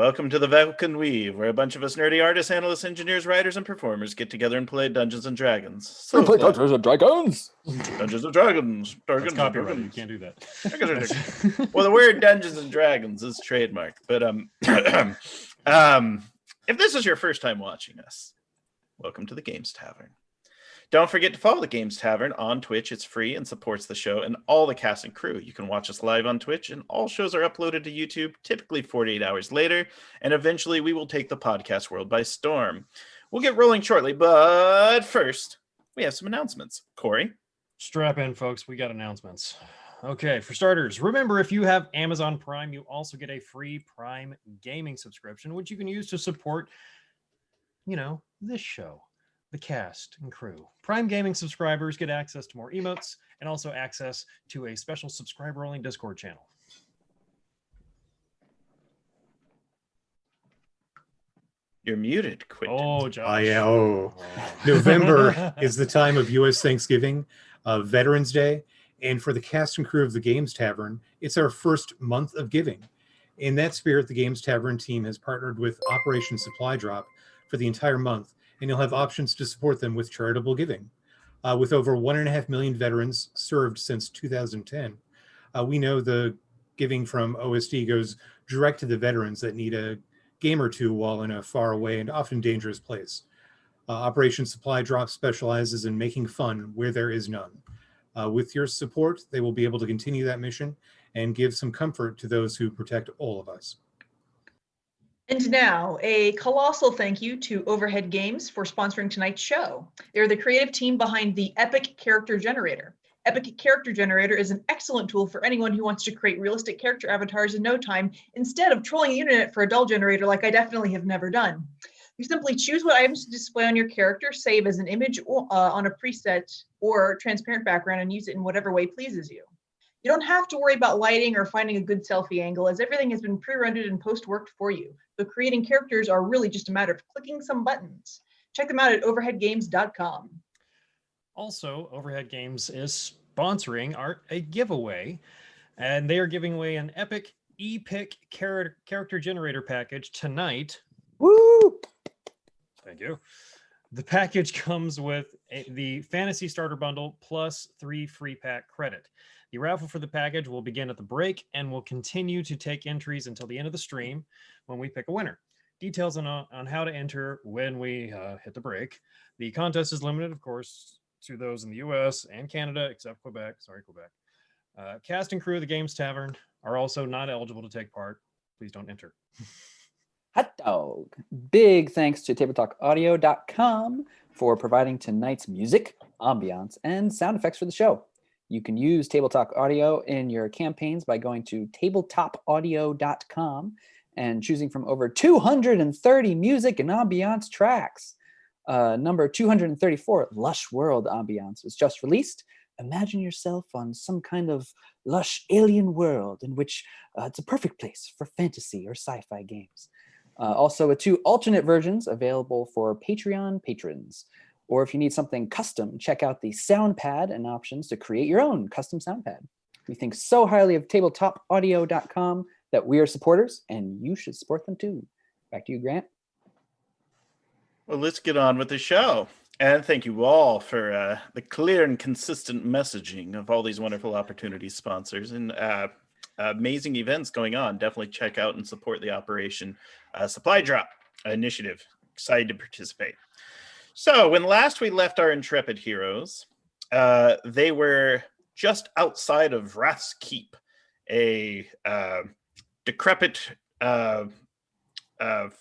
Welcome to the Velkyn Weave, where a bunch of us nerdy artists, analysts, engineers, writers, and performers get together and play Dungeons and Dragons. So we play Dungeons and Dragons! Dungeons and Dragons! That's copyrighted, you can't do that. Well, the word Dungeons and Dragons is trademarked, but if this is your first time watching us, welcome to the Games Tavern. Don't forget to follow the Games Tavern on Twitch. It's free and supports the show and all the cast and crew. You can watch us live on Twitch, and all shows are uploaded to YouTube, typically 48 hours later, and eventually we will take the podcast world by storm. We'll get rolling shortly, but first, we have some announcements. Corey? Strap in, folks. We got announcements. Okay, for starters, remember, if you have Amazon Prime, you also get a free Prime gaming subscription, which you can use to support, this show. The cast and crew. Prime Gaming subscribers get access to more emotes and also access to a special subscriber-only Discord channel. You're muted, Quentin. Oh, Josh. Oh, yeah. Oh. November is the time of U.S. Thanksgiving, Veterans Day, and for the cast and crew of the Games Tavern, it's our first month of giving. In that spirit, the Games Tavern team has partnered with Operation Supply Drop for the entire month, and you'll have options to support them with charitable giving. With over 1.5 million veterans served since 2010, we know the giving from OSD goes direct to the veterans that need a game or two while in a faraway and often dangerous place. Operation Supply Drop specializes in making fun where there is none. With your support, they will be able to continue that mission and give some comfort to those who protect all of us. And now, a colossal thank you to Overhead Games for sponsoring tonight's show. They're the creative team behind the Epic Character Generator. Epic Character Generator is an excellent tool for anyone who wants to create realistic character avatars in no time, instead of trolling the internet for a dull generator like I definitely have never done. You simply choose what items to display on your character, save as an image on a preset or transparent background, and use it in whatever way pleases you. You don't have to worry about lighting or finding a good selfie angle, as everything has been pre-rendered and post-worked for you. So creating characters are really just a matter of clicking some buttons. Check them out at overheadgames.com. Also, Overhead Games is sponsoring a giveaway, and they are giving away an Epic ePic character generator package tonight. Woo! Thank you. The package comes with the Fantasy Starter Bundle plus 3 free pack credit. The raffle for the package will begin at the break and will continue to take entries until the end of the stream when we pick a winner. Details on how to enter when we hit the break. The contest is limited, of course, to those in the U.S. and Canada, except Quebec. Sorry, Quebec. Cast and crew of the Games Tavern are also not eligible to take part. Please don't enter. Hot dog. Big thanks to tabletalkaudio.com for providing tonight's music, ambiance, and sound effects for the show. You can use Table Talk Audio in your campaigns by going to tabletopaudio.com and choosing from over 230 music and ambiance tracks. Number 234, Lush World Ambiance, was just released. Imagine yourself on some kind of lush alien world in which it's a perfect place for fantasy or sci-fi games. Also, 2 alternate versions available for Patreon patrons. Or if you need something custom, check out the sound pad and options to create your own custom sound pad. We think so highly of tabletopaudio.com that we are supporters, and you should support them too. Back to you, Grant. Well, let's get on with the show. And thank you all for the clear and consistent messaging of all these wonderful opportunity sponsors and amazing events going on. Definitely check out and support the Operation Supply Drop initiative. Excited to participate. So when last we left our intrepid heroes, they were just outside of Vraath Keep, a decrepit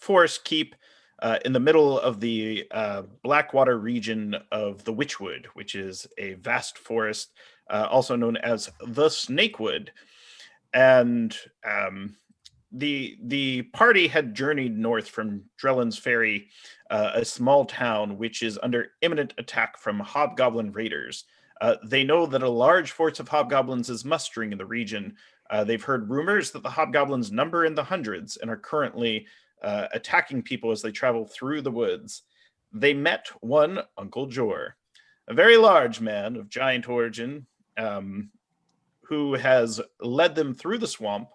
forest keep in the middle of the Blackwater region of the Witchwood, which is a vast forest, also known as the Snakewood. And the party had journeyed north from Drellin's Ferry, a small town which is under imminent attack from hobgoblin raiders. They know that a large force of hobgoblins is mustering in the region. They've heard rumors that the hobgoblins number in the hundreds and are currently attacking people as they travel through the woods. They met one Uncle Jor, a very large man of giant origin, who has led them through the swamp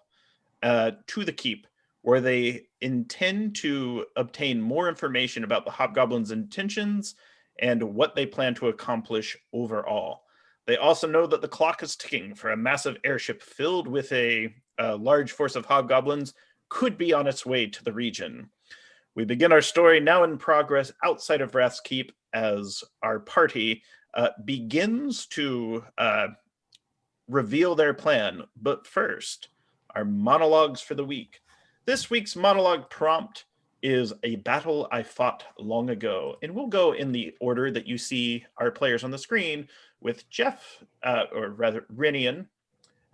to the keep, where they intend to obtain more information about the hobgoblins' intentions and what they plan to accomplish overall. They also know that the clock is ticking for a massive airship filled with a large force of hobgoblins could be on its way to the region. We begin our story now in progress outside of Vraath Keep as our party begins to reveal their plan. But first, our monologues for the week. This week's monologue prompt is a battle I fought long ago. And we'll go in the order that you see our players on the screen with Jeff, or rather Rinian.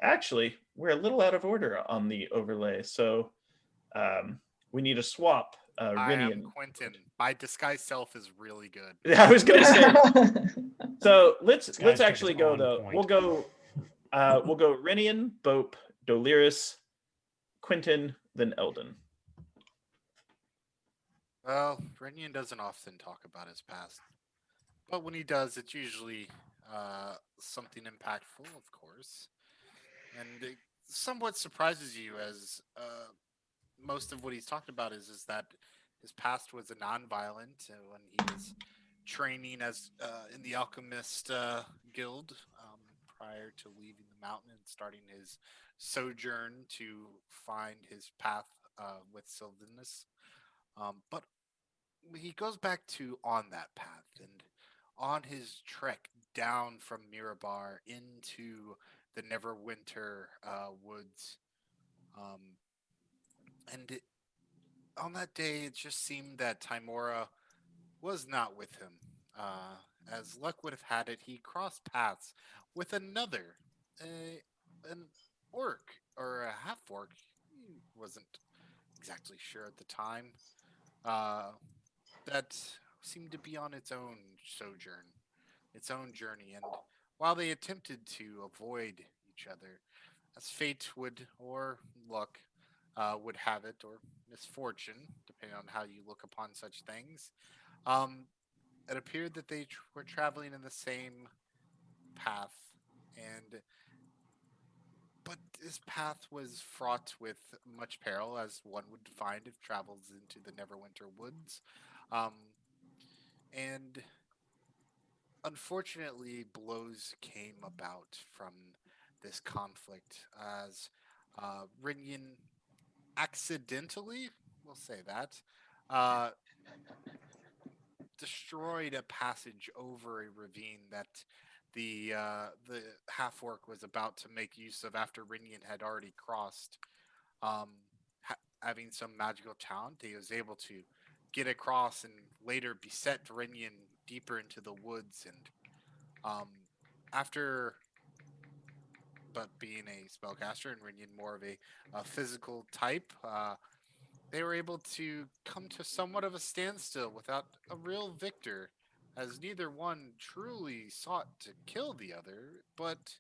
Actually, we're a little out of order on the overlay. So we need a swap. I am Rinian. Quentin. My disguised self is really good. I was going to say. So let's Disguise check actually is go on though. point. We'll go Rinian, Bope, Doliris, Quentin, then Eldon. Well, Renyan doesn't often talk about his past, but when he does, it's usually something impactful, of course, and it somewhat surprises you, as most of what he's talked about is that his past was a non-violent when he was training as in the alchemist guild prior to leaving the mountain and starting his sojourn to find his path with Sylvanus. But he goes back to on that path and on his trek down from Mirabar into the Neverwinter woods. On that day, it just seemed that Timora was not with him. As luck would have had it, he crossed paths with another, an orc or a half orc. He wasn't exactly sure at the time. That seemed to be on its own sojourn, its own journey. And while they attempted to avoid each other, as fate would, or luck would have it, or misfortune, depending on how you look upon such things, it appeared that they were traveling in the same path, but this path was fraught with much peril, as one would find if travels into the Neverwinter woods. And unfortunately, blows came about from this conflict, as Rinian accidentally, we'll say that, destroyed a passage over a ravine that the half orc was about to make use of after Rinian had already crossed. Having some magical talent, he was able to get across and later beset Rinian deeper into the woods. And but being a spellcaster and Rinian more of a physical type, they were able to come to somewhat of a standstill without a real victor, as neither one truly sought to kill the other, but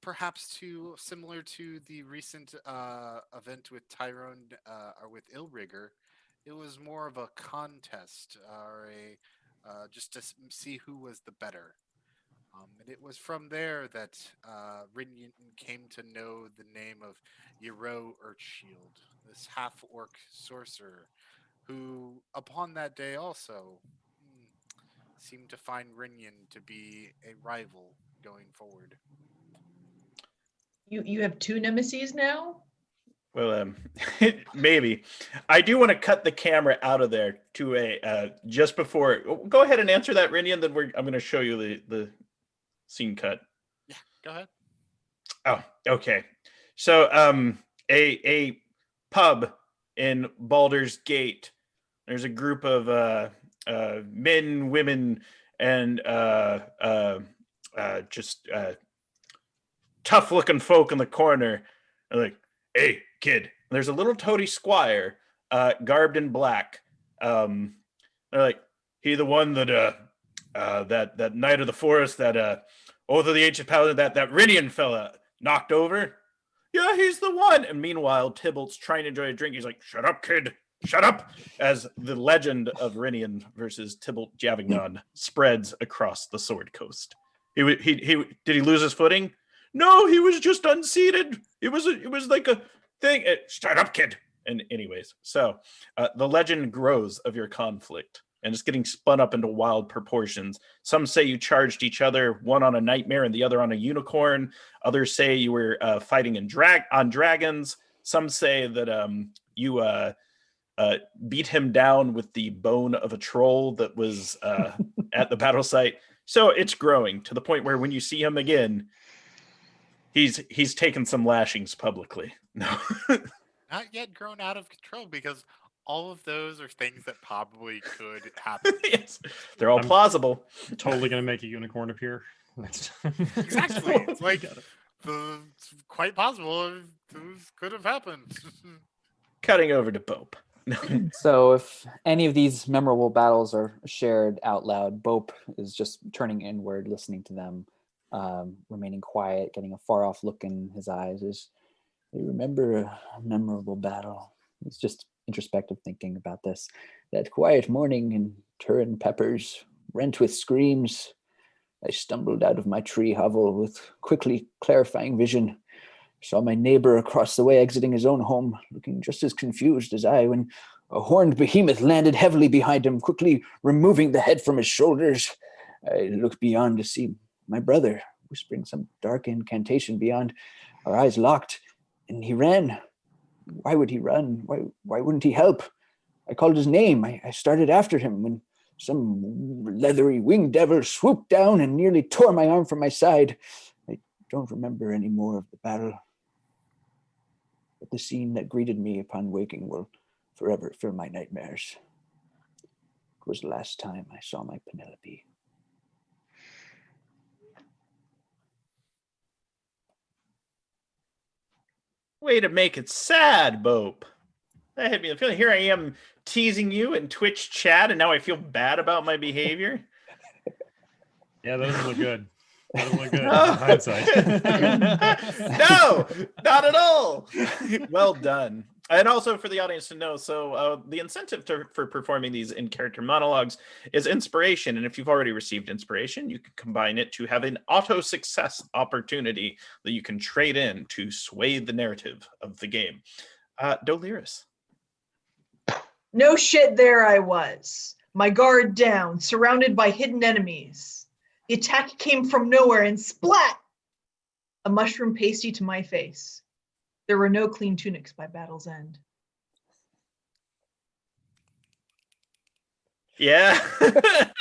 perhaps similar to the recent event with Tyrone or with Illrigger, it was more of a contest or just to see who was the better. And it was from there that Rinian came to know the name of Yero Earthshield, this half-orc sorcerer, who, upon that day also, seemed to find Rinian to be a rival going forward. You have two nemeses now? Well, maybe. I do want to cut the camera out of there to a just before. Go ahead and answer that, Rinian. Then I'm going to show you the scene cut. Yeah, go ahead. Oh, okay. So, a pub in Baldur's Gate. There's a group of men, women, and just tough-looking folk in the corner. They're like, "Hey, kid." There's a little toady squire, garbed in black. They're like, "He the one that that knight of the forest, that oath of the ancient paladin, that Rinian fella knocked over? Yeah, he's the one." And meanwhile, Tybalt's trying to enjoy a drink. He's like, "Shut up, kid. Shut up," as the legend of Rinian versus Tybalt Javignon spreads across the Sword Coast. He did he lose his footing? No, he was just unseated. It was like a thing. Shut up, kid. And anyways, so the legend grows of your conflict, and it's getting spun up into wild proportions. Some say you charged each other, one on a nightmare and the other on a unicorn. Others say you were fighting on dragons. Some say that you beat him down with the bone of a troll that was at the battle site. So it's growing to the point where when you see him again, he's taken some lashings publicly. No. Not yet grown out of control, because all of those are things that probably could happen. Yes, they're all plausible. Totally gonna make a unicorn appear. Exactly. It's like it's quite possible those could have happened. Cutting over to Bope. So if any of these memorable battles are shared out loud, Bope is just turning inward, listening to them, remaining quiet, getting a far off look in his eyes. I remember a memorable battle. He's just introspective thinking about this. That quiet morning in Turin Peppers, rent with screams. I stumbled out of my tree hovel with quickly clarifying vision. Saw my neighbor across the way exiting his own home, looking just as confused as I, when a horned behemoth landed heavily behind him, quickly removing the head from his shoulders. I looked beyond to see my brother, whispering some dark incantation beyond. Our eyes locked, and he ran. Why would he run? Why wouldn't he help? I called his name. I started after him when some leathery winged devil swooped down and nearly tore my arm from my side. I don't remember any more of the battle, but the scene that greeted me upon waking will forever fill my nightmares. It was the last time I saw my Penelope. Way to make it sad, Bope. That hit me the feeling. Here I am teasing you in Twitch chat, and now I feel bad about my behavior. Yeah, that doesn't look good. That doesn't look good in hindsight. No, not at all. Well done. And also for the audience to know, so the incentive for performing these in-character monologues is inspiration. And if you've already received inspiration, you can combine it to have an auto-success opportunity that you can trade in to sway the narrative of the game. Doliris. No shit, there I was. My guard down, surrounded by hidden enemies. The attack came from nowhere and splat! A mushroom pasty to my face. There were no clean tunics by battle's end. Yeah. That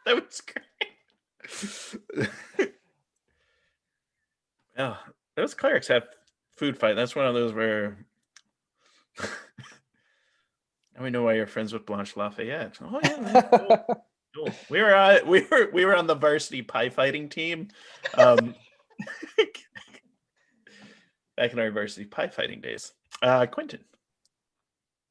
was great. Oh, those clerics have food fight. That's one of those where now we know why you're friends with Blanche Lafayette. Oh yeah, man. Cool. We were on the varsity pie fighting team. Back in our varsity pie fighting days. Quentin.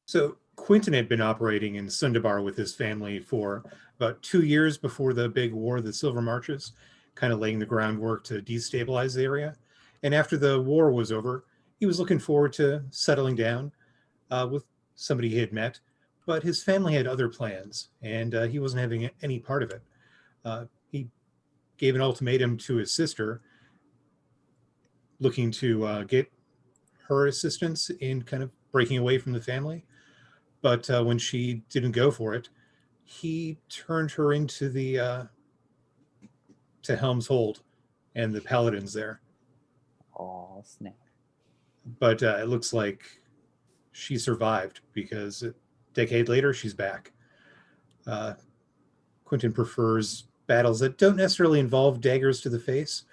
So Quentin had been operating in Sundabar with his family for about 2 years before the big war, the Silver Marches, kind of laying the groundwork to destabilize the area. And after the war was over, he was looking forward to settling down with somebody he had met, but his family had other plans, and he wasn't having any part of it. He gave an ultimatum to his sister, looking to get her assistance in kind of breaking away from the family. But when she didn't go for it, he turned her into the to Helm's Hold and the paladins there. Oh, snap. But it looks like she survived, because a decade later, she's back. Quentin prefers battles that don't necessarily involve daggers to the face.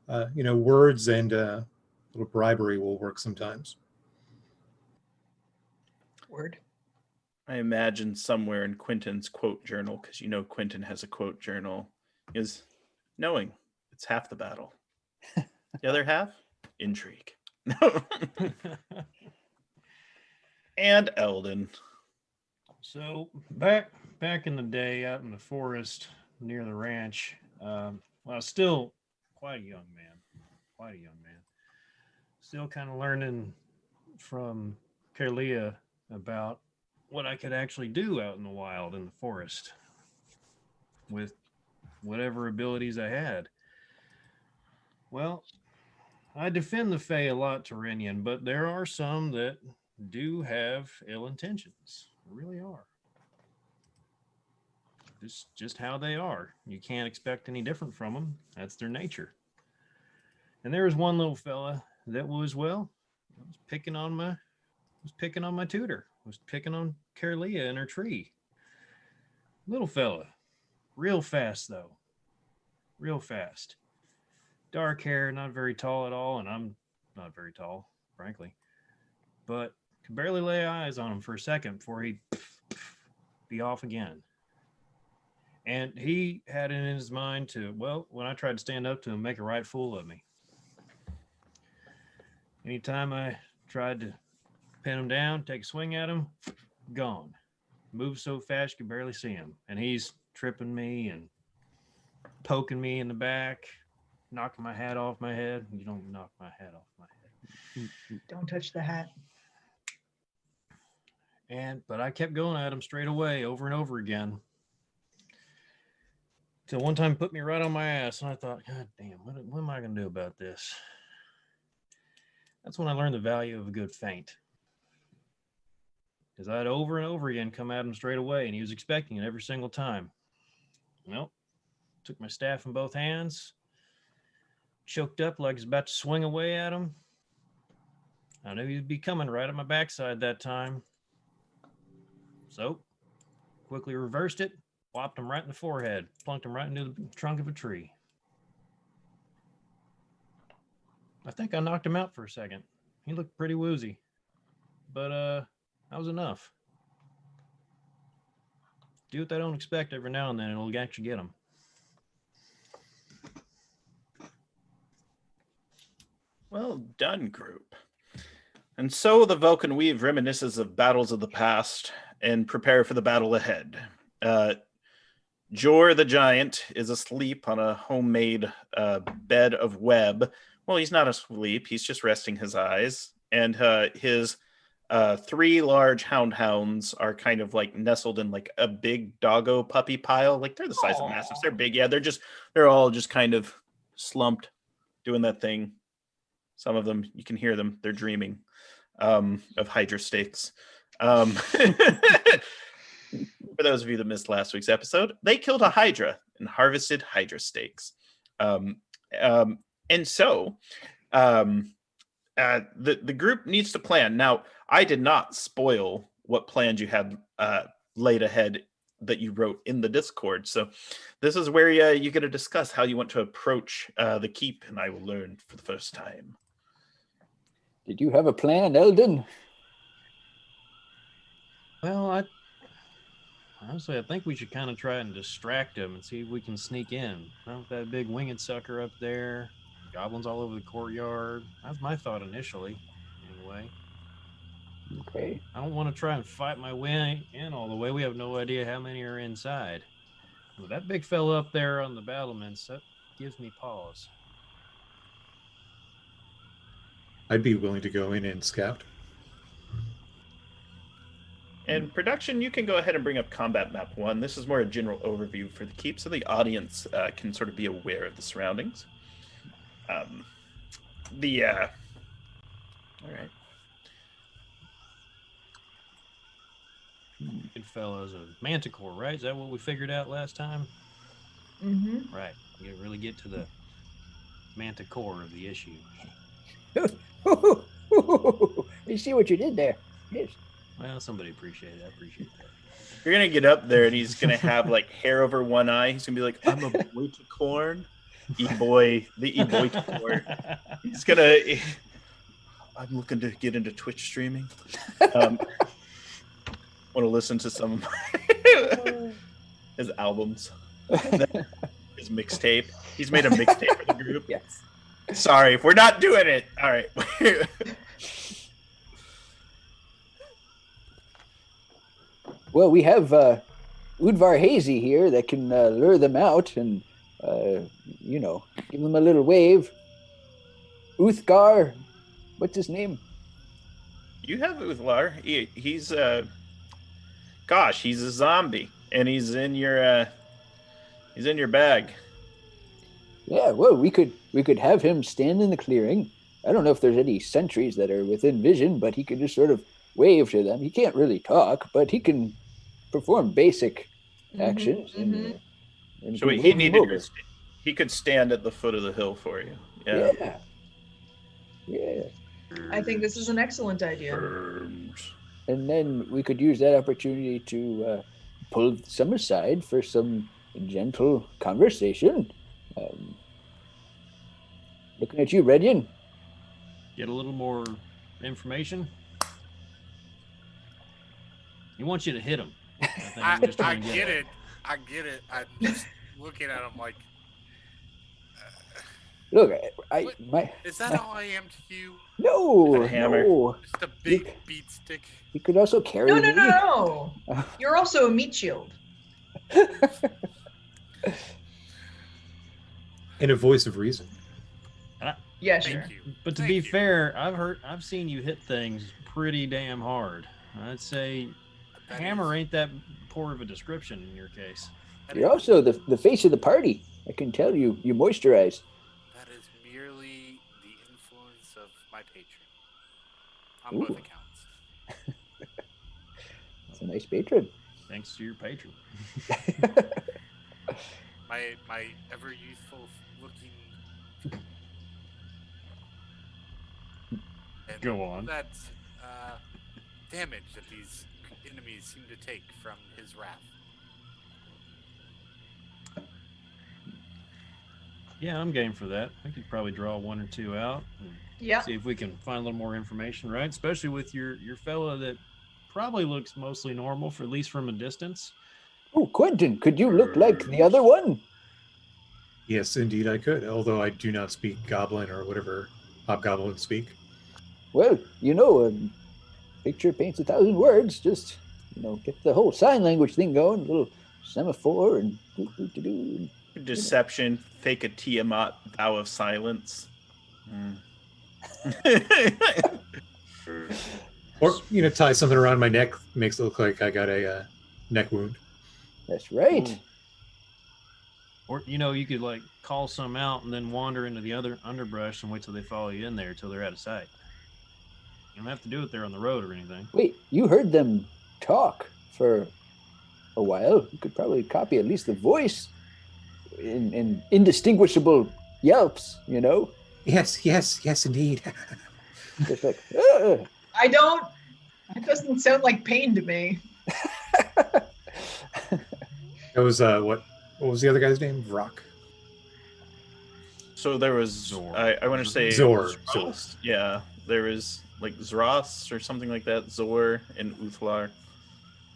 Words and a little bribery will work sometimes. Word. I imagine somewhere in Quentin's quote journal, because Quentin has a quote journal, is knowing it's half the battle. The other half, intrigue. And Eldon. So back in the day, out in the forest near the ranch, I was still quite a young man. Still kind of learning from Kerlia about what I could actually do out in the wild, in the forest, with whatever abilities I had. Well, I defend the Fae a lot, Tyranian, but there are some that do have ill intentions. They really are. Just how they are. You can't expect any different from them. That's their nature. And there was one little fella that was picking on my tutor. Was picking on Carolia in her tree. Little fella, real fast though, real fast. Dark hair, not very tall at all, and I'm not very tall, frankly. But could barely lay eyes on him for a second before he'd be off again. And he had it in his mind to, well, when I tried to stand up to him, make a right fool of me. Anytime I tried to pin him down, take a swing at him, gone. Moves so fast you could barely see him. And he's tripping me and poking me in the back, knocking my hat off my head. You don't knock my hat off my head. Don't touch the hat. But I kept going at him straight away over and over again. Till one time put me right on my ass, and I thought, God damn, what am I going to do about this? That's when I learned the value of a good feint. Because I'd over and over again come at him straight away, and he was expecting it every single time. Well, took my staff in both hands, choked up like I was about to swing away at him. I knew he'd be coming right at my backside that time. So, quickly reversed it, whopped him right in the forehead, plunked him right into the trunk of a tree. I think I knocked him out for a second. He looked pretty woozy. But, that was enough. Do what they don't expect every now and then, it'll actually get them. Well done, group. And so the Velkyn Weave reminisces of battles of the past and prepare for the battle ahead. Jor the Giant is asleep on a homemade bed of web. Well, he's not asleep. He's just resting his eyes. And his three large hounds are kind of like nestled in like a big doggo puppy pile. Like they're the size of mastiffs. They're big. Yeah, they're all just kind of slumped doing that thing. Some of them, you can hear them. They're dreaming of Hydra steaks. For those of you that missed last week's episode, they killed a Hydra and harvested Hydra steaks. And so the group needs to plan. Now, I did not spoil what plans you had laid ahead that you wrote in the Discord. So this is where you're going to discuss how you want to approach the keep, and I will learn for the first time. Did you have a plan, Eldon? Well, honestly, I think we should kind of try and distract him and see if we can sneak in. With that big winged sucker up there, goblins all over the courtyard. That's my thought initially, anyway. Okay. I don't want to try and fight my way in all the way. We have no idea how many are inside. With that big fella up there on the battlements, that gives me pause. I'd be willing to go in and scout. And production, you can go ahead and bring up Combat Map 1. This is more a general overview for the keep, so the audience can sort of be aware of the surroundings. All right. Good fella's a manticore, right? Is that what we figured out last time? Mm-hmm. Right. We really get to the manticore of the issue. You see what you did there? Yes. Well, somebody appreciate it. I appreciate that. You're going to get up there, and he's going to have, like, hair over one eye. He's going to be like, I'm a boy-to-corn. E-boy, the E-boy-to-corn. He's going to... I'm looking to get into Twitch streaming. Want to listen to some of his albums. His mixtape. He's made a mixtape for the group. Yes. Sorry, if we're not doing it. All right. Well, we have Udvar Hazy here that can lure them out and, give them a little wave. Uthgar, what's his name? You have Uthlar. He's he's a zombie, and he's in your bag. Yeah, well, we could have him stand in the clearing. I don't know if there's any sentries that are within vision, but he could just sort of wave to them. He can't really talk, but he can perform basic actions. And So we he wave him needed over. he could stand at the foot of the hill for you. Yeah. Yeah. I think this is an excellent idea. And then we could use that opportunity to pull some aside for some gentle conversation. Looking at you, Redian. Get a little more information. He wants you to hit him. I I'm just trying to get at. it. I get it. I'm just looking at him like, Look, is that how I am to you? no, A hammer. no. Just a big beat stick. You could also carry No, no, me. no, no. You're also a meat shield. In a voice of reason. Yeah, sure. Thank you. But to Thank be you. fair, I've seen you hit things pretty damn hard. I'd say That hammer is- ain't that poor of a description in your case. that You're is- also the face of the party. I can tell you moisturize. That is merely the influence of my patron. On Ooh. both accounts. That's a nice patron. Thanks to your patron. My ever youthful looking. And Go on. That damage that these enemies seem to take from his wrath. Yeah, I'm game for that. I could probably draw one or two out and Yeah. see if we can find a little more information, right? Especially with your fella that probably looks mostly normal, for at least from a distance. Oh, Quentin, could you look like the other one? Yes, indeed I could, although I do not speak goblin or whatever hobgoblins speak. Well, picture paints 1,000 words. Just, get the whole sign language thing going. A little semaphore and do. Deception, fake a Tiamat, vow of silence. Or, tie something around my neck, makes it look like I got a neck wound. That's right. Ooh. Or you could like call some out and then wander into the other underbrush and wait till they follow you in there till they're out of sight. You don't have to do it there on the road or anything. Wait, you heard them talk for a while. You could probably copy at least the voice in indistinguishable yelps, Yes, indeed. Just like, I don't. That doesn't sound like pain to me. That was what was the other guy's name? Vrock. So there was Zor. I want to say Zor. Zros. Yeah, there was like Zros or something like that. Zor and Uthlar. I'm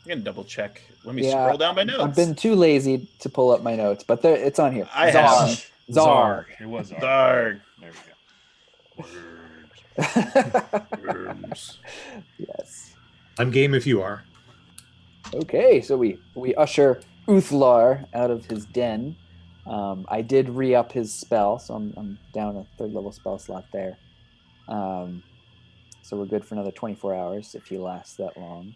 gonna double check. Let me Yeah, scroll down my notes. I've been too lazy to pull up my notes, but it's on here. I Zar. have. Zar. It was Zar. Zarg. There we go. Worms. Yes. I'm game if you are. Okay, so we usher Uthlar out of his den. I did re-up his spell, so I'm down a 3rd level spell slot there. So we're good for another 24 hours if he lasts that long.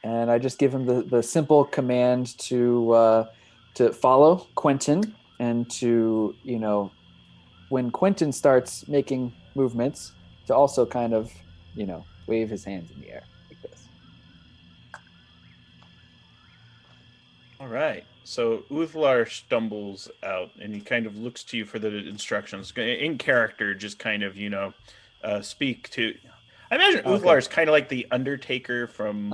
And I just give him the simple command to follow Quentin and to, when Quentin starts making movements, to also kind of, wave his hands in the air like this. All right. So Uthlar stumbles out and he kind of looks to you for the instructions. In character, just kind of, speak to. I imagine Uthlar is kind of like the Undertaker from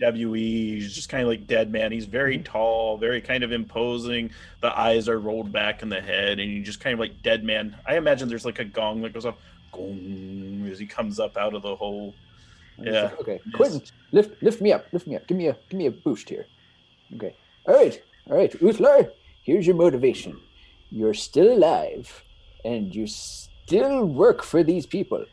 WWE. He's just kind of like Dead Man. He's very tall, very kind of imposing. The eyes are rolled back in the head, and you just kind of like Dead Man. I imagine there's like a gong that goes off, gong, as he comes up out of the hole. Yeah. Like, okay, Quentin, lift me up. Give me a boost here. Okay. All right. Uthlar, here's your motivation. You're still alive, and you still work for these people.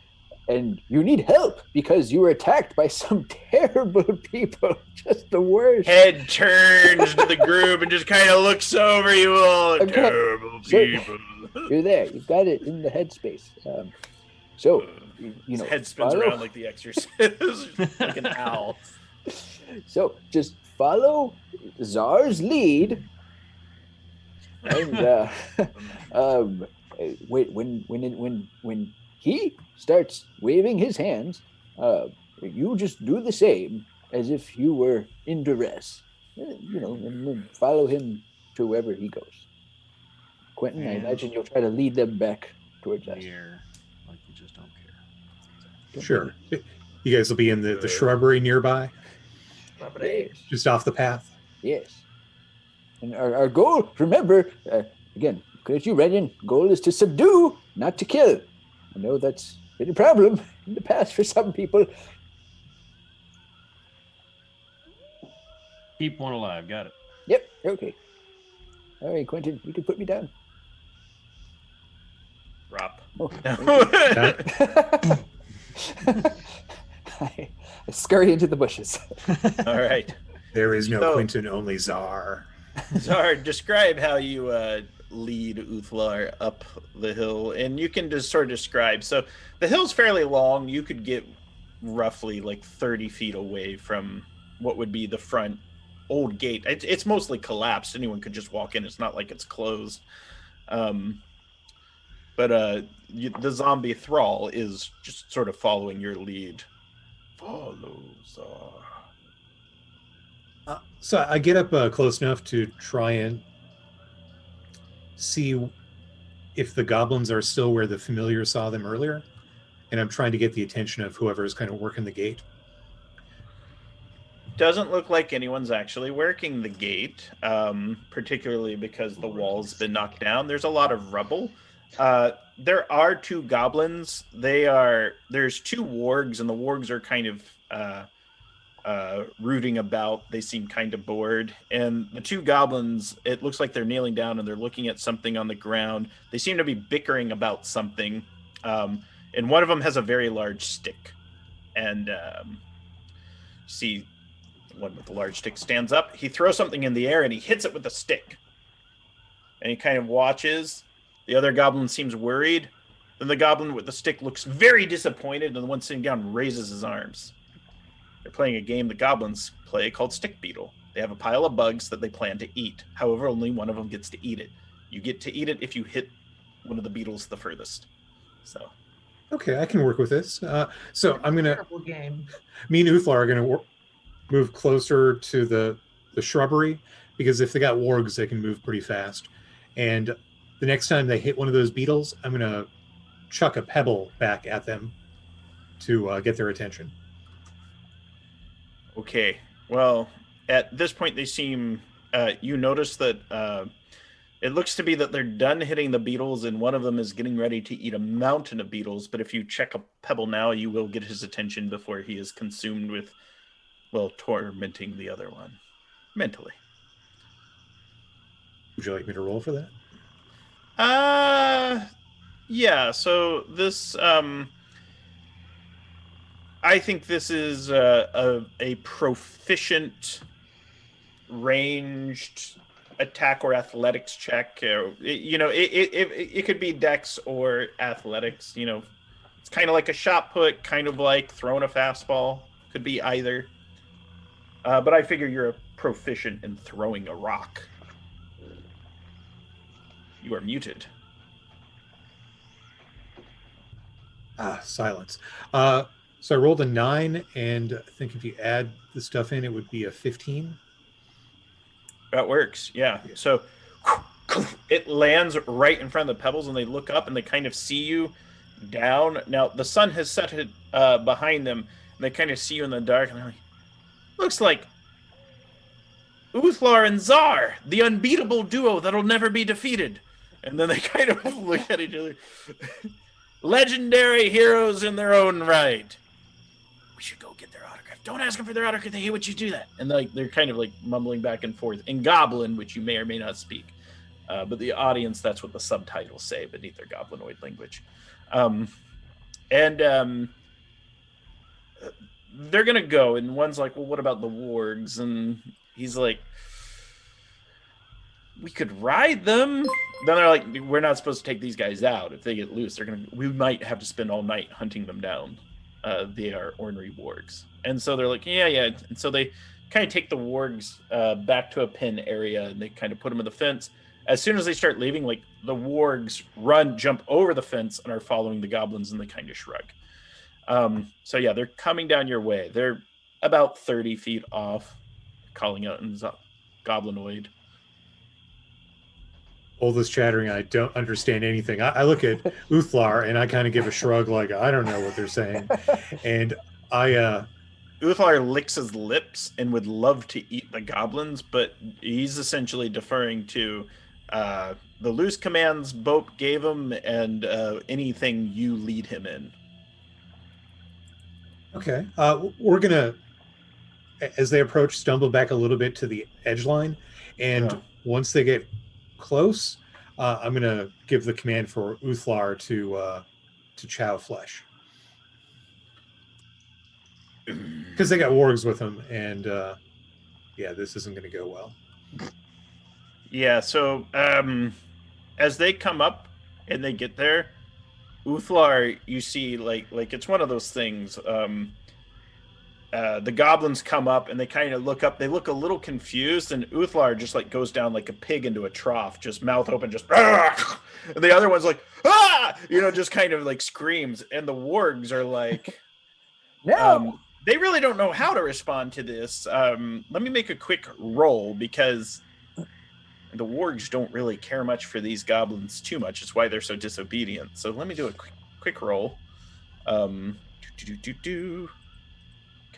And you need help because you were attacked by some terrible people. Just the worst. Head turns to the group and just kind of looks over you all. Okay. Terrible So- people. You're there. You've got it in the headspace. So, His head spins follow- around like the Exorcist, like an owl. So just follow Czar's lead, and wait when he starts waving his hands, You just do the same as if you were in duress. And then follow him to wherever he goes. Quentin, I And imagine you'll try to lead them back towards us. Here, like you just don't care. Sure. You guys will be in the shrubbery nearby, Shrubbery. Yes. just off the path. Yes. And our goal, remember, again, looking at you, Renyon, goal is to subdue, not to kill. I know that's been a problem in the past for some people. Keep one alive. Got it. Yep, okay. All right, Quentin, you can put me down. Drop. Oh, Okay. I scurry into the bushes. All right. There is no So- Quentin, only Czar. Czar, describe how you lead Uthlar up the hill, and you can just sort of describe. So the hill's fairly long. You could get roughly like 30 feet away from what would be the front old gate. It's mostly collapsed. Anyone could just walk in. It's not like it's closed. But the zombie thrall is just sort of following your lead. Follow Czar. So I get up close enough to try and see if the goblins are still where the familiar saw them earlier, and I'm trying to get the attention of whoever is kind of working the gate. Doesn't look like anyone's actually working the gate, particularly because the wall's been knocked down. There's a lot of rubble. There are two goblins. There's two wargs, and the wargs are kind of rooting about. They seem kind of bored. And the two goblins, it looks like they're kneeling down and they're looking at something on the ground. They seem to be bickering about something. And one of them has a very large stick. And see, the one with the large stick stands up. He throws something in the air and he hits it with the stick. And he kind of watches. The other goblin seems worried. Then the goblin with the stick looks very disappointed, and the one sitting down raises his arms. They're playing a game the goblins play called Stick Beetle. They have a pile of bugs that they plan to eat. However, only one of them gets to eat it. You get to eat it if you hit one of the beetles the furthest. So, Okay, I can work with this. So I'm gonna. Terrible game. Me and Uthlar are gonna move closer to the shrubbery, because if they got wargs, they can move pretty fast. And the next time they hit one of those beetles, I'm gonna chuck a pebble back at them to get their attention. okay. Well, at this point, they seem. You notice that it looks to be that they're done hitting the beetles, and one of them is getting ready to eat a mountain of beetles. But if you check a pebble now, you will get his attention before he is consumed with, well, tormenting the other one mentally. Would you like me to roll for that? Yeah, so this I think this is a proficient ranged attack or athletics check. It could be dex or athletics. It's kind of like a shot put, kind of like throwing a fastball. Could be either. But I figure you're a proficient in throwing a rock. You are muted. Silence. So I rolled a 9, and I think if you add the stuff in, it would be a 15. That works, yeah. So it lands right in front of the pebbles, and they look up and they kind of see you down. Now the sun has set it behind them, and they kind of see you in the dark, and they're like, "Looks like Uthlar and Czar, the unbeatable duo that'll never be defeated." And then they kind of look at each other. Legendary heroes in their own right. We should go get their autograph. Don't ask them for their autograph. They hate what you do that. And they're kind of like mumbling back and forth in Goblin, which you may or may not speak. But the audience, that's what the subtitles say beneath their goblinoid language. They're going to go. And one's like, well, what about the wargs? And he's like, we could ride them. Then they're like, we're not supposed to take these guys out. If they get loose, we might have to spend all night hunting them down. They are ornery wargs. And so they're like, yeah. And so they kind of take the wargs back to a pen area, and they kind of put them in the fence. As soon as they start leaving, like, the wargs jump over the fence and are following the goblins, and they kind of shrug. So yeah, they're coming down your way. They're about 30 feet off, calling out in goblinoid. All this chattering, I don't understand anything. I look at Uthlar and I kind of give a shrug, like I don't know what they're saying. And Uthlar licks his lips and would love to eat the goblins, but he's essentially deferring to the loose commands Bope gave him and anything you lead him in. Okay. We're gonna, as they approach, stumble back a little bit to the edge line, and Yeah. once they get close, I'm gonna give the command for Uthlar to chow flesh, because they got wargs with them, and yeah, this isn't gonna go well. Yeah, so as they come up and they get there, Uthlar, you see, like it's one of those things. The goblins come up and they kind of look up. They look a little confused, and Uthlar just like goes down like a pig into a trough, just mouth open, just. "Ah!" And the other one's like, "Ah!" Just kind of like screams. And the wargs are like, No. they really don't know how to respond to this. Let me make a quick roll because the wargs don't really care much for these goblins too much. It's why they're so disobedient. So let me do a quick roll.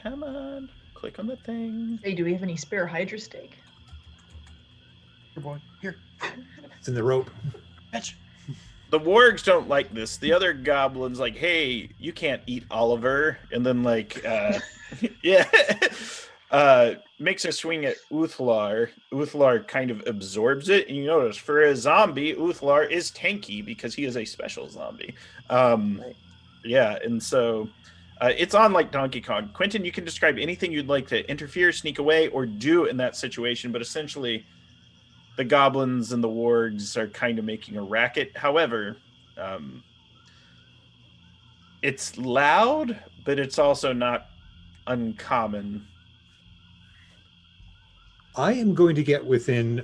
Come on, click on the thing. Hey, do we have any spare Hydra steak? Here, boy. Here. It's in the rope. Fetch. The wargs don't like this. The other goblins like, hey, you can't eat Oliver, and then like, makes a swing at Uthlar. Uthlar kind of absorbs it, and you notice for a zombie, Uthlar is tanky because he is a special zombie. Yeah, and so it's on like Donkey Kong. Quentin, you can describe anything you'd like to interfere, sneak away, or do in that situation, but essentially the goblins and the wargs are kind of making a racket. However, it's loud, but it's also not uncommon. I am going to get within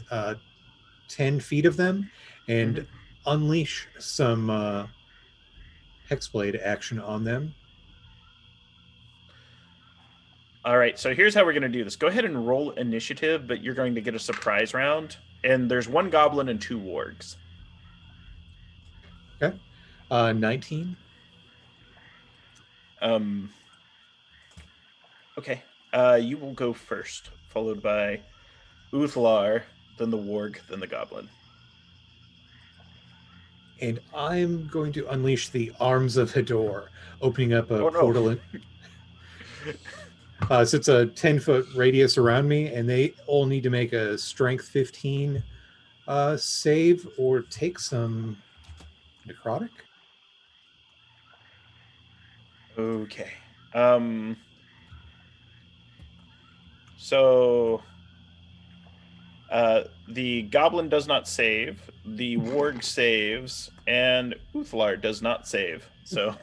10 feet of them and unleash some Hexblade action on them. All right, so here's how we're going to do this. Go ahead and roll initiative, but you're going to get a surprise round. And there's one goblin and two wargs. Okay. 19. Okay. You will go first, followed by Uthlar, then the warg, then the goblin. And I'm going to unleash the Arms of Hador, opening up a Oh, no. portal. So it's a 10-foot radius around me, and they all need to make a Strength 15 save or take some necrotic. Okay. So the goblin does not save, the warg saves, and Uthlar does not save. So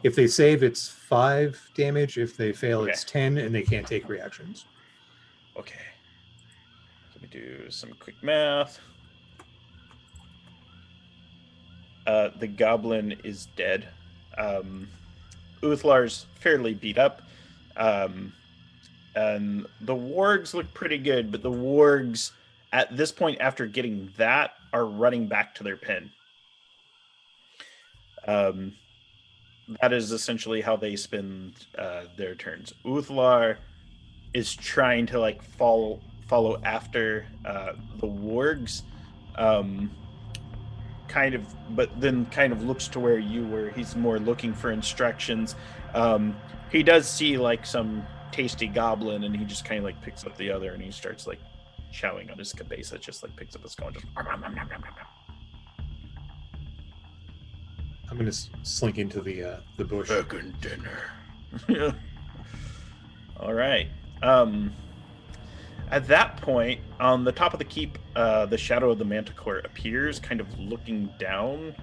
If they save, it's 5 damage. If they fail, Okay. it's 10, and they can't take reactions. okay. Let me do some quick math. The goblin is dead. Uthlar's fairly beat up. And the wargs look pretty good, but the wargs, at this point, after getting that, are running back to their pen. That is essentially how they spend their turns. Uthlar is trying to like follow after the wargs, kind of, but then kind of looks to where you were. He's more looking for instructions. He does see like some tasty goblin, and he just kind of like picks up the other, and he starts like chowing on his cabeza, just like picks up his skull and just. I'm going to slink into the bush. Chicken dinner. All right. At that point, on the top of the keep, the shadow of the manticore appears, kind of looking down,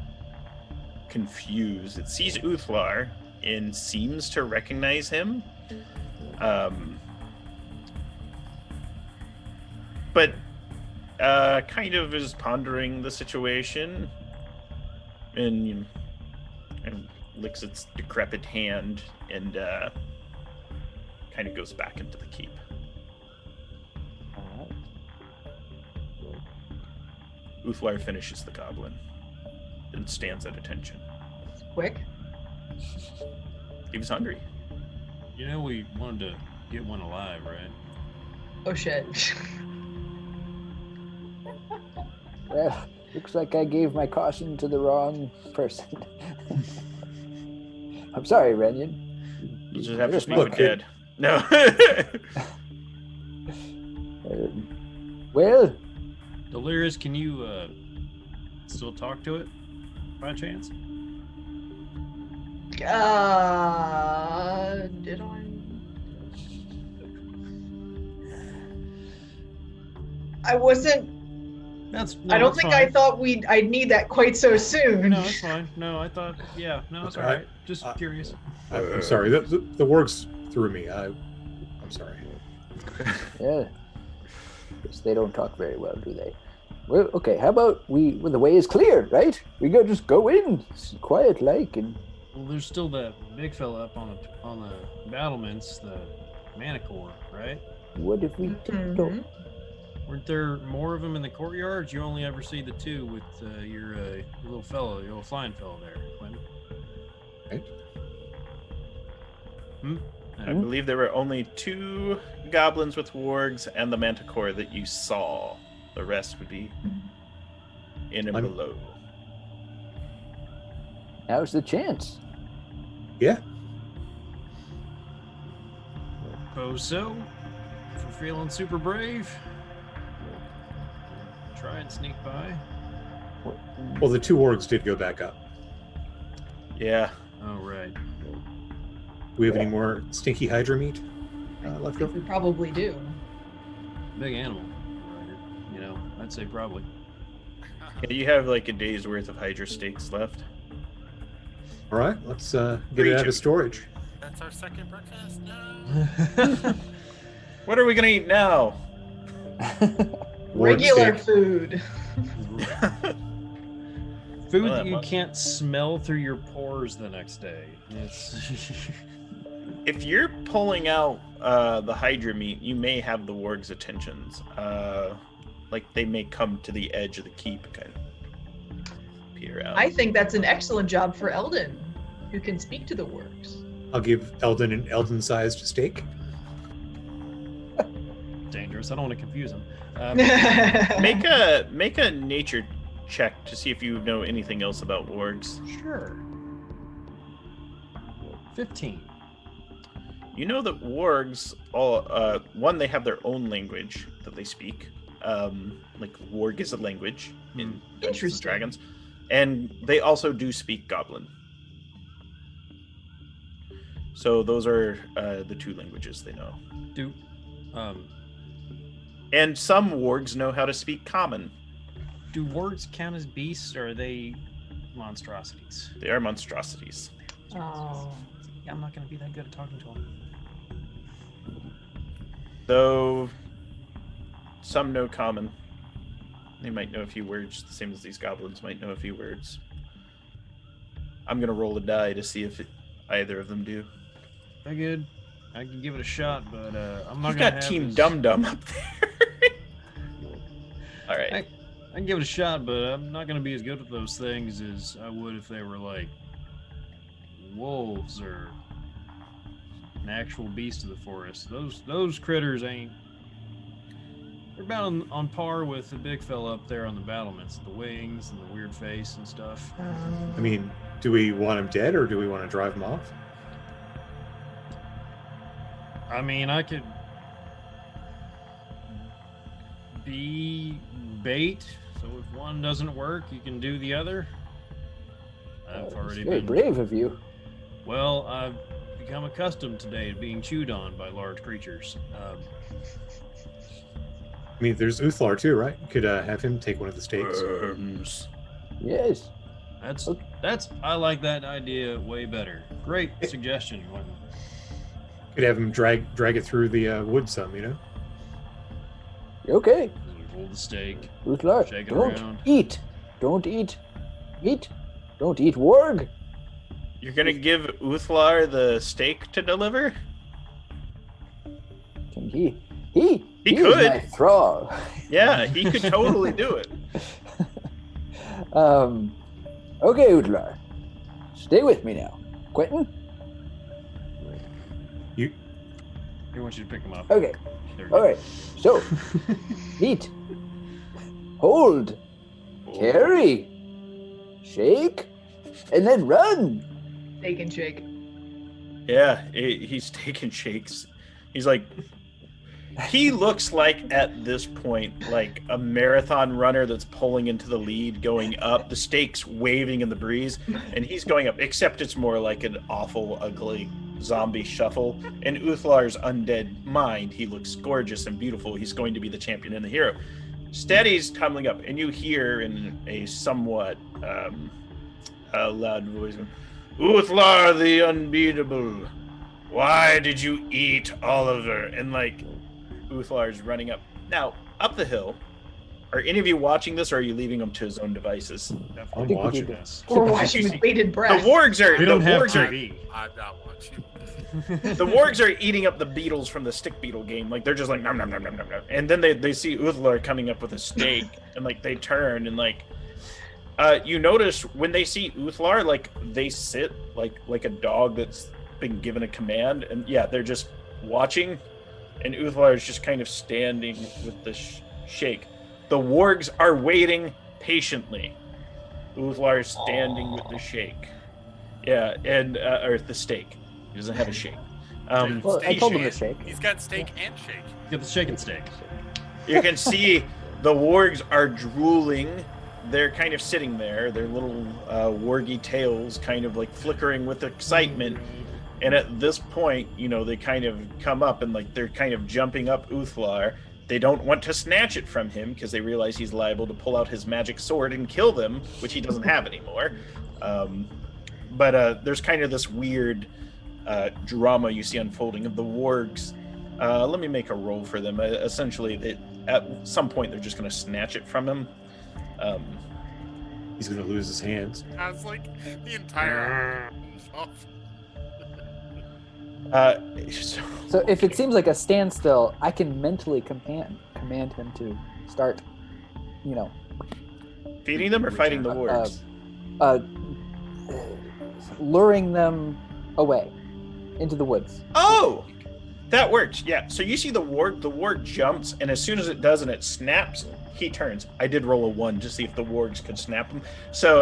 confused. It sees Uthlar and seems to recognize him. But kind of is pondering the situation. And and licks its decrepit hand and kind of goes back into the keep. All right. Uthlar finishes the goblin and stands at attention. It's quick. He was hungry. You know, we wanted to get one alive, right? Oh shit. Well, looks like I gave my caution to the wrong person. I'm sorry, Renyon. You just have to speak Look, with Dad. No. Well, Delirious, can you still talk to it by chance? Did I? I wasn't. I don't think I thought I'd need that quite so soon. No, it's fine. No, I thought, yeah, no, it's all right. Just curious. I'm sorry. The wargs threw me. I'm sorry. yeah. Guess they don't talk very well, do they? Well, okay. How about when the way is clear, right? We just go in, quiet like, and. Well, there's still that big fella up on the battlements, the Manicore, right? What if we tiptoe? Weren't there more of them in the courtyard? You only ever see the two with your little fellow, your little flying fellow there, Quentin. Right. I believe there were only 2 goblins with wargs and the manticore that you saw. The rest would be in and below. Now's the chance. Yeah. Suppose so. If we're feeling super brave, try and sneak by. Well, the 2 wargs did go back up. Oh, Yeah. right. Do we have any more stinky hydra meat left over? We probably do. Big animal. You know, I'd say probably. Yeah, you have like a day's worth of hydra steaks left. All right, let's get it out of storage. That's our second breakfast. No. What are we gonna eat now? Warg Regular steak. Food food. Well, that that you must- can't smell through your pores the next day. It's If you're pulling out the hydra meat, you may have the warg's attentions. Like they may come to the edge of the keep and kind of peer out. I think that's an excellent job for Eldon, who can speak to the works. I'll give Eldon an Eldon-sized steak. dangerous. I don't want to confuse him. Make a nature check to see if you know anything else about wargs. Sure. 15. You know that wargs all they have their own language that they speak. Like warg is a language in Dungeons and Interesting. Dragons, and they also do speak Goblin. So those are the 2 languages they know. Do And some wargs know how to speak Common. do wargs count as beasts, or are they monstrosities? They are monstrosities. Oh. Yeah, I'm not going to be that good at talking to them. Though some know Common. They might know a few words, the same as these goblins might know a few words. I'm gonna roll a die to see if either of them do. Very good. I can give it a shot, but I'm not You've going to got have Team as- Dum Dum up there. All right. I can give it a shot, but I'm not going to be as good at those things as I would if they were like wolves or an actual beast of the forest. Those critters ain't. They're about on par with the big fella up there on the battlements, the wings and the weird face and stuff. I mean, do we want him dead or do we want to drive him off? I mean, I could be bait, so if one doesn't work, you can do the other. I've It's already very been. brave of you. Well, I've become accustomed today to being chewed on by large creatures. I mean, there's Uthlar too, right? Could have him take one of the steaks. Worms. Yes. That's I like that idea way better. Great suggestion, Quentin. Could have him drag it through the wood some, you know? Okay. Roll the steak. Uthlar, Shake it don't around. eat. Don't eat. Eat. Don't eat warg. You're gonna give Uthlar the steak to deliver? Can he is could. my thrall. Yeah, he could totally do it. Okay, Udlar. Stay with me now. Quentin? He wants you to pick him up. Okay. There we go. All right. So, eat. Hold. Carry. Shake. And then run. Take and shake. Yeah, he's taking shakes. He's like, he looks like at this point like a marathon runner that's pulling into the lead, going up, the stakes waving in the breeze, and he's going up, except it's more like an awful, ugly zombie shuffle. In Uthlar's undead mind, he looks gorgeous and beautiful. He's going to be the champion and the hero. Steady's tumbling up, and you hear in a somewhat loud voice, Uthlar the unbeatable, why did you eat Oliver? And like Uthlar's running up. Now, up the hill, are any of you watching this, or are you leaving him to his own devices? I'm watching this. We're watching with bated The breath. wargs are We don't have are TV. I'm not watching. the wargs are eating up the beetles from the stick beetle game. Like they're just like nom nom nom nom nom nom. And then they see Uthlar coming up with a steak, and like they turn and like you notice when they see Uthlar, like they sit like a dog that's been given a command, and yeah, they're just watching, and Uthlar is just kind of standing with the shake. The wargs are waiting patiently. Uthlar is standing with the shake. Yeah, and or the steak. He doesn't have a shake. Well, I told him to shake. He's got steak and shake. Get the shake and steak. You can see the wargs are drooling. They're kind of sitting there, their little wargy tails kind of like flickering with excitement. And at this point, you know, they kind of come up and like they're kind of jumping up Uthlar. They don't want to snatch it from him because they realize he's liable to pull out his magic sword and kill them, which he doesn't have anymore. But there's kind of this weird drama you see unfolding of the wargs. Let me make a roll for them. Essentially, at some point, they're just going to snatch it from him. He's going to lose his hands. I was like the entire. So if it seems like a standstill, I can mentally command him to start, Feeding them or fighting the wargs? Luring them away into the woods. Oh, that works. Yeah. So you see the warg jumps, and as soon as it does and it snaps, he turns. I did roll a 1 to see if the wargs could snap him. So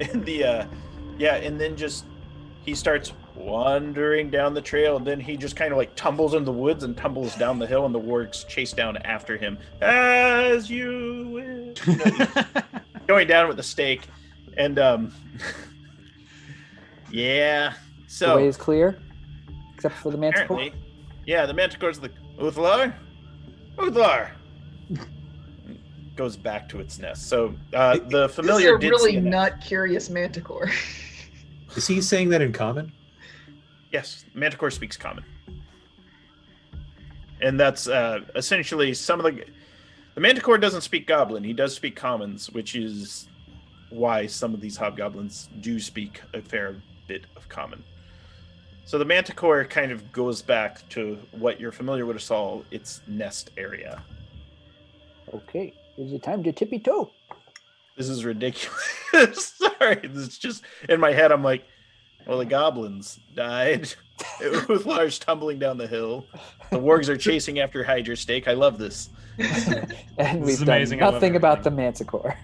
and then just he starts wandering down the trail, and then he just kind of like tumbles in the woods and tumbles down the hill, and the wargs chase down after him as you wish. Going down with the stake, and yeah. So The way is clear, except for the manticore. apparently, yeah, the manticore's like, Uthlar, goes back to its nest. So the This is familiar a did really see it. nut curious manticore. Is he saying that in common? Yes, manticore speaks common, and that's essentially some of the manticore doesn't speak goblin. He does speak commons, which is why some of these hobgoblins do speak a fair bit of common. So the manticore kind of goes back to what you're familiar with, saw its nest area. Okay, is it time to tippy toe? This is ridiculous. Sorry, this is just in my head. I'm like, well, the goblins died. Uthlar's tumbling down the hill. The wargs are chasing after Hydra steak. I love this. And This we've is done amazing. I love nothing about the everything. manticore.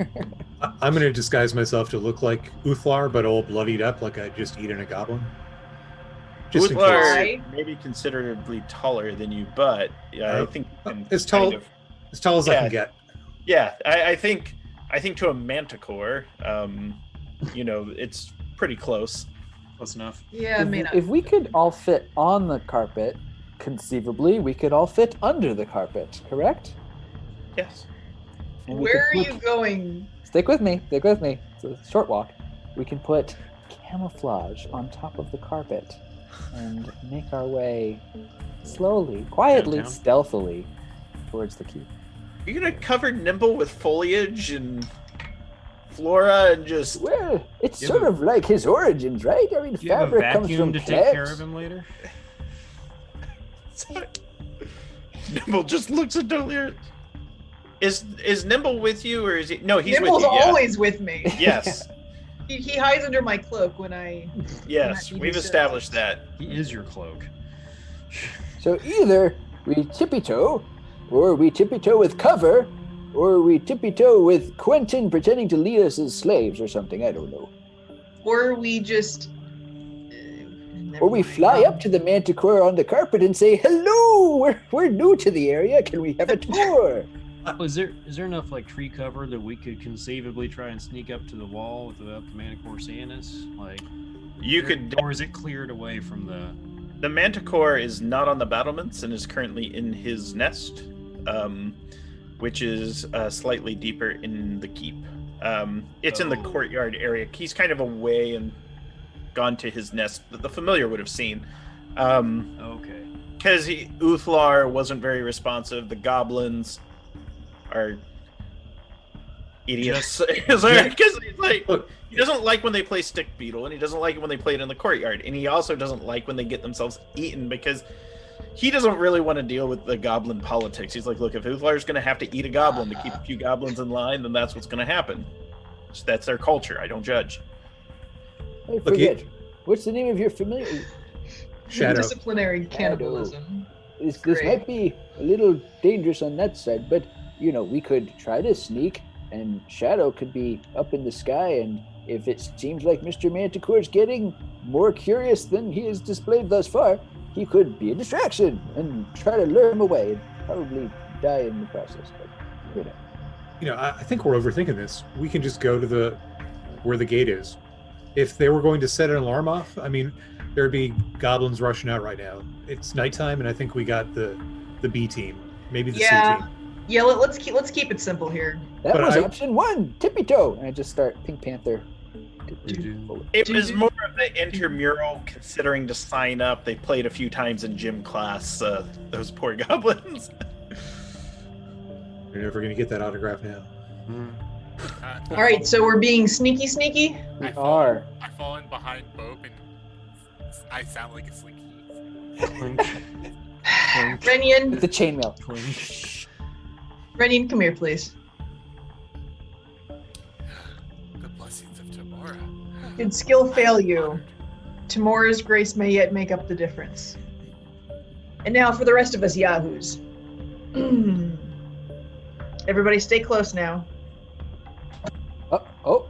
I'm going to disguise myself to look like Uthlar, but all bloodied up like I just eaten a goblin. Just in case. Uthlar may be considerably taller than you, but I think you can as tall- kind of- As tall as I Yeah. can get. yeah, I think to a manticore, it's pretty close. Close enough. Yeah, may not. If we could all fit on the carpet, conceivably, we could all fit under the carpet, correct? Yes. And we Where are could you put- going? Stick with me. It's a short walk. We can put camouflage on top of the carpet and make our way slowly, quietly, Downtown? stealthily towards the keep. You're gonna cover Nimble with foliage and flora and just Well, it's You sort have of like his origins, right? I mean, Do you have a fabric comes vacuum from to plants. take care of him later? Nimble just looks at Dolier. Is Nimble with you, or is he? No, he's Nimble's with you. Yeah. always with me. Yes, He hides under my cloak when I. yes, When I we've do established services. that. He is your cloak. So either we tippy-toe, or we tippy-toe with cover, or we tippy-toe with Quentin pretending to lead us as slaves or something. I don't know. Or we just. Or we fly up to the manticore on the carpet and say, "Hello, we're new to the area. Can we have a tour?" Is there enough like tree cover that we could conceivably try and sneak up to the wall without the manticore seeing us? Like You could. or is it cleared away from the? The manticore is not on the battlements and is currently in his nest, which is slightly deeper in the keep. It's in the Oh. courtyard area. He's kind of away and gone to his nest that the familiar would have seen. Okay. Because Uthlar wasn't very responsive. The goblins are idiots. Because he's like, Look, he doesn't like when they play stick beetle, and he doesn't like it when they play it in the courtyard, and he also doesn't like when they get themselves eaten because he doesn't really want to deal with the goblin politics. He's like, look, if Uthlar's going to have to eat a goblin to keep a few goblins in line, then that's what's going to happen. That's their culture. I don't judge. I forget. What's the name of your familiar? Shadow. Disciplinary cannibalism. This Great. might be a little dangerous on that side, but we could try to sneak, and Shadow could be up in the sky, and if it seems like Mr. Manticore's getting more curious than he has displayed thus far, he could be a distraction and try to lure him away and probably die in the process. But I think we're overthinking this. We can just go to where the gate is. If they were going to set an alarm off, I mean, there'd be goblins rushing out right now. It's nighttime, and I think we got the B team, maybe the C team. Yeah, let's keep it simple here. that But was I- option one, tippy toe, and I just start Pink Panther. It was more of the intramural, considering to sign up. They played a few times in gym class, those poor goblins. You're never going to get that autograph now. All right, so we're being sneaky. We I fall, are. I fall in behind Bope and I sound like a slinky. Clink, clink, Renyon, With the chainmail. clink. Renyon, come here, please. The blessings of Tamora. Did skill fail you? Tamora's grace may yet make up the difference. And now for the rest of us yahoos. Everybody stay close now. Oh.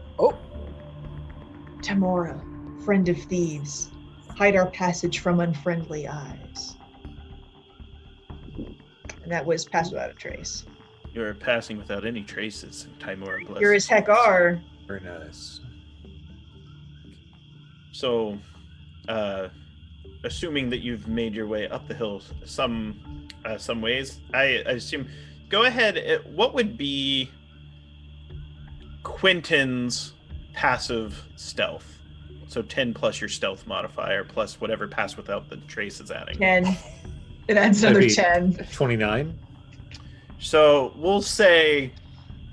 Tamora, friend of thieves, hide our passage from unfriendly eyes. And that was pass without a trace. You're passing without any traces, Timora bless. You're as heck are. Very nice. So, assuming that you've made your way up the hill some ways, I assume. Go ahead. What would be Quentin's passive stealth? So 10 plus your stealth modifier plus whatever pass without the trace is adding. 10. It adds That'd another be- 10. 29. So we'll say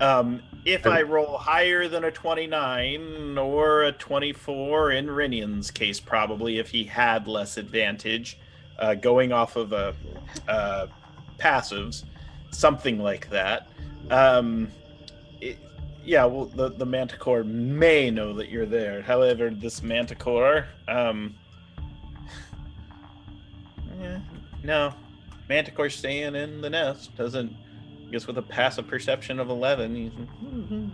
if I roll higher than a 29 or a 24 in Renion's case, probably if he had less advantage, going off of passives, something like that. Well, the Manticore may know that you're there. However, this Manticore, no, Manticore staying in the nest doesn't. I guess with a passive perception of 11,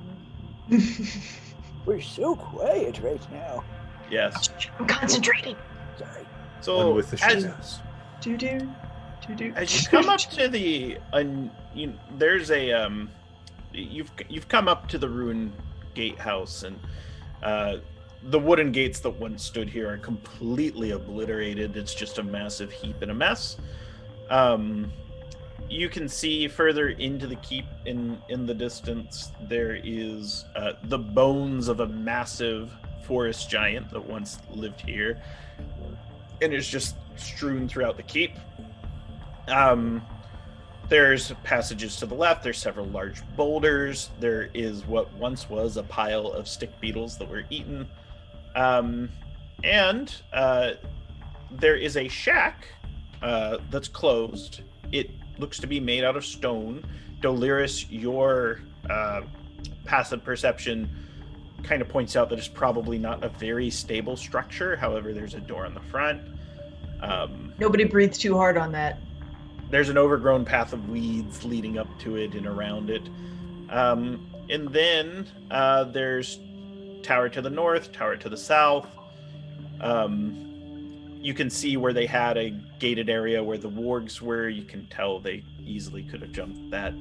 We're so quiet right now. yes. I'm concentrating. Sorry. So One with the as, shadows. Do. as you come up to the, there's a you've come up to the ruined gatehouse, and the wooden gates that once stood here are completely obliterated. It's just a massive heap and a mess. You can see further into the keep in the distance, there is the bones of a massive forest giant that once lived here and is just strewn throughout the keep. There's passages to the left. There's several large boulders. There is what once was a pile of stick beetles that were eaten. And there is a shack that's closed. It looks to be made out of stone. Doliris, your passive perception kind of points out that it's probably not a very stable structure. However, there's a door on the front. Nobody breathes too hard on that. There's an overgrown path of weeds leading up to it and around it. And then there's tower to the north, tower to the south. You can see where they had a gated area where the wargs were. You can tell they easily could have jumped that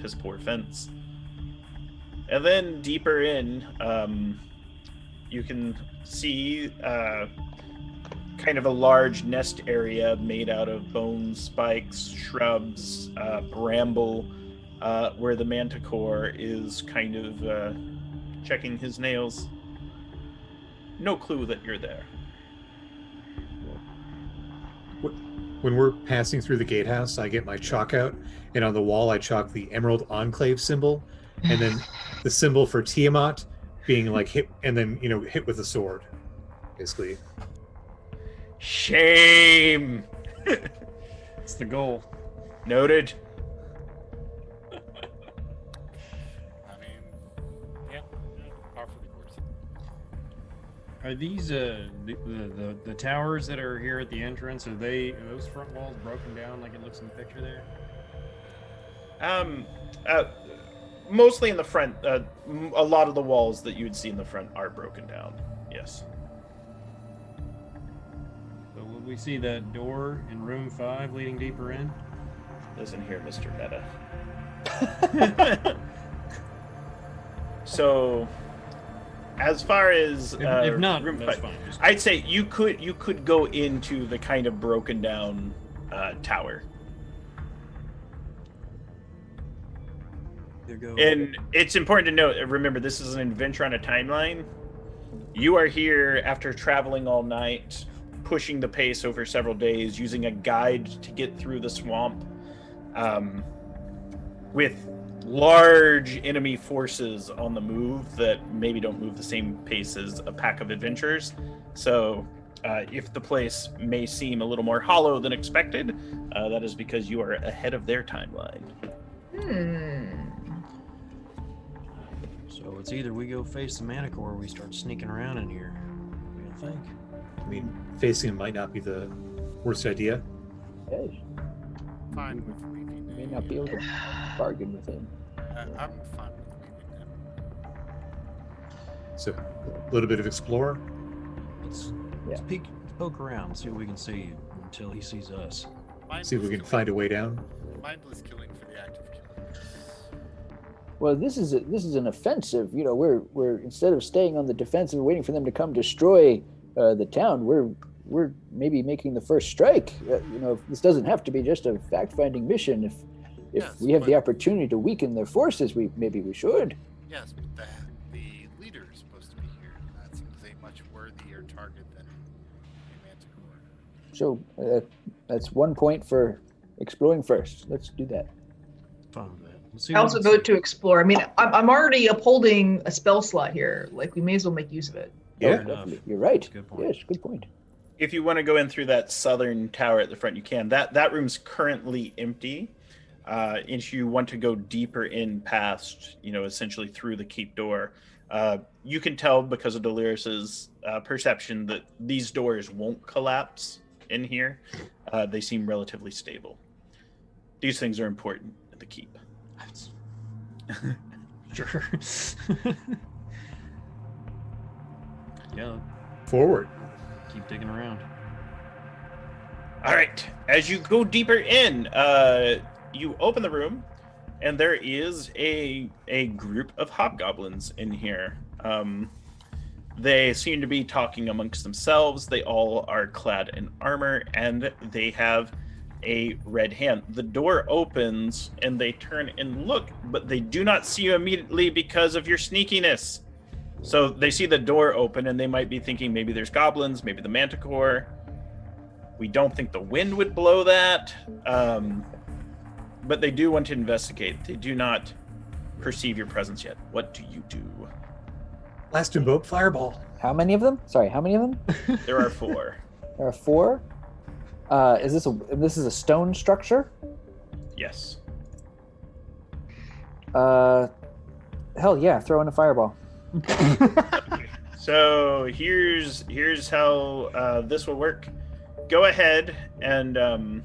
piss poor fence. And then deeper in, you can see kind of a large nest area made out of bones, spikes, shrubs, bramble, where the manticore is kind of checking his nails. No clue that you're there. When we're passing through the gatehouse, I get my chalk out, and on the wall I chalk the Emerald Enclave symbol, and then the symbol for Tiamat being like hit, and then hit with a sword, basically. Shame. It's the goal. Noted. I mean, yeah, par for the course. Are these the towers that are here at the entrance? Are those front walls broken down like it looks in the picture there? Mostly in the front. A lot of the walls that you would see in the front are broken down. Yes. So will we see that door in room 5 leading deeper in? Listen here, Mr. Meta. So, as far as If not, room that's 5, fine. Just- I'd say you could go into the kind of broken down tower. There go. And it's important to note, remember, this is an adventure on a timeline. You are here after traveling all night, pushing the pace over several days, using a guide to get through the swamp, with large enemy forces on the move that maybe don't move the same pace as a pack of adventurers. So if the place may seem a little more hollow than expected, that is because you are ahead of their timeline. So it's either we go face the manticore or we start sneaking around in here. What do you think? I mean, facing him might not be the worst idea. Yes, Fine with leaving. may not be able to bargain with him. I'm fine with leaving him. So, a little bit of explore. Let's Yeah. poke around, see what we can see until he sees us. See if we can find a way down. Mindless killing for the act of killing. Well, this is an offensive. We're instead of staying on the defensive and waiting for them to come destroy the town, we're maybe making the first strike. This doesn't have to be just a fact-finding mission. If Yes, we have the but- opportunity to weaken their forces, we should. Yes, but the leader is supposed to be here. That seems a much worthier target than a manticore. So that's 1 point for exploring first. Let's do that. Fine with that. Let's see I what also we can vote see. to explore. I mean, I'm already upholding a spell slot here. Like, we may as well make use of it. Yeah. Oh, definitely. You're right. That's a good point. Yes, good point. If you want to go in through that southern tower at the front, you can. That room's currently empty. If you want to go deeper in past, essentially through the keep door, you can tell because of Doliris's perception that these doors won't collapse in here. They seem relatively stable. These things are important at the keep. Sure. Yeah, Forward. keep digging around. All right. As you go deeper in, you open the room, and there is a group of hobgoblins in here. They seem to be talking amongst themselves. They all are clad in armor, and they have a red hand. The door opens, and they turn and look, but they do not see you immediately because of your sneakiness. So they see the door open, and they might be thinking maybe there's goblins, maybe the manticore. We don't think the wind would blow that. but they do want to investigate. They do not perceive your presence yet. What do you do? Last invoke fireball. How many of them? Sorry, how many of them? There are 4. There are 4. Is this is a stone structure? Yes. Hell yeah, throw in a fireball. So here's how this will work. Go ahead and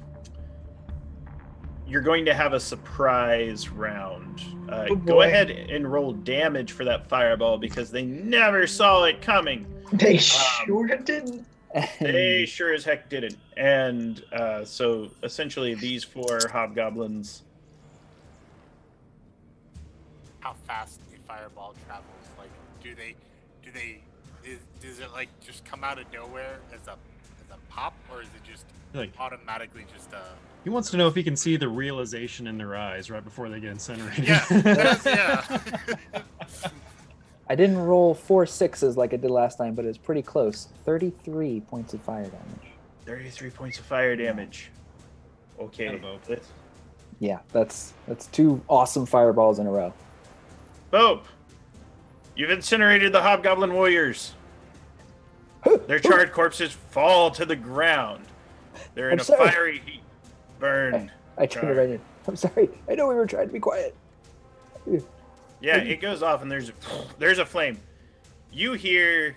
you're going to have a surprise round. Oh, go boy. ahead and roll damage for that fireball because they never saw it coming. They sure didn't. They sure as heck didn't. And so essentially these 4 hobgoblins. How fast the fireball travels? Like, does it like just come out of nowhere as a pop, or is it just Like, automatically just he wants to know if he can see the realization in their eyes right before they get incinerated. Yeah, yeah. I didn't roll 4 6s like I did last time, but it's pretty close. 33 points of fire damage. 33 points of fire damage. Okay. Attaboy. Let's... Yeah, that's 2 awesome fireballs in a row. Boop! You've incinerated the hobgoblin warriors. Their charred corpses fall to the ground. They're in I'm a sorry. fiery heat. Burned. I turned it right in. I'm sorry. I know we were trying to be quiet. Yeah, it goes off and there's a flame. You hear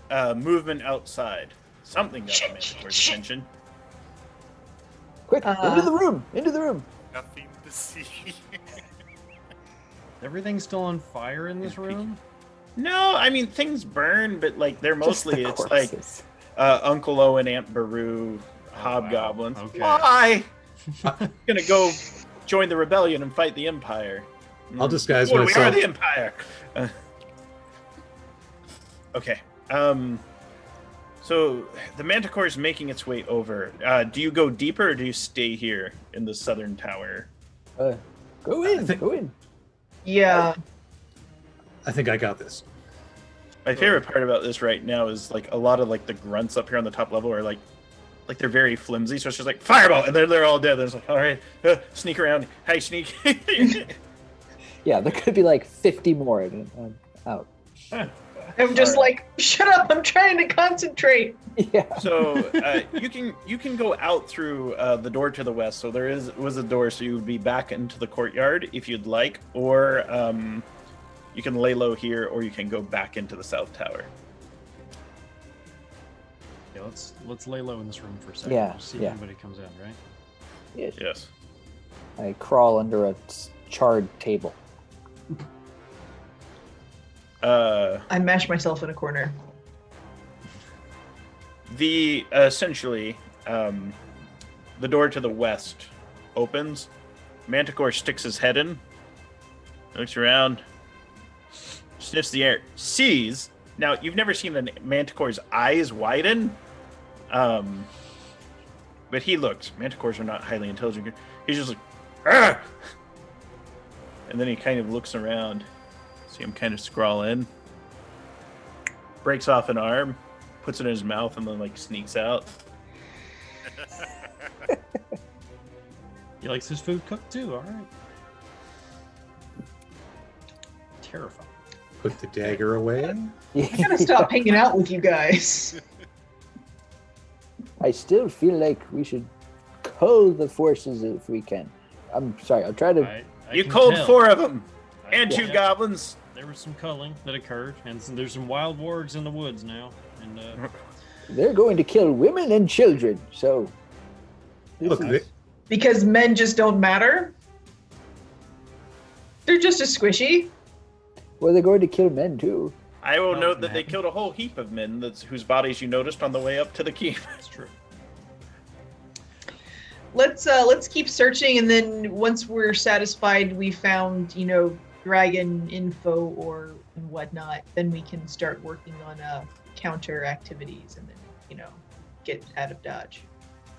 movement outside. Something got the Manticore's attention. Quick, into the room! Into the room! Nothing to see. Everything's still on fire in this room? No, I mean things burn, but like they're Just the mostly it's like corpses. Uncle Owen, Aunt Beru, hobgoblins. wow. Okay. Why? I'm gonna go join the rebellion and fight the Empire. I'll disguise We are myself. the Empire. Okay. So the Manticore is making its way over. Do you go deeper or do you stay here in the southern tower? Go in, think- go in. Yeah. I think I got this. My favorite part about this right now is like a lot of like the grunts up here on the top level are like they're very flimsy. So it's just like fireball, and then they're all dead. Then it's like, all right, sneak around. Hey, sneak. Yeah, there could be like 50 more out. I'm just like, shut up! I'm trying to concentrate. Yeah. So you can go out through the door to the west. So there was a door, so you would be back into the courtyard if you'd like, or you can lay low here, or you can go back into the south tower. Yeah, let's lay low in this room for a second. Yeah, See yeah. if anybody comes in, right? Yes. Yes. I crawl under a charred table. I mash myself in a corner. The essentially the door to the west opens. Manticore sticks his head in, looks around, sniffs the air, sees. Now you've never seen a Manticore's eyes widen, but he looks. Manticores are not highly intelligent. He's just like, ah! And then he kind of looks around. See him kind of scrawl in, breaks off an arm, puts it in his mouth, and then like sneaks out. He likes his food cooked too, alright. Terrifying. Put the dagger away. I gotta stop hanging out with you guys. I still feel like we should cull the forces if we can. I'm sorry, I'll try to. I You can culled tell. 4 of them I and can 2 tell. goblins. There was some culling that occurred, and there's some wild wargs in the woods now. And They're going to kill women and children, so. this Look, is- Because men just don't matter. They're just as squishy. well, they're going to kill men too. I will Oh, note that they man. killed a whole heap of men whose bodies you noticed on the way up to the keep. that's true. Let's keep searching, and then once we're satisfied we found, dragon info or and whatnot, then we can start working on counter activities, and then get out of Dodge.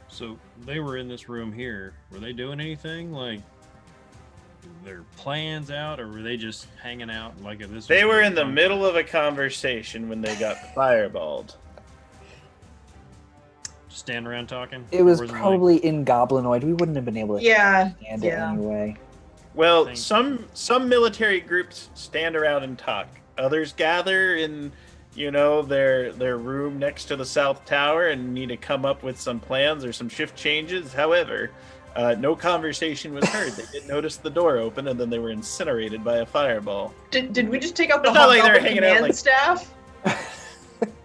So they were in this room here. Were they doing anything? Like their plans out, or were they just hanging out like if this? They was were their in the fun middle of a conversation when they got fireballed. Just stand around talking. It was There wasn't, probably in Goblinoid. We wouldn't have been able to Yeah. stand yeah. it anyway. Well, Thank- some military groups stand around and talk. Others gather in, their room next to the South Tower and need to come up with some plans or some shift changes. However, no conversation was heard. They did notice the door open, and then they were incinerated by a fireball. Did we just take out the It's not like they're Hobgoblin hanging out, command like- staff?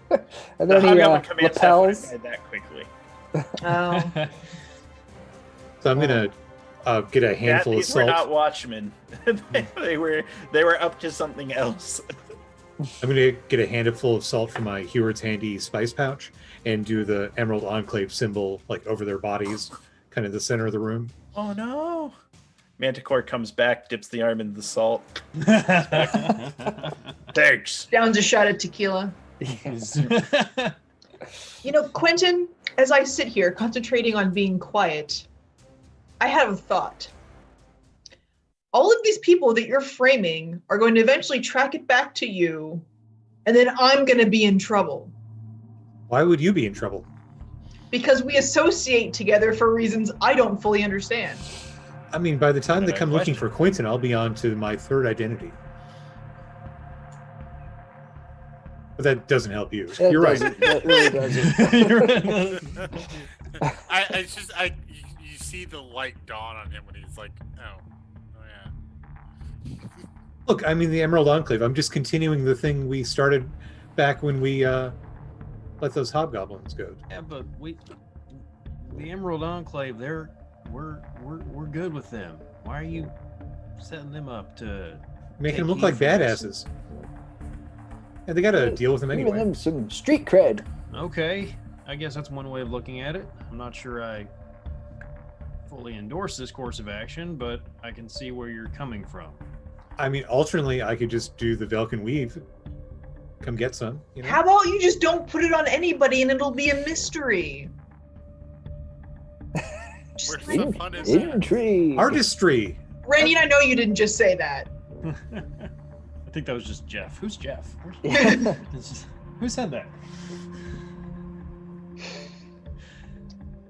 Are The there any Hobgoblin command staff would have lapels? died that quickly. Oh. So I'm gonna get a handful of These were not salt. watchmen. they were up to something else. I'm gonna get a handful of salt from my Heward's Handy spice pouch and do the Emerald Enclave symbol like over their bodies, kind of the center of the room. Oh no! Manticore comes back, dips the arm in the salt. Thanks. Downs a shot at tequila. Quentin, as I sit here concentrating on being quiet, I have a thought. All of these people that you're framing are going to eventually track it back to you, and then I'm going to be in trouble. Why would you be in trouble? Because we associate together for reasons I don't fully understand. I mean, by the time they Good come looking question. for Quentin, I'll be on to my third identity. But that doesn't help you. That You're right. doesn't- That really doesn't. You see the light dawn on him when he's like, oh yeah. Look, I mean, the Emerald Enclave. I'm just continuing the thing we started back when we let those hobgoblins go. Yeah, but the Emerald Enclave, we're good with them. Why are you setting them up to Making take them look like heat from us? badasses. Yeah, they gotta deal with them Giving anyway. them some street cred. Okay, I guess that's one way of looking at it. I'm not sure I fully endorse this course of action, but I can see where you're coming from. I mean, alternately, I could just do the Velkyn Weave. Come get some. You know? How about you just don't put it on anybody and it'll be a mystery? Where's Just, the fun in that? Intrigue. Artistry. Randy, I know you didn't just say that. I think that was just Jeff. Who's Jeff? Yeah. Who said that?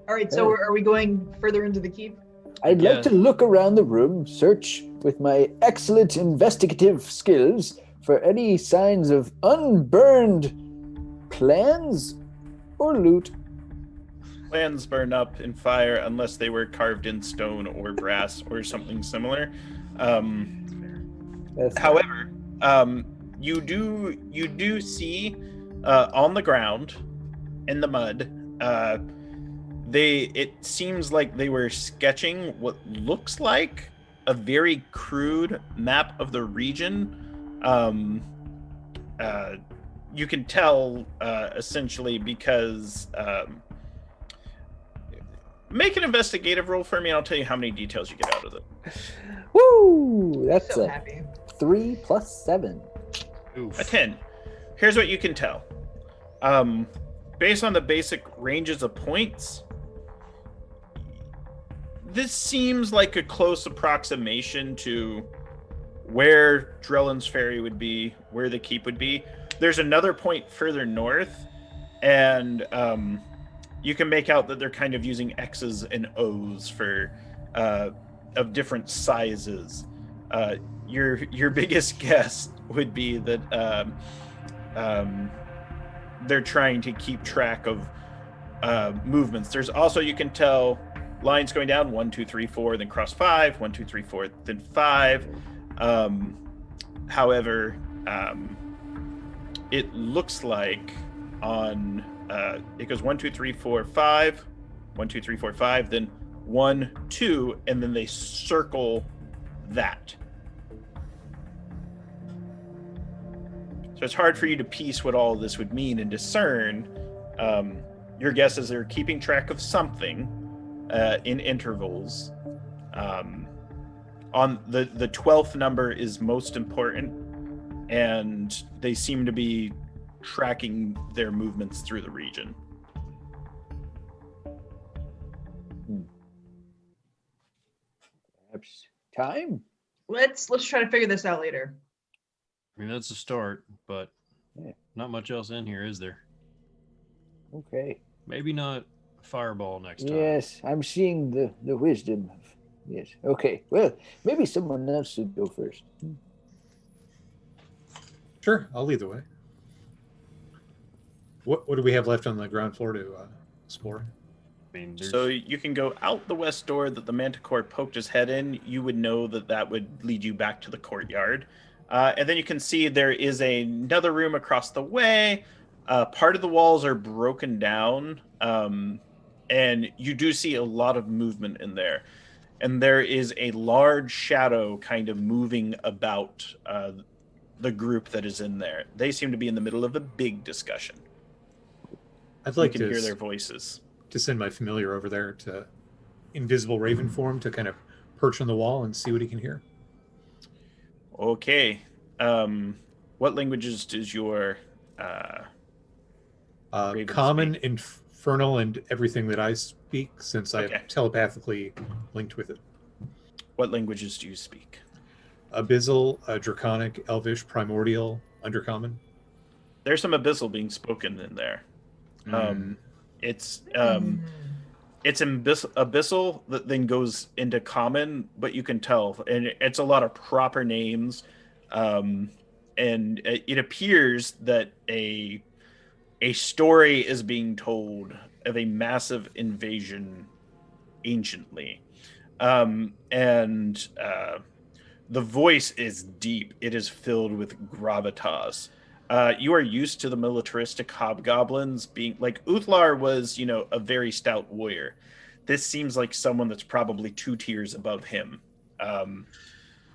All right, so are we going further into the keep? I'd like Yes. to look around the room, search with my excellent investigative skills for any signs of unburned plans or loot. Plans burn up in fire unless they were carved in stone or brass or something similar. That's However, you do see on the ground in the mud. It seems like they were sketching what looks like a very crude map of the region. You can tell essentially because make an investigative roll for me, and I'll tell you how many details you get out of it. Woo! That's So a happy. 3 plus 7. Oof. A 10. Here's what you can tell. Based on the basic ranges of points, this seems like a close approximation to where Drellin's Ferry would be, where the keep would be. There's another point further north, and you can make out that they're kind of using X's and O's for of different sizes. Your biggest guess would be that they're trying to keep track of movements. There's also, you can tell lines going down 1 2 3 4, then cross 5, 1 2 3 4, then 5. However, it looks like on it goes 1 2 3 4 5, 1 2 3 4 5, then 1 2, and then they circle that. So it's hard for you to piece what all of this would mean and discern. Your guess is they're keeping track of something in intervals. On the 12th number is most important, and they seem to be tracking their movements through the region. Perhaps time? Let's try to figure this out later. I mean, that's a start, but Yeah. not much else in here, is there? Okay. Maybe not fireball next time. Yes, I'm seeing the wisdom of. Yes. Okay. Well, maybe someone else should go first. Sure, I'll lead the way. What do we have left on the ground floor to explore? I mean, So you can go out the west door that the Manticore poked his head in. You would know that would lead you back to the courtyard. And then you can see there is another room across the way. Part of the walls are broken down. And you do see a lot of movement in there. And there is a large shadow kind of moving about the group that is in there. They seem to be in the middle of a big discussion. I'd like you can to hear their voices. To send my familiar over there to invisible raven form to kind of perch on the wall and see what he can hear. Okay. What languages does your raven common, speak? infernal, and everything that I speak, since Okay. I'm telepathically linked with it. What languages do you speak? Abyssal, Draconic, Elvish, Primordial, Undercommon. There's some abyssal being spoken in there. It's abyssal that then goes into common, but you can tell, and it's a lot of proper names. And it appears that a story is being told of a massive invasion anciently. And the voice is deep. It is filled with gravitas. You are used to the militaristic hobgoblins being like Uthlar was, a very stout warrior. This seems like someone that's probably 2 tiers above him.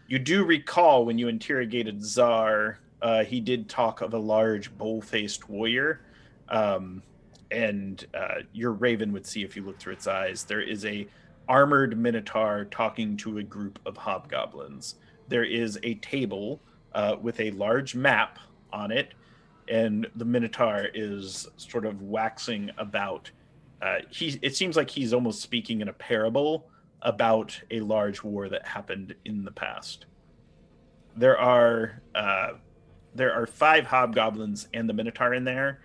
You do recall when you interrogated Czar, he did talk of a large bull-faced warrior. And your raven would see if you look through its eyes. There is a armored minotaur talking to a group of hobgoblins. There is a table with a large map on it, and the minotaur is sort of waxing about. It seems like he's almost speaking in a parable about a large war that happened in the past. There are 5 hobgoblins and the minotaur in there.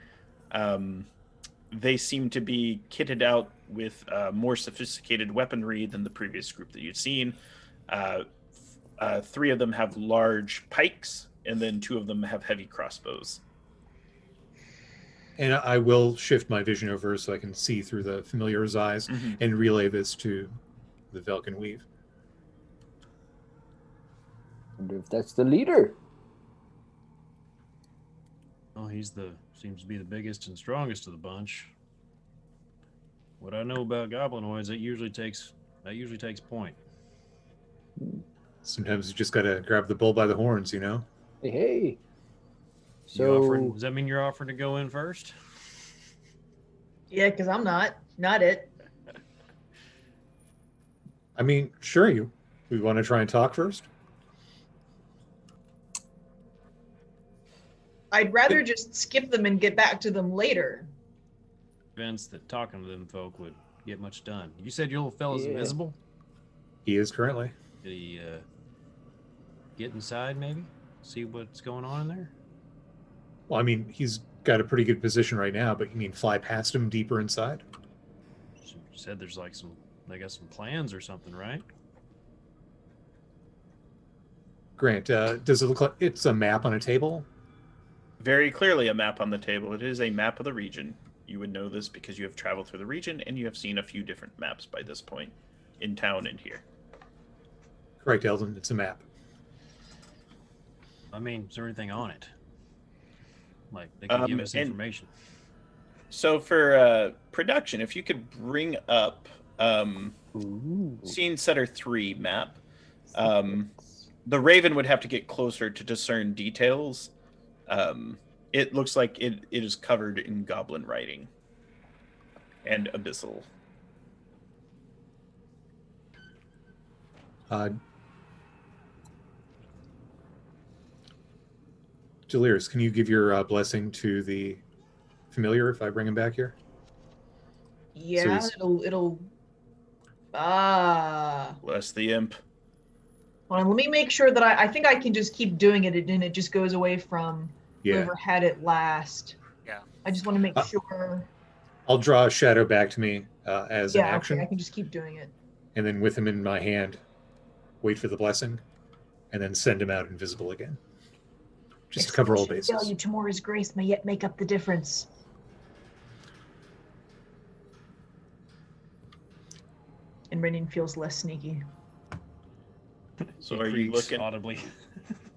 They seem to be kitted out with more sophisticated weaponry than the previous group that you'd seen. 3 of them have large pikes, and then 2 of them have heavy crossbows. And I will shift my vision over so I can see through the familiar's eyes and relay this to the Velkyn Weave. Wonder if that's the leader. Oh, seems to be the biggest and strongest of the bunch. What I know about goblinoids, that usually takes point. Sometimes you just gotta grab the bull by the horns, Hey. Does that mean you're offering to go in first? Yeah, because I'm not it. I mean, sure, we want to try and talk first? I'd rather just skip them and get back to them later. Convinced that talking to them folk would get much done. You said your little fella's Yeah. invisible? He is currently. Did he get inside maybe? See what's going on in there? Well, I mean, he's got a pretty good position right now, but you mean fly past him deeper inside? You said there's they got some plans or something, right? Grant, does it look like it's a map on a table? Very clearly a map on the table. It is a map of the region. You would know this because you have traveled through the region and you have seen a few different maps by this point in town and here. Correct, Eldon. It's a map. I mean, is there anything on it? Like, they can give us information. So for production, if you could bring up Scene Setter 3 map, the Raven would have to get closer to discern details. It looks like it is covered in goblin writing and abyssal. Delirious, can you give your blessing to the familiar if I bring him back here? Yeah, So it'll. Bless the imp. Hold on, let me make sure that I think I can just keep doing it and it just goes away from Yeah. whoever had it last. Yeah. I just want to make sure. I'll draw a shadow back to me as an action, okay, I can just keep doing it. and then with him in my hand, wait for the blessing, and then send him out invisible again. Just to cover all bases. Value tomorrow's grace may yet make up the difference. And Rennian feels less sneaky. So He are you creaks looking? audibly?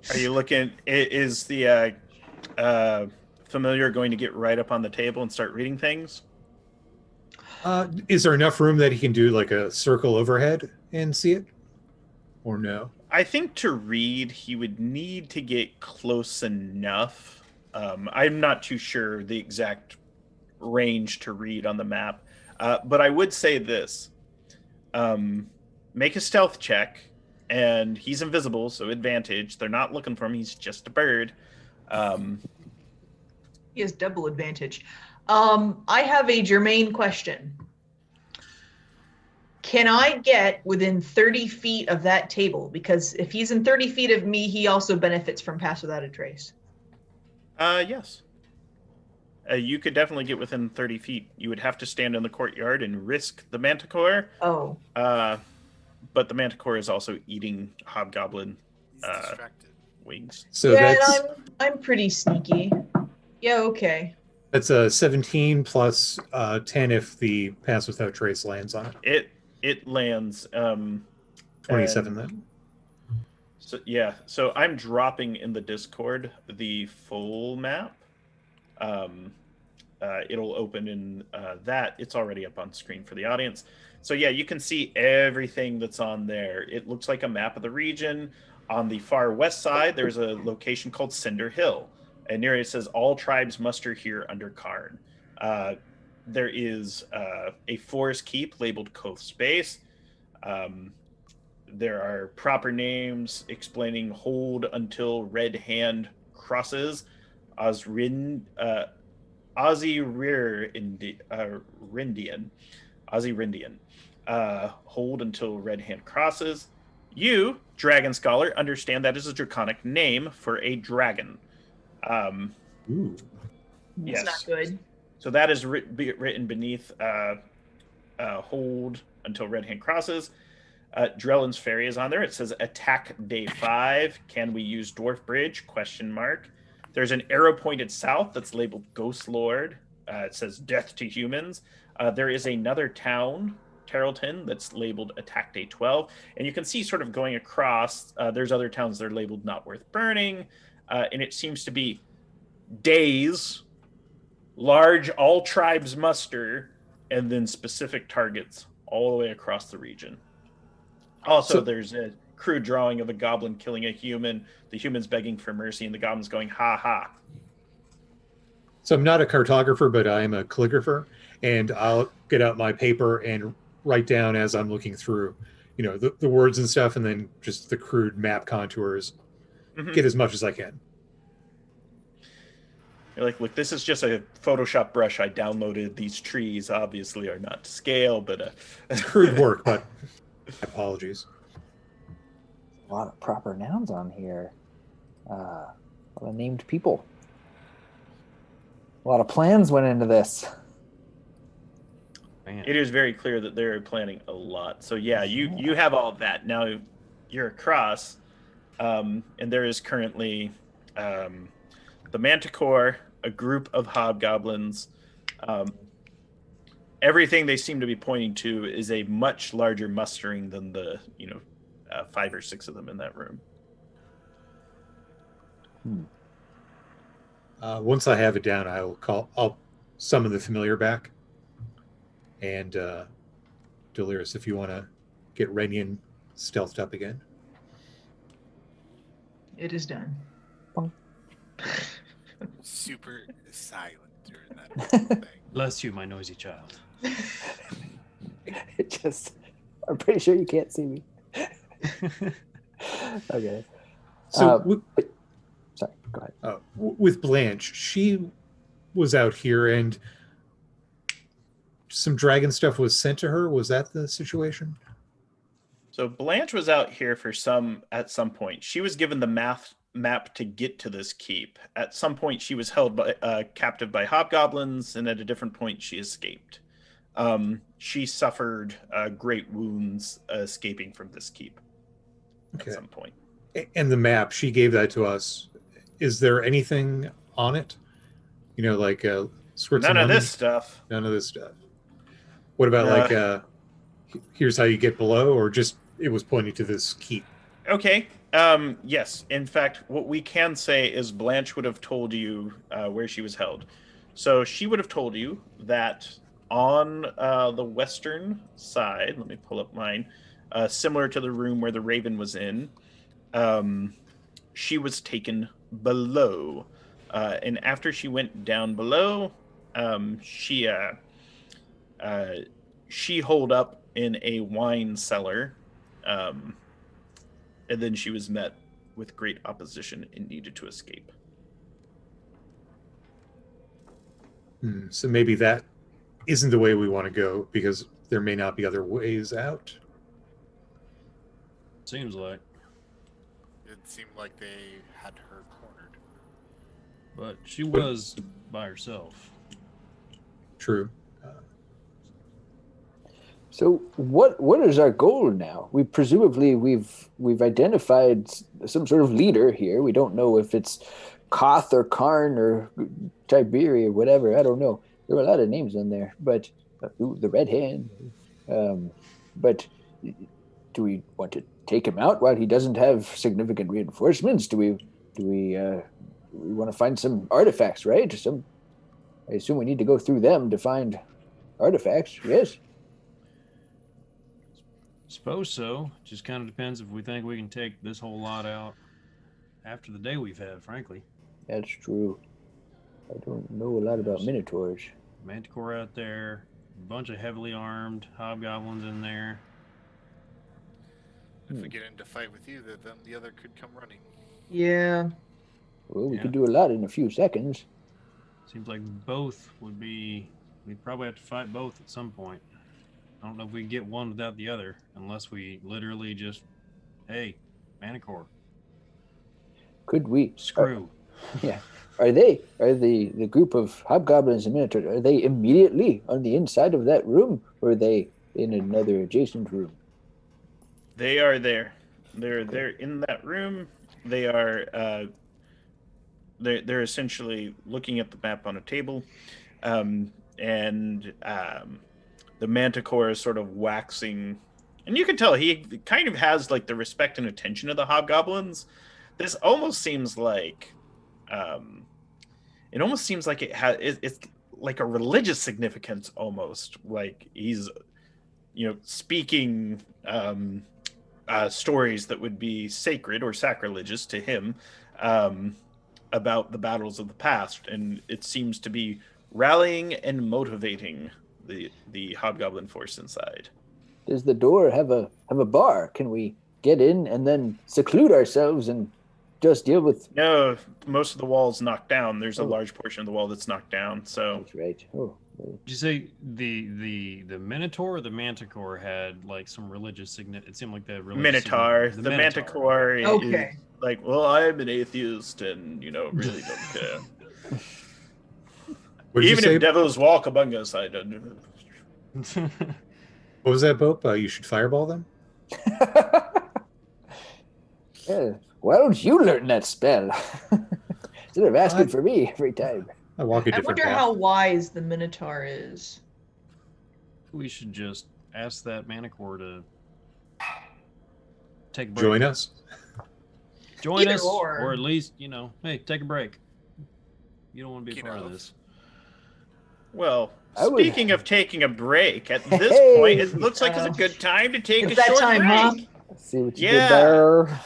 Are you looking? Is the familiar going to get right up on the table and start reading things? Is there enough room that he can do like a circle overhead and see it? Or no? I think to read, he would need to get close enough. I'm not too sure the exact range to read on the map, but I would say this. Make a stealth check, and he's invisible, so advantage. They're not looking for him. He's just a bird. He has double advantage. I have a germane question. Can I get within 30 feet of that table? Because if he's in 30 feet of me, he also benefits from Pass Without a Trace. Yes. You could definitely get within 30 feet. You would have to stand in the courtyard and risk the manticore. Oh. But the manticore is also eating hobgoblin He's distracted. wings. So yeah, that's I'm pretty sneaky. Yeah, okay. that's a 17 plus 10 if the Pass Without Trace lands on it. It lands 27 and- then. So yeah, so I'm dropping in the Discord the full map. It'll open in that. It's already up on screen for the audience. So yeah, you can see everything that's on there. It looks like a map of the region. On the far west side, there's a location called Cinder Hill. And near it says, all tribes muster here under Karn. There is a forest keep labeled Koth Space. There are proper names explaining hold until red hand crosses. Rindian. Hold until red hand crosses. You, Dragon Scholar, understand that is a draconic name for a dragon. Ooh. Yes. It's not good. So that is written beneath hold until red hand crosses. Drellin's Ferry is on there. It says attack day 5. Can we use Dwarf Bridge? ? There's an arrow pointed south that's labeled Ghost Lord. It says death to humans. There is another town, Tarleton, that's labeled attack day 12. And you can see sort of going across, there's other towns that are labeled not worth burning. And it seems to be days, large, all tribes muster, and then specific targets all the way across the region. Also, there's a crude drawing of a goblin killing a human, the human's begging for mercy, and the goblin's going, ha ha. So I'm not a cartographer, but I'm a calligrapher, and I'll get out my paper and write down as I'm looking through, the words and stuff, and then just the crude map contours. Mhm. Get as much as I can. You're like, look, this is just a Photoshop brush I downloaded. These trees obviously are not to scale, but It's crude work, but apologies. A lot of proper nouns on here. A lot of named people. A lot of plans went into this. Man. it is very clear that they're planning a lot. So yeah, you have all of that. Now you're across, and there is currently the Manticore, a group of hobgoblins. Everything they seem to be pointing to is a much larger mustering than the 5 or 6 of them in that room. Once I have it down, I'll summon the familiar back. And Delirious, if you want to get Rennian stealthed up again. It is done. Super silent during that whole thing. Bless you, my noisy child. I'm pretty sure you can't see me. Okay. So Sorry, go ahead. with Blanche, she was out here and some dragon stuff was sent to her. Was that the situation? So Blanche was out here at some point. She was given the map to get to this keep. At some point, she was held captive by hobgoblins, and at a different point, she escaped. She suffered great wounds escaping from this keep Okay. at some point. And the map, she gave that to us. Is there anything on it? You know, like squirts None and of lemon? this stuff. None of this stuff. What about here's how you get below, or just it was pointing to this keep? Okay. Yes. In fact, what we can say is Blanche would have told you where she was held. So she would have told you that on the western side, let me pull up mine, similar to the room where the Raven was in, she was taken below. And after she went down below, she holed up in a wine cellar. And then she was met with great opposition and needed to escape. So maybe that isn't the way we want to go, because there may not be other ways out. Seems like. It seemed like they had her cornered. But she was by herself. True. So what is our goal now? We've identified some sort of leader here. We don't know if it's Koth or Karn or Tiberi or whatever. I don't know. There were a lot of names on there, but the Red Hand. But do we want to take him out while he doesn't have significant reinforcements? Do we want to find some artifacts, right? I assume we need to go through them to find artifacts. Yes. Suppose so. Just kind of depends if we think we can take this whole lot out after the day we've had, frankly. That's true. I don't know a lot about Minotaurs. Manticore out there, a bunch of heavily armed hobgoblins in there. If we get into fight with you, then the other could come running. Yeah. Well, we could do a lot in a few seconds. Seems like both would be... We'd probably have to fight both at some point. I don't know if we can get one without the other, unless we literally just, hey, Manticore. Could we? Screw. Yeah. Are the group of hobgoblins and minotaurs, are they immediately on the inside of that room, or are they in another adjacent room? They are there. They're in that room. They are they're essentially looking at the map on a table, and the Manticore is sort of waxing, and you can tell he kind of has like the respect and attention of the hobgoblins. This almost seems like it's like a religious significance, almost like he's speaking stories that would be sacred or sacrilegious to him about the battles of the past, and it seems to be rallying and motivating the hobgoblin force inside. Does the door have a bar? Can we get in and then seclude ourselves and just deal with? No, most of the wall's knocked down. There's a large portion of the wall that's knocked down. So that's right. Oh. Did you say the Minotaur or the Manticore had like some religious significance? It seemed like the Minotaur. The Manticore Okay. is like, well, I'm an atheist and really don't care. Even if devils walk among us, I don't know. What was that, Bope? You should fireball them? Yeah. Why don't you learn that spell? Instead of asking for me every time. I walk a I different wonder path. how wise the Minotaur is. We should just ask that Manticore to take a break. Join us? Join Either us, or. or at least, hey, take a break. You don't want to be a part of this. Well, I would- speaking of taking a break, at this Hey! point, it looks like it's a good time to take It's a that short time, break. huh? See what you Yeah. did there.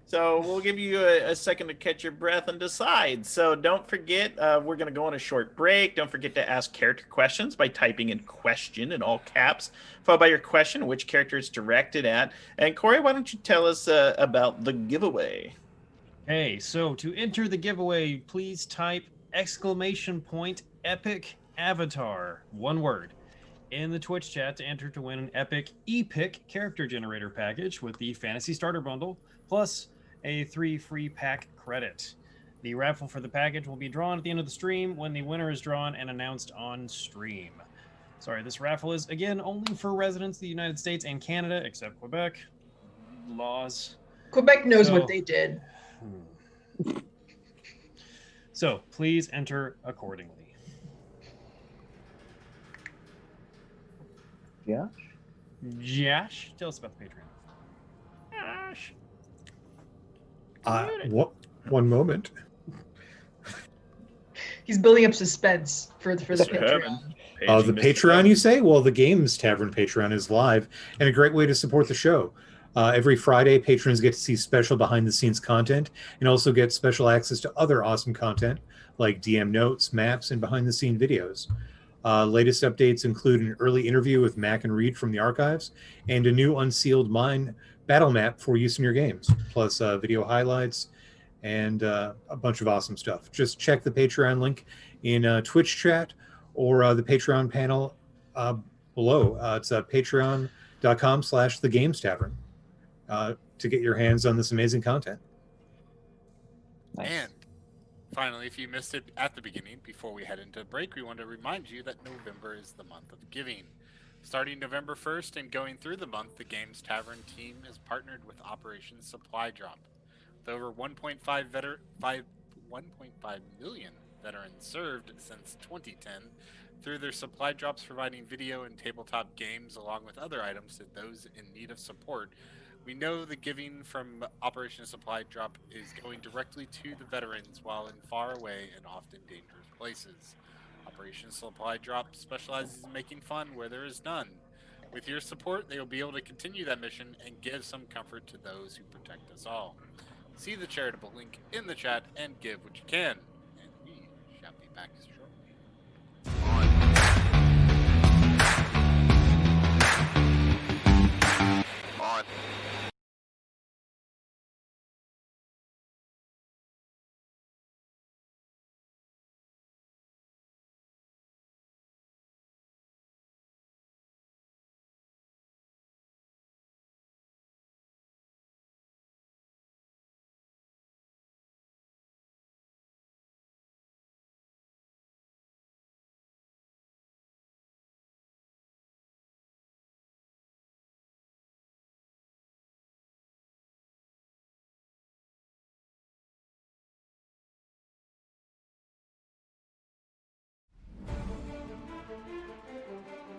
So we'll give you a second to catch your breath and decide. So don't forget, we're going to go on a short break. Don't forget to ask character questions by typing in question in all caps, followed by your question, which character it's directed at. And Corey, why don't you tell us about the giveaway? Hey, so to enter the giveaway, please type !epic avatar, one word, in the Twitch chat to enter to win an epic character generator package with the Fantasy Starter Bundle, plus a 3 free pack credit. The raffle for the package will be drawn at the end of the stream when the winner is drawn and announced on stream. Sorry, this raffle is, again, only for residents of the United States and Canada, except Quebec. Laws. Quebec knows So- what they did. So please enter accordingly. Yeah. Josh, tell us about the Patreon. Gosh. What? One moment. He's building up suspense for the Mr. Patreon. Heaven. The Paging Mr. Patreon, Heaven. you say? Well, the Games Tavern Patreon is live and a great way to support the show. Every Friday, patrons get to see special behind-the-scenes content and also get special access to other awesome content like DM notes, maps, and behind-the-scene videos. Latest updates include an early interview with Mac and Reed from the archives and a new Unsealed Mine battle map for use in your games, plus video highlights and a bunch of awesome stuff. Just check the Patreon link in Twitch chat or the Patreon panel below. It's patreon.com/thegamestavern to get your hands on this amazing content. Nice. And finally, if you missed it at the beginning, before we head into break, we want to remind you that November is the month of giving. Starting November 1st and going through the month, the Games Tavern team has partnered with Operation Supply Drop. With over 1.5 million veterans served since 2010, through their supply drops providing video and tabletop games along with other items to those in need of support, we know the giving from Operation Supply Drop is going directly to the veterans while in far away and often dangerous places. Operation Supply Drop specializes in making fun where there is none. With your support, they will be able to continue that mission and give some comfort to those who protect us all. See the charitable link in the chat and give what you can. And we shall be back shortly. On.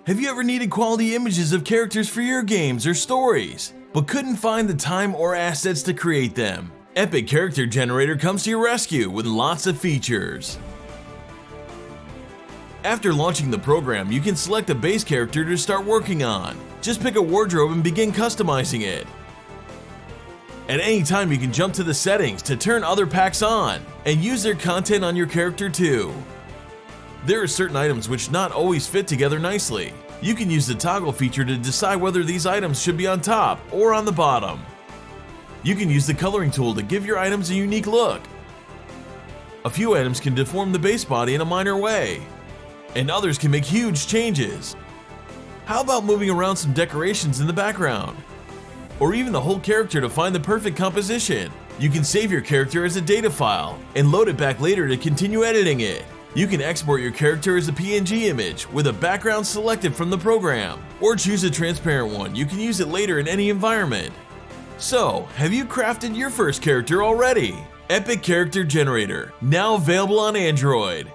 Have you ever needed quality images of characters for your games or stories, but couldn't find the time or assets to create them? Epic Character Generator comes to your rescue with lots of features. After launching the program, you can select a base character to start working on. Just pick a wardrobe and begin customizing it. At any time, you can jump to the settings to turn other packs on and use their content on your character too. There are certain items which not always fit together nicely. You can use the toggle feature to decide whether these items should be on top or on the bottom. You can use the coloring tool to give your items a unique look. A few items can deform the base body in a minor way, and others can make huge changes. How about moving around some decorations in the background? Or even the whole character to find the perfect composition? You can save your character as a data file and load it back later to continue editing it. You can export your character as a PNG image with a background selected from the program, or choose a transparent one. You can use it later in any environment. So, have you crafted your first character already? Epic Character Generator, now available on Android.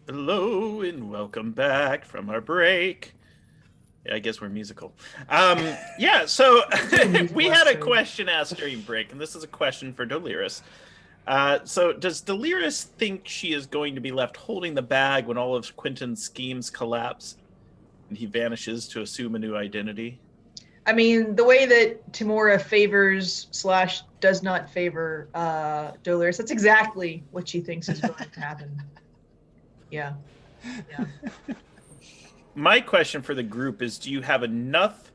Hello and welcome back from our break. Yeah, I guess we're musical. Yeah, so we had a question asked during break, and this is a question for Delirus. So does Delirus think she is going to be left holding the bag when all of Quentin's schemes collapse and he vanishes to assume a new identity? I mean, the way that Timora favors / does not favor Dolores, that's exactly what she thinks is going to happen. Yeah. My question for the group is, do you have enough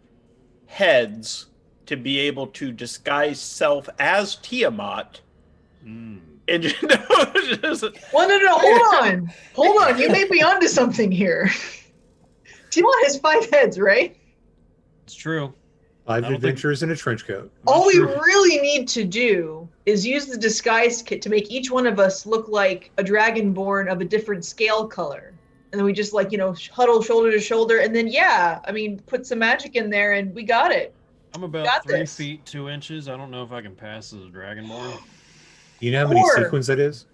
heads to be able to disguise self as Tiamat? And Well, no, hold on. You may be onto something here. Tiamat has 5 heads, right? It's true. 5 adventures in a trench coat. All we really need to do is use the disguise kit to make each one of us look like a dragonborn of a different scale color. And then we just huddle shoulder to shoulder. And then, put some magic in there and we got it. I'm about 3 feet 2 inches. I don't know if I can pass as a dragonborn. You know how many sequins that is?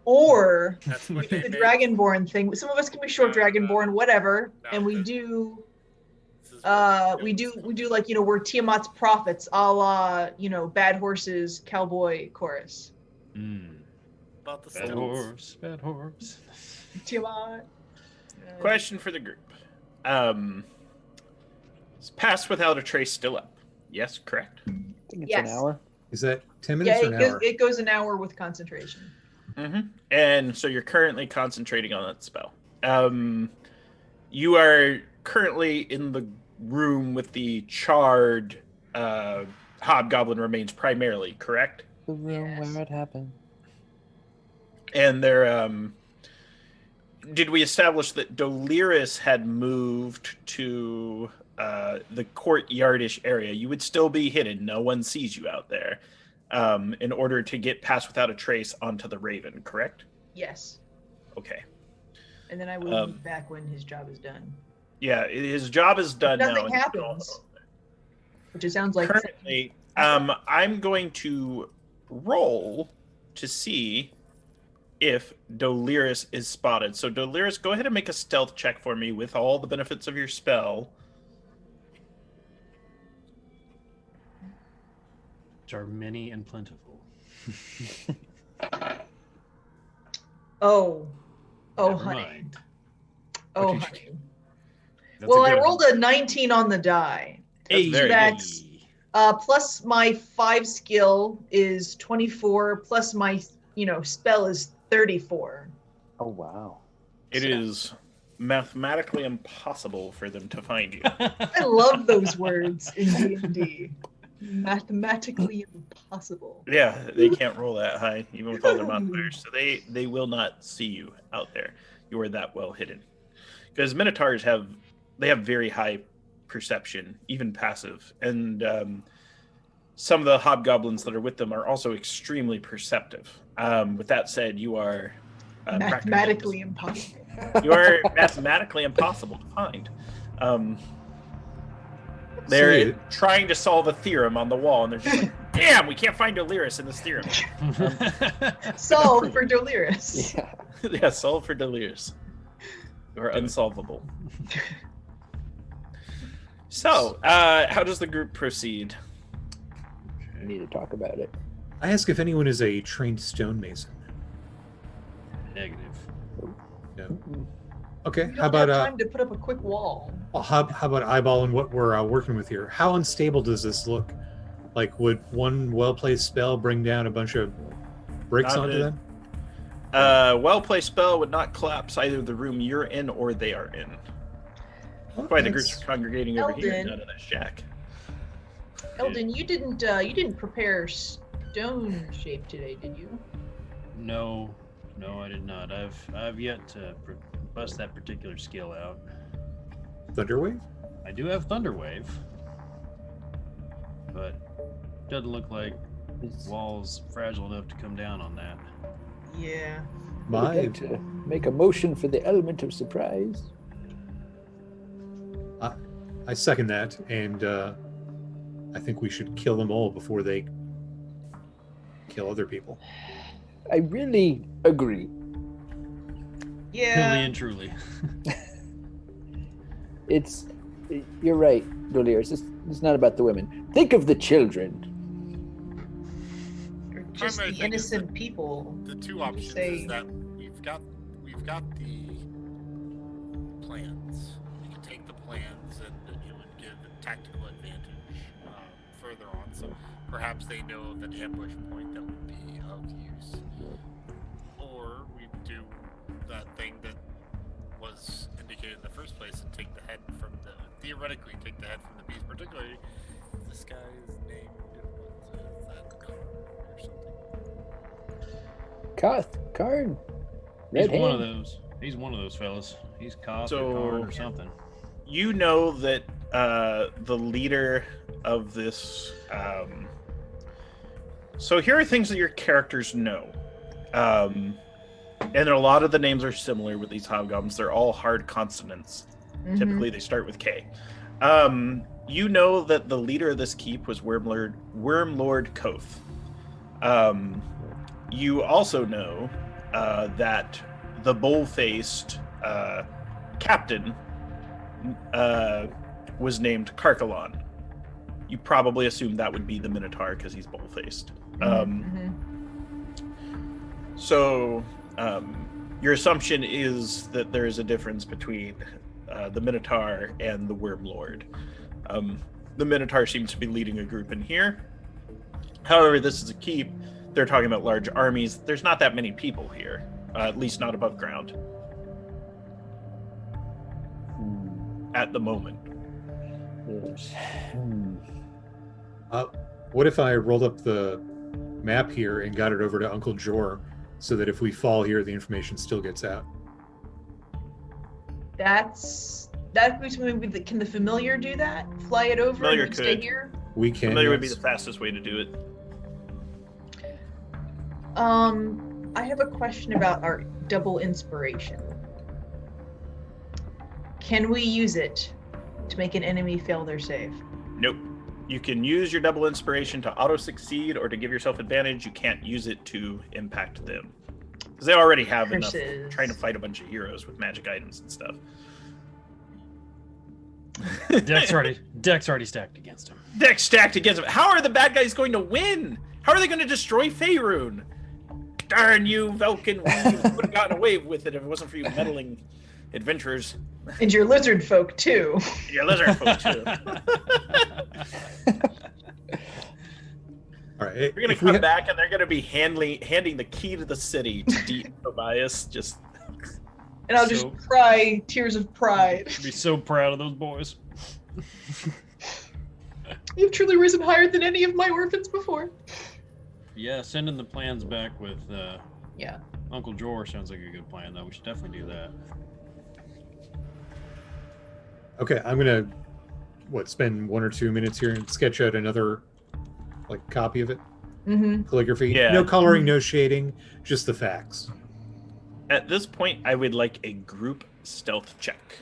Or That's we what do they the made. dragonborn thing. Some of us can be short dragonborn, whatever. And we do we're Tiamat's prophets, a la, Bad Horses Cowboy chorus. About the Bad horse. Tiamat. Question for the group. Is Pass Without a Trace still up? Yes, correct. I think it's Yes. an hour. Is that 10 minutes or an hour? It goes an hour with concentration. Mm-hmm. And so you're currently concentrating on that spell. You are currently in the room with the charred hobgoblin remains primarily, correct? The room Yes. where it happened. And there, did we establish that Delirus had moved to the courtyardish area? You would still be hidden. No one sees you out there. In order to get Pass Without a Trace onto the Raven, correct? Yes. Okay. And then I will be back when his job is done. Yeah, his job is done now. Nothing happens. Which it sounds like Currently, I'm going to roll to see if Delirus is spotted. So Delirus, go ahead and make a stealth check for me with all the benefits of your spell. Which are many and plentiful. Oh, Never honey. mind. Oh, Okay. honey. That's Well, a I good rolled a 19 on the die. That's Hey, very good. That's plus my 5 skill is 24, plus my spell is 34. Oh wow. It is mathematically impossible for them to find you. I love those words in D&D. Mathematically impossible. Yeah, they can't roll that high, even with all their modifiers. So they will not see you out there. You are that well hidden. Because Minotaurs have very high perception, even passive. And some of the hobgoblins that are with them are also extremely perceptive. With that said, you are Mathematically impossible. you are mathematically impossible to find. They're trying to solve a theorem on the wall, and they're just like, damn, we can't find Delirus in this theorem. Solve for Delirus. Yeah. Yeah, solve for Delirus. You are unsolvable. So, how does the group proceed? We need to talk about it. I ask if anyone is a trained stonemason. Negative. No. Okay, We how don't about have time to put up a quick wall. how about eyeballing what we're working with here? How unstable does this look? Like, would one well-placed spell bring down a bunch of bricks Not onto it. them? Well-placed spell would not collapse either the room you're in or they are in. Why the group's congregating over here, Eldon. not in that shack. Eldon, you didn't prepare stone shape today, did you? No, I did not. I've yet to bust that particular skill out. Thunderwave? I do have Thunderwave, but doesn't look like wall's fragile enough to come down on that. Yeah. I'd like to make a motion for the element of surprise. I second that, and I think we should kill them all before they kill other people. I really agree. Yeah. Really and truly. You're right, Dolier. It's not about the women. Think of the children. They're just Primary the thing is innocent people. The two options Say- is that we've got the plans. We can take the plans, and it would give a tactical advantage further on. So perhaps they know of an ambush point that would be of use, or we do that thing that was indicated in the first place and take the head from the theoretically take the head from the beast. Particularly, if this guy's named what is that Karn or something. Karn. He's Red one of hand. those. He's one of those fellas. He's Koth So- or Karn or something. You know that the leader of this. So here are things that your characters know. And a lot of the names are similar with these hobgoblins. They're all hard consonants. Mhm. Typically, they start with K. You know that the leader of this keep was Wormlord Koth. You also know that the bull-faced captain was named Karkalon. You probably assume that would be the Minotaur because he's bull-faced. Mhm. So your assumption is that there is a difference between the Minotaur and the Wormlord. The Minotaur seems to be leading a group in here. However, this is a keep. They're talking about large armies. There's not that many people here, at least not above ground at the moment. Yes. What if I rolled up the map here and got it over to Uncle Jor, so that if we fall here, the information still gets out? That would be something can the familiar do that? Fly it over Familiar and stay could. here? We can. Familiar would be yes. the fastest way to do it. I have a question about our double inspiration. Can we use it to make an enemy fail their save? Nope. You can use your double inspiration to auto succeed or to give yourself advantage. You can't use it to impact them because they already have enough Curses. trying to fight a bunch of heroes with magic items and stuff. Deck's already stacked against him. Deck stacked against them. How are the bad guys going to win? How are they going to destroy Faerun? Darn you, Velkyn Weave. Would have gotten away with it if it wasn't for you meddling adventurers. And your lizard folk too. Your lizard folk too. All right. We're gonna if we come ha- back and they're gonna be handing the key to the city to Deep Tobias. Just And I'll just So- cry tears of pride. Be so proud of those boys. You've truly risen higher than any of my orphans before. Yeah, sending the plans back with Yeah. Uncle Jor sounds like a good plan, though. We should definitely do that. Okay, I'm gonna spend 1 or 2 minutes here and sketch out another copy of it. Mm-hmm. Calligraphy. Yeah. No coloring, no shading, just the facts. at this point, I would like a group stealth check.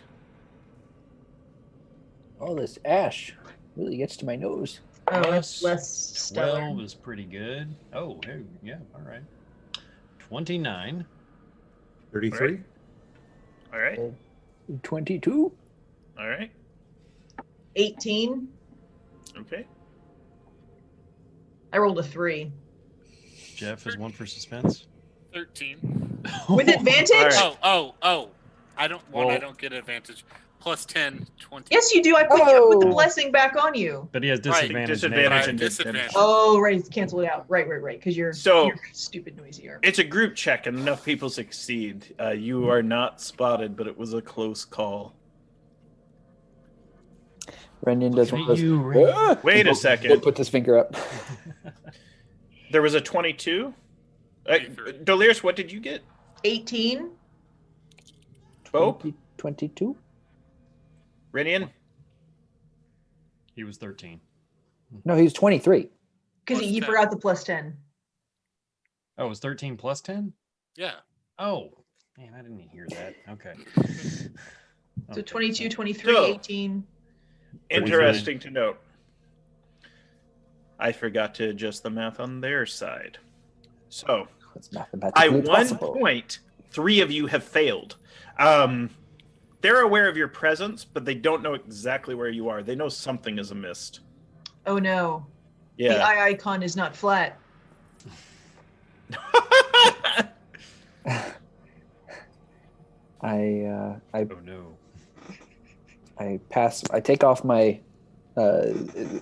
All this ash really gets to my nose. Oh, Plus that's less stellar. 12 is pretty good. Oh, hey, yeah, all right. 29. 33. All right. 22. All right. 18. Okay. I rolled a 3. Jeff is one for suspense. 13. With advantage? All right. Oh. I don't Well- get advantage. Plus 10, 20. Yes, you do. I put the Oh. blessing back on you. But he has Right, disadvantage. disadvantage now. Right, and disadvantage. Oh, right. It's canceled out. Right. Because you're stupid noisy arm. It's a group check, and enough people succeed. You are not spotted, but it was a close call. Brendan does one of those. You, Ray. Ah! Wait a We'll second. put this finger up. There was a 22. 23. Delirious, what did you get? 18. 12? 22. Renian? He was 13. No, he's 23. Because Plus he 10. forgot the plus 10. Oh, it was 13 plus 10? Yeah. Oh, man, I didn't hear that. Okay. So Okay, 22, 23, So- 18. Interesting to note. I forgot to adjust the math on their side. So, That's mathematically by one impossible. point, 3 of you have failed. They're aware of your presence, but they don't know exactly where you are. They know something is amiss. Oh no. The Yeah. eye icon is not flat. I Oh no. I take off my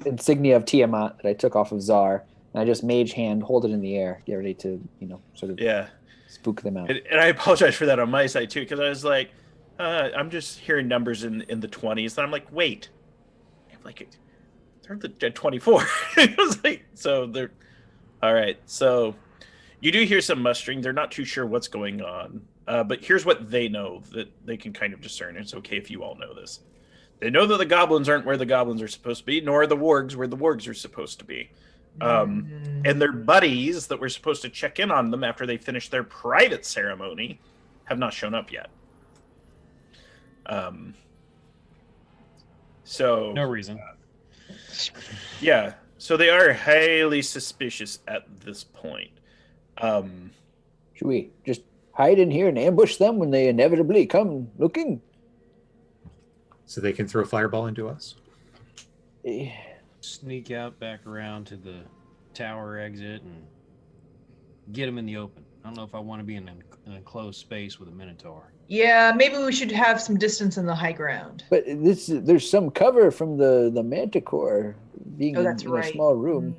insignia of Tiamat that I took off of Czar, and I just mage hand hold it in the air, get ready to, sort of Yeah. spook them out. And I apologize for that on my side too, because I was like, I'm just hearing numbers in the 20s, and I'm like, wait, I'm like, they're at 24. It was like, so they're all right. So you do hear some mustering. They're not too sure what's going on, but here's what they know that they can kind of discern. It's okay if you all know this. They know that the goblins aren't where the goblins are supposed to be, nor are the wargs where the wargs are supposed to be. And their buddies that were supposed to check in on them after they finished their private ceremony have not shown up yet. So No reason. yeah, so they are highly suspicious at this point. Should we just hide in here and ambush them when they inevitably come looking? So they can throw a fireball into us. Eh, Sneak out back around to the tower exit and get them in the open. I don't know if I want to be in an enclosed space with a minotaur. Yeah, maybe we should have some distance in the high ground. But there's some cover from the manticore being Oh, that's in right. a small room.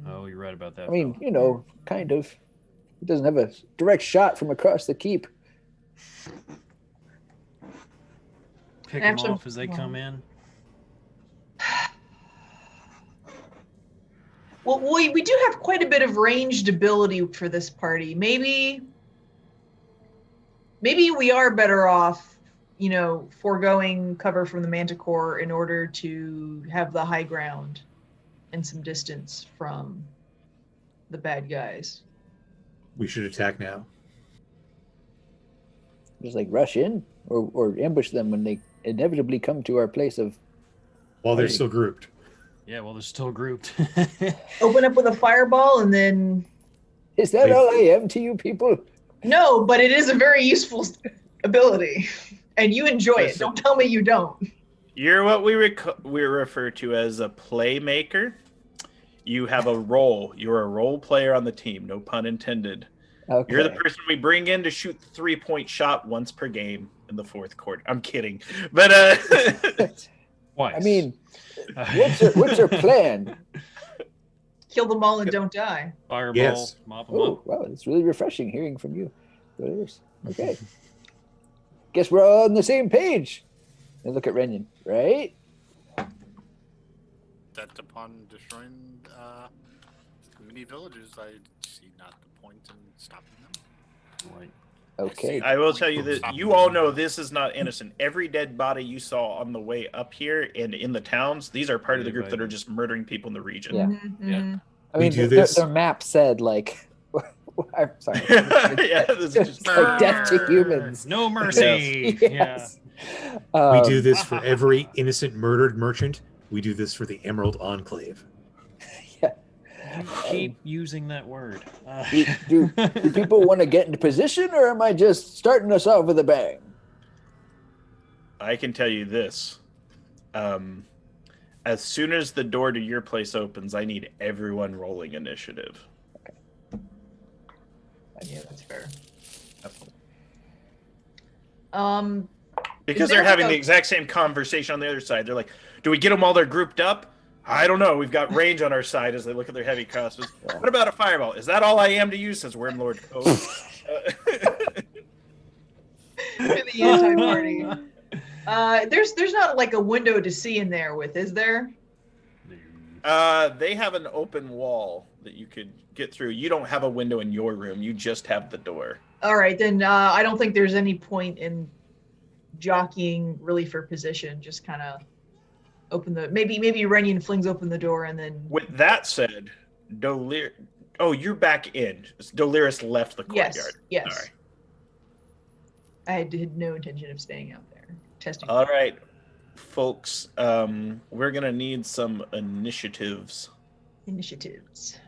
Oh, you're right about that. I mean, fella. kind of. It doesn't have a direct shot from across the keep. Pick them Actually, off as they come in. Well, we do have quite a bit of ranged ability for this party. Maybe we are better off, foregoing cover from the manticore in order to have the high ground and some distance from the bad guys. We should attack now. Just like rush in or ambush them when they inevitably come to our place of. While they're Hey. still grouped. Yeah, well, they're still grouped. Open up with a fireball and then... Is that Wait. all I am to you people? No, but it is a very useful ability. And you enjoy it. Listen. Don't tell me you don't. You're what we refer to as a playmaker. You have a role. You're a role player on the team. No pun intended. Okay. You're the person we bring in to shoot the 3-point shot once per game in the 4th quarter. I'm kidding, but Twice. I mean, what's your plan? Kill them all and don't die. Fireball, Yes. mop them Oh, up. wow, it's really refreshing hearing from you. But it is. Okay. Guess we're all on the same page. And look at Renyon, right? That upon destroying many villages, I see not the point in stopping them. Right. Okay. I will tell you that you all know this is not innocent. Every dead body you saw on the way up here and in the towns, these are part of the group that are just murdering people in the region. Yeah. Mhm. I We mean, do their, this- their map said like, I'm sorry, Yeah, this is just- like death to humans. No mercy. Yes. We do this for every innocent murdered merchant. We do this for the Emerald Enclave. Yeah. You keep using that word. Do people want to get into position, or am I just starting us off with a bang? I can tell you this. As soon as the door to your place opens, I need everyone rolling initiative. Yeah, that's fair. Because there they're having like the a- exact same conversation on the other side. They're like, do we get them while they're grouped up? I don't know. We've got range on our side as they look at their heavy crossbows. What about a fireball? Is that all I am to use? Says Wormlord Cove. To the anti-party. There's not like a window to see in there with, is there? They have an open wall that you could get through. You don't have a window in your room. You just have the door. All right, then I don't think there's any point in jockeying really for position. Just kind of open the maybe Renyon flings open the door and then With that said, oh, you're back in. Doliris left the yes, courtyard. yes. All right. I had no intention of staying out there testing. All right, folks. We're gonna need some initiatives. Initiatives.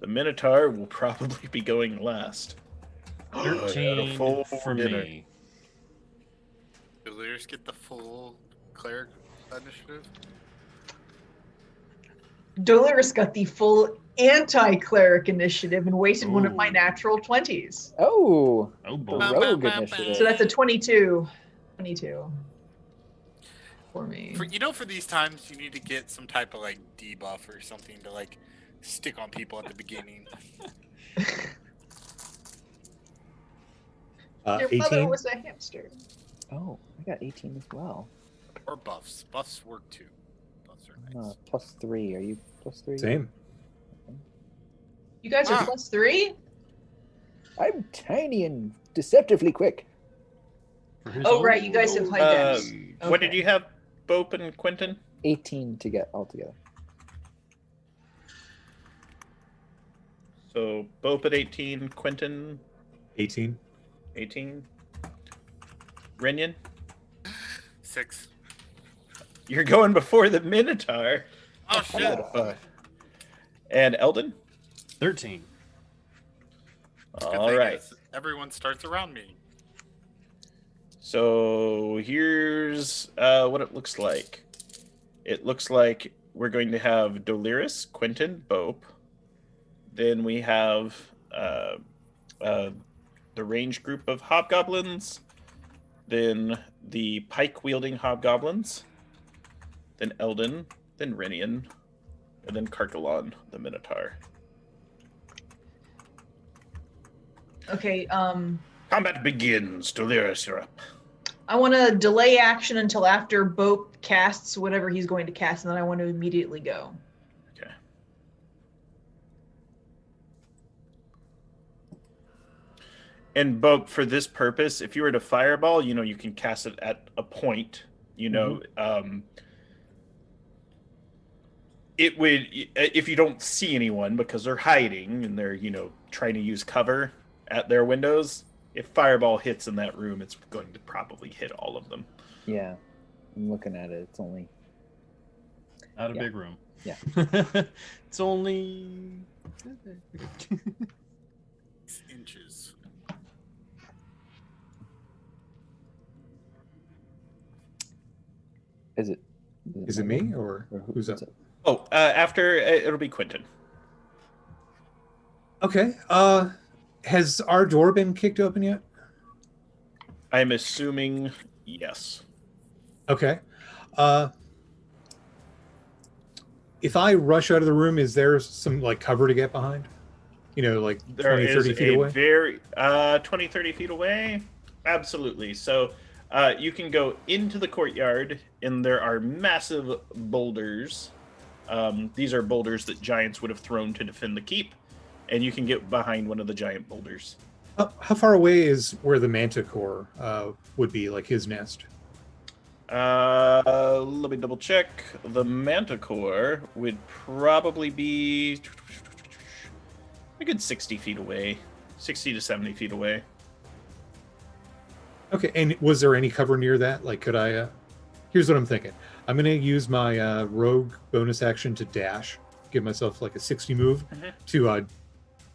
The Minotaur will probably be going last. 13 full for dinner. me. Do Lyrics get the full cleric initiative? Dolores got the full anti-cleric initiative and wasted one of my Ooh. natural 20s. Oh, Oh the boy. rogue Ba, ba, ba, initiative. So that's a 22. 22 for me. For these times, you need to get some type of like debuff or something to like stick on people at the beginning. Your mother 18. was a hamster. Oh, I got 18 as well. Or buffs. Buffs work too. Buffs are nice. +3. Are you +3? Same. You guys are Ah. +3? I'm tiny and deceptively quick. For his Oh, right. You guys have high dex. What did Okay. you have, Bope and Quentin? 18 to get altogether. So Bope at 18, Quentin 18. 18. Renyon, 6. you're going before the Minotaur. Oh shit! And Eldon? 13. Good All thing right. is everyone starts around me. So here's what it looks like. It looks like we're going to have Doliris, Quentin, Bope. Then we have the range group of hobgoblins. Then the pike-wielding hobgoblins. Then Eldon. Then Renian. And then Karkalon, the Minotaur. Okay, Combat begins. Doliris, you're up. I want to delay action until after Bope casts whatever he's going to cast, and then I want to immediately go. Okay. And Bope, for this purpose, if you were to fireball, you can cast it at a point. It would, if you don't see anyone because they're hiding and they're, trying to use cover at their windows. If fireball hits in that room, it's going to probably hit all of them. Yeah, I'm looking at it. It's only Not a Yeah. big room. Yeah. It's only 6 inches. Is it Me or who's up? it? Oh, after it'll be Quentin. Okay. Has our door been kicked open yet? I'm assuming yes. Okay. If I rush out of the room, is there some like cover to get behind? Like There 20, is 30 feet a away? very 20, 30 feet away. Absolutely. So you can go into the courtyard, and there are massive boulders. These are boulders that giants would have thrown to defend the keep, and you can get behind one of the giant boulders. How far away is where the manticore would be, like his nest? Let me double check. The manticore would probably be a good 60 feet away, 60 to 70 feet away. Okay, and was there any cover near that? Like, could I? Here's what I'm thinking. I'm gonna use my rogue bonus action to dash, give myself like a 60 move to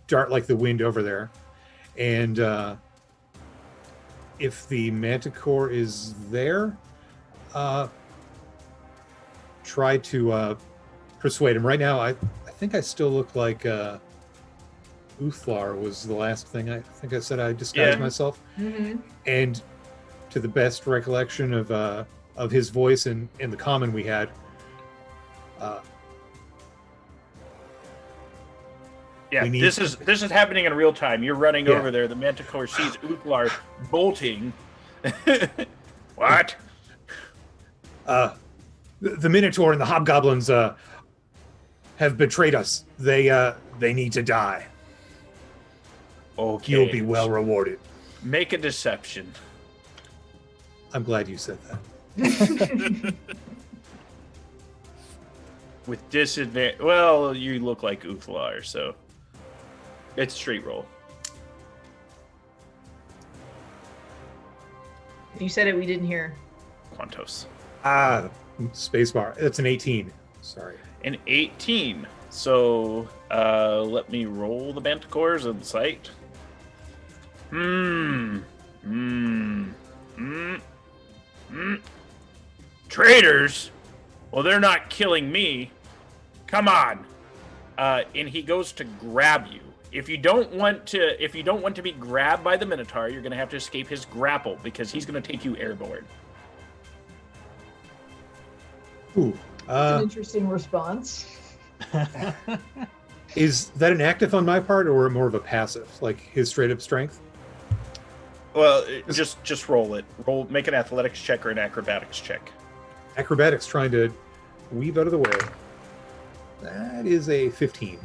dart like the wind over there, and if the manticore is there, try to persuade him. Right now, I think I still look like Uthlar was the last thing I think I said. I disguised myself. Mm-hmm. And to the best recollection of his voice and the common we had, Yeah, we need- this is happening in real time. You're running Yeah. over there. The manticore sees Uthlar bolting. What? the Minotaur and the Hobgoblins have betrayed us. They need to die. Okay. You'll be well rewarded. Make a deception. I'm glad you said that. With disadvantage. Well, you look like Uthlar, so it's straight roll. If you said it, we didn't hear. Quantos. Spacebar. That's an 18. Sorry. An 18. So let me roll the manticores on the site. Traitors? Well, they're not killing me. Come on. And he goes to grab you. If you don't want to be grabbed by the Minotaur, you're going to have to escape his grapple because he's going to take you airborne. Ooh. That's an interesting response. Is that an active on my part or more of a passive, like his straight up strength? Well, just roll it. Make an athletics check or an acrobatics check. Acrobatics, trying to weave out of the way. That is a 15.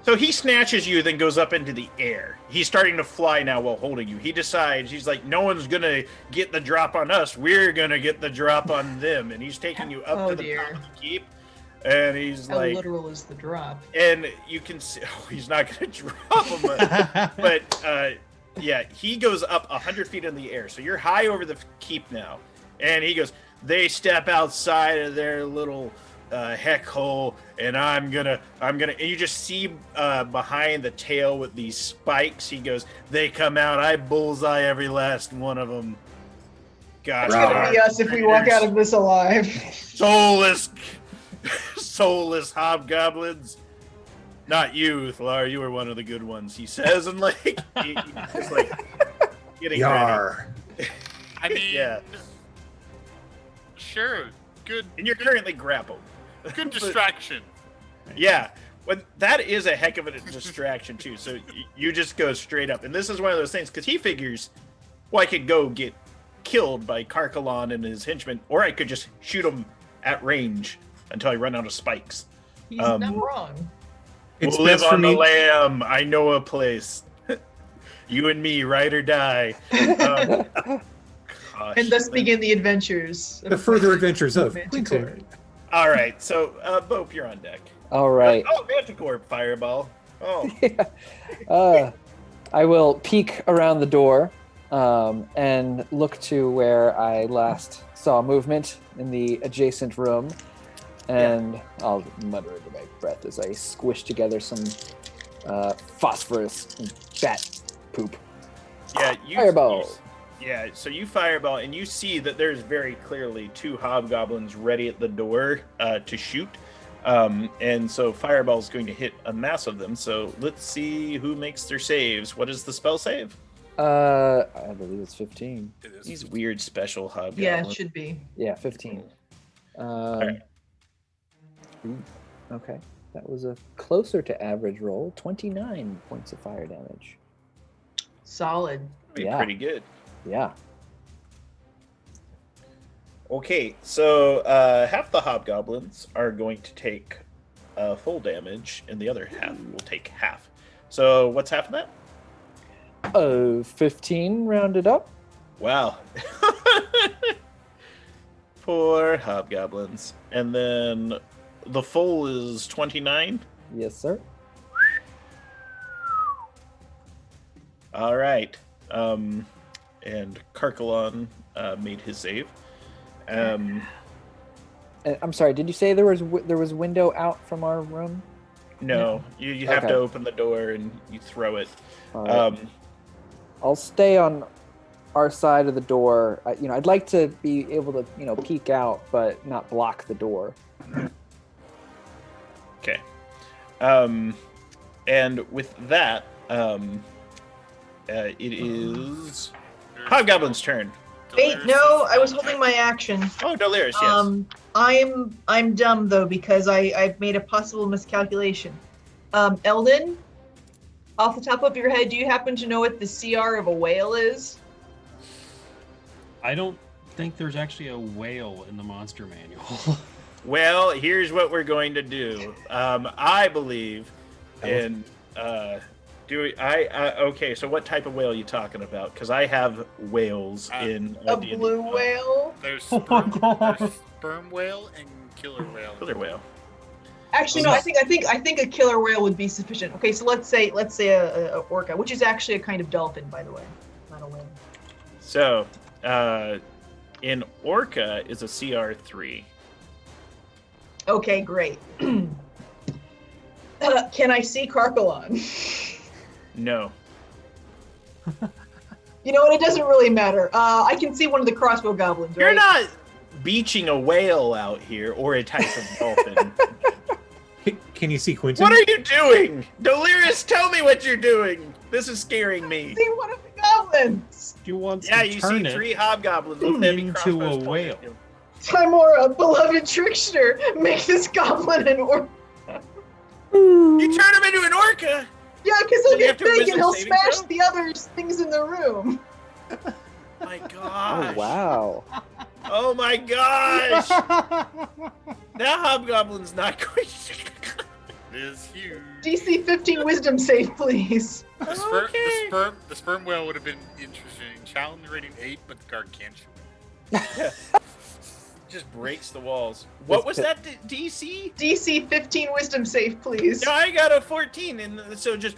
So he snatches you, then goes up into the air. He's starting to fly now while holding you. He decides, he's like, no one's going to get the drop on us. We're going to get the drop on them. And he's taking you up to the top of the keep. And he's How like... literal is the drop? And you can see... Oh, he's not going to drop him. But yeah, he goes up 100 feet in the air. So you're high over the keep now. And he goes, they step outside of their little... heck hole, and I'm gonna, and you just see behind the tail with these spikes. He goes, they come out. I bullseye every last one of them. God, It's gonna be us if we walk out of this alive. Soulless hobgoblins. Not you, Thlar. You were one of the good ones. He says, and like, he's like getting Yar. ready. I mean, Yeah. Sure. Good. And you're currently grappled. Good distraction. Yeah, but that is a heck of a distraction too. So you just go straight up, and this is one of those things because he figures, well, I could go get killed by Karkalon and his henchmen, or I could just shoot him at range until I run out of spikes. He's not wrong. It's We'll live best for on the me. lamb. I know a place. You and me, ride or die. Gosh, And thus begin the adventures. The further adventures of Manticore. Quinton. All right, so Bope, you're on deck. All right. Oh, Manticore fireball. Oh, I will peek around the door and look to where I last saw movement in the adjacent room. And I'll mutter under my breath as I squish together some phosphorus and bat poop. yeah, Fireball. Yeah, so you fireball, and you see that there's very clearly two hobgoblins ready at the door to shoot. And so fireball's going to hit a mass of them. So let's see who makes their saves. What is the spell save? I believe it's 15. It is. These weird special hobgoblins. Yeah, it should be. Yeah, 15. right. Ooh, okay. That was a closer to average roll. 29 points of fire damage. Solid. Be Yeah. pretty good. Yeah. Okay, so half the hobgoblins are going to take full damage, and the other half will take half. So what's half of that? 15 rounded up. Wow. Poor hobgoblins. And then the full is 29. Yes, sir. All right. And Karkalon made his save. I'm sorry. Did you say there was window out from our room? No, you have Okay. to open the door and you throw it. All right. I'll stay on our side of the door. I'd like to be able to, peek out, but not block the door. Okay. And with that, it is Hobgoblin's turn. Wait, no, I was holding my action. Oh, Delirious, yes. I'm dumb though because I've made a possible miscalculation. Eldon, off the top of your head, do you happen to know what the CR of a whale is? I don't think there's actually a whale in the monster manual. Well, here's what we're going to do. I believe in okay, so what type of whale are you talking about? Because I have whales in A D&D. blue whale? There's Oh my sperm, God. there's sperm whale and killer whale. Killer whale. Actually, no. I think a killer whale would be sufficient. Okay, so let's say a orca, which is actually a kind of dolphin, by the way, not a whale. So, in Orca is a CR3. Okay, great. Can I see Karkalon? No. You know what? It doesn't really matter. I can see one of the crossbow goblins, right? You're not beaching a whale out here or a type of dolphin. Can you see Quentin? What are you doing? Delirious, tell me what you're doing. This is scaring me. See one of the goblins. You want Yeah, to you turn see it 3 hobgoblins with heavy into crossbows a pointed whale. at you. Timora, beloved trickster, make this goblin an orc. You turn him into an orca? Yeah, because So he'll you have get to big wisdom and he'll saving smash throw? the other things in the room. My Oh gosh. wow. Oh my gosh. That hobgoblin's not going to... It is huge. DC 15 wisdom save, please. The sperm whale would have been interesting. Challenge rating 8, but gargantuan. Just breaks the walls. What was that DC? DC 15 wisdom save, please. Yeah, I got a 14, and so just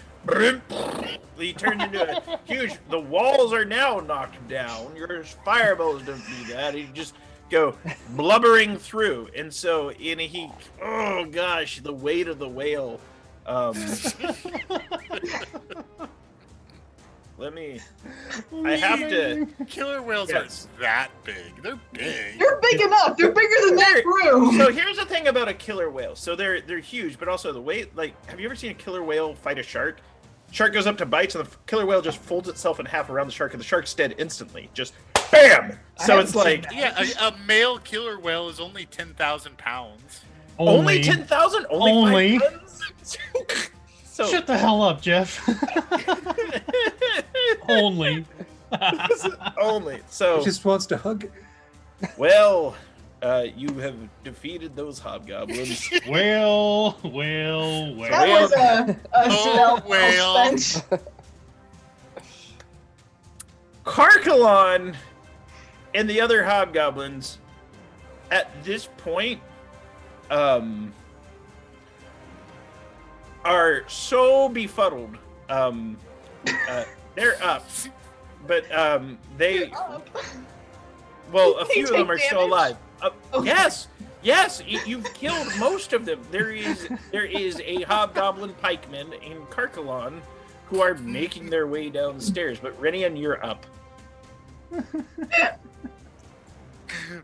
he turned into a huge. The walls are now knocked down. Your fireballs don't do that. You just go blubbering through, and so oh gosh, the weight of the whale. I have to. Killer whales Yes. aren't that big. They're big. They're big enough. They're bigger than that room. So here's the thing about a killer whale. So they're huge, but also the weight. Like, have you ever seen a killer whale fight a shark? Shark goes up to bites, and the killer whale just folds itself in half around the shark, and the shark's dead instantly. Just bam. So it's like Yeah, a male killer whale is only 10,000 pounds. only 10,000. Only 5 tons? So Shut the hell up, Jeff. Only. only. So He just wants to hug. well, you have defeated those hobgoblins. Well. That Whale. was a spell whale. spent. Karkalon and the other hobgoblins at this point are so befuddled. They're up, but they well, a They few of them are take still damage? alive. Okay. Yes, you've killed most of them. There is a hobgoblin pikeman in Karkalon who are making their way downstairs. But Renian, you're up.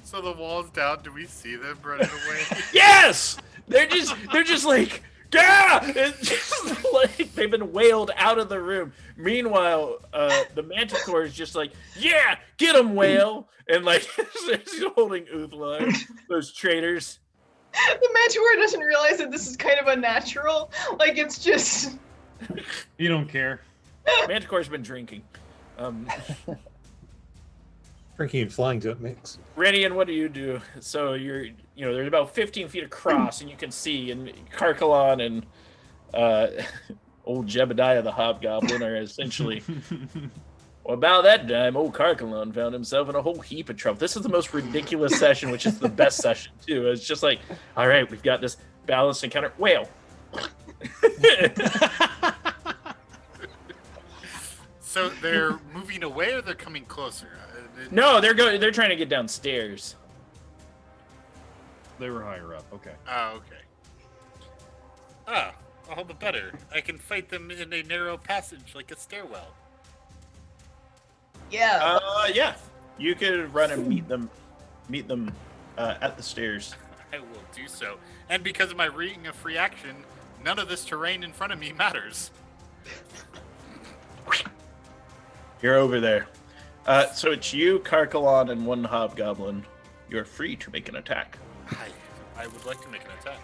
So the wall's down. Do we see them running away? Yes, they're just like, yeah, it's just like they've been whaled out of the room. Meanwhile, the Manticore is just like, yeah, get him, whale, and like he's holding Uthla, those traitors. The Manticore doesn't realize that this is kind of unnatural. Like, it's just... You don't care. Manticore's been drinking. Drinking and flying don't mix. Renian, what do you do? So they're about 15 feet across, and you can see, and Karkalon and old Jebediah the Hobgoblin are essentially. Well, about that time, old Karkalon found himself in a whole heap of trouble. This is the most ridiculous session, which is the best session too. It's just like, all right, we've got this balanced encounter. Whale. So they're moving away, or they're coming closer? No, they're trying to get downstairs. They were higher up. Okay. Oh, okay. Ah, all the better. I can fight them in a narrow passage like a stairwell. Yeah. Yeah. You could run and meet them at the stairs. I will do so. And because of my ring of free action, none of this terrain in front of me matters. You're over there. So it's you, Karkalon, and one hobgoblin. You're free to make an attack. I would like to make an attack.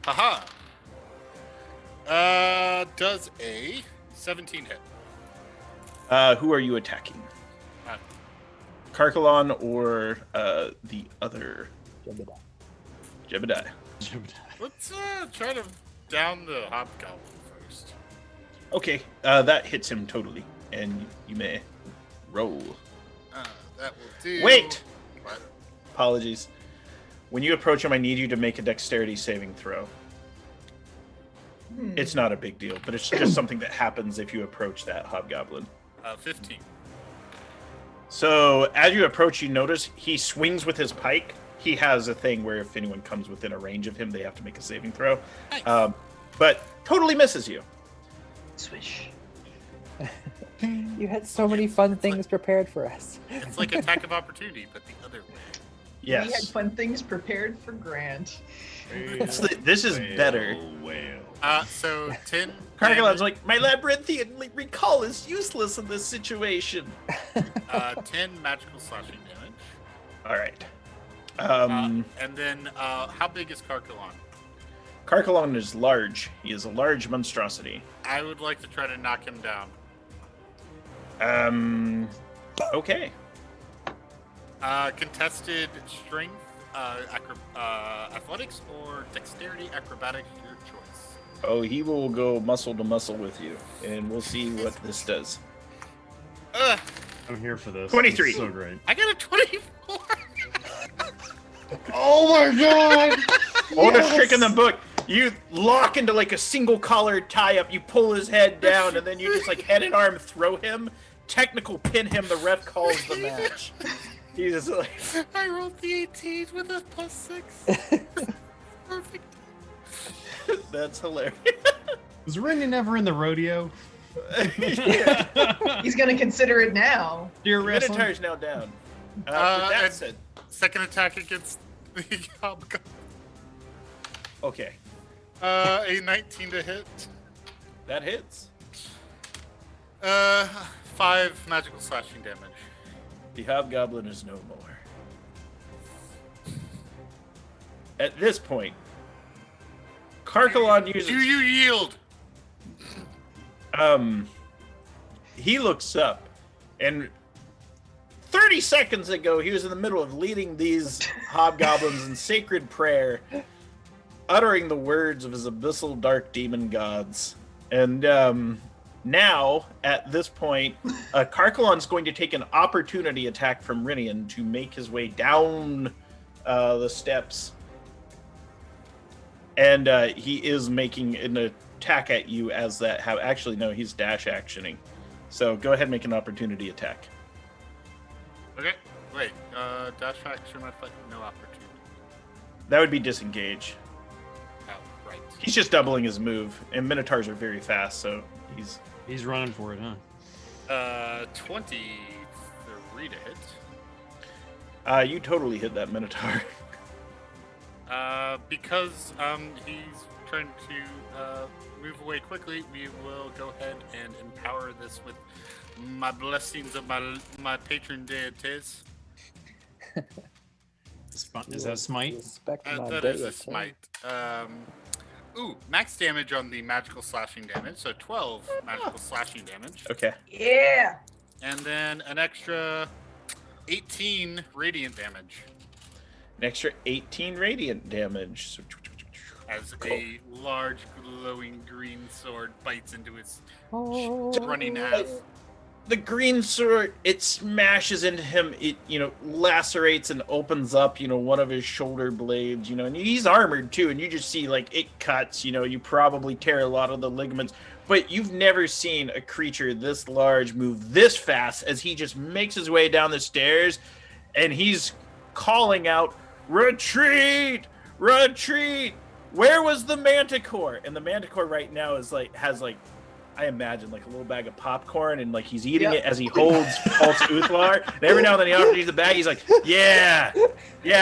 Haha. Does a 17 hit? Who are you attacking? Uh, Karkalon or the other Jebediah? Let's try to down the hobgoblin first. Okay, that hits him totally, and you may roll. That will do. Wait! What? Apologies. When you approach him, I need you to make a dexterity saving throw. It's not a big deal, but it's just something that happens if you approach that hobgoblin. 15. So as you approach, you notice he swings with his pike. He has a thing where if anyone comes within a range of him, they have to make a saving throw. Nice. But totally misses you. Swish. You had so many fun things prepared for us. It's like attack of opportunity, but the other way. We had Yes. fun things prepared for Grant. This is better. So 10. Cargalon's like, my labyrinthian recall is useless in this situation. 10 magical slashing damage. All right. And then, how big is Carcalon? Carcalon is large. He is a large monstrosity. I would like to try to knock him down. Okay. Contested strength, athletics, or dexterity, acrobatics, your choice. Oh, he will go muscle to muscle with you, and we'll see what this does. I'm here for this. 23. This is so great. I got a 24. Oh my god! Oldest trick in the book. You lock into like a single collar tie up. You pull his head down, and then you just like head and arm throw him. Technical pin him. The ref calls the match. He's just like, I rolled the 18 with a +6. Perfect. that's hilarious. Was Rennie never in the rodeo? Yeah. He's gonna consider it now. Deer wrestling? Minotaur's now down. With and- that said, Second attack against the hobgoblin. okay, A 19 to hit. that hits. 5 magical slashing damage. The hobgoblin is no more. At this point, Carcalon uses. Do you yield? He looks up, and 30 seconds ago, he was in the middle of leading these hobgoblins in sacred prayer, uttering the words of his abyssal dark demon gods. And now, at this point, Carcalon's going to take an opportunity attack from Rinian to make his way down the steps. And he is making an attack at you as that. Actually, no, he's dash actioning. So go ahead and make an opportunity attack. Okay. Wait. Dash action, no opportunity. That would be disengage. Oh, right. He's just doubling his move, and Minotaurs are very fast, so he's... He's running for it, huh? 23 to hit. You totally hit that Minotaur. Because he's trying to move away quickly, we will go ahead and empower this with my blessings of my patron deities. Is that smite? Respect my That is a deity. smite. Max damage on the magical slashing damage, so 12 magical slashing damage. Okay. Yeah. And then an extra 18 radiant damage An extra 18 radiant damage. So, as a large glowing green sword bites into his Oh. running ass. the green sword, it smashes into him. It, lacerates and opens up, one of his shoulder blades, and he's armored too. And you just see like it cuts, you probably tear a lot of the ligaments, but you've never seen a creature this large move this fast as he just makes his way down the stairs and he's calling out, retreat, retreat. Where was the manticore? And the manticore right now has I imagine like a little bag of popcorn, and like he's eating it as he holds False Uthlar. And every now and then he offers you the bag. He's like, yeah,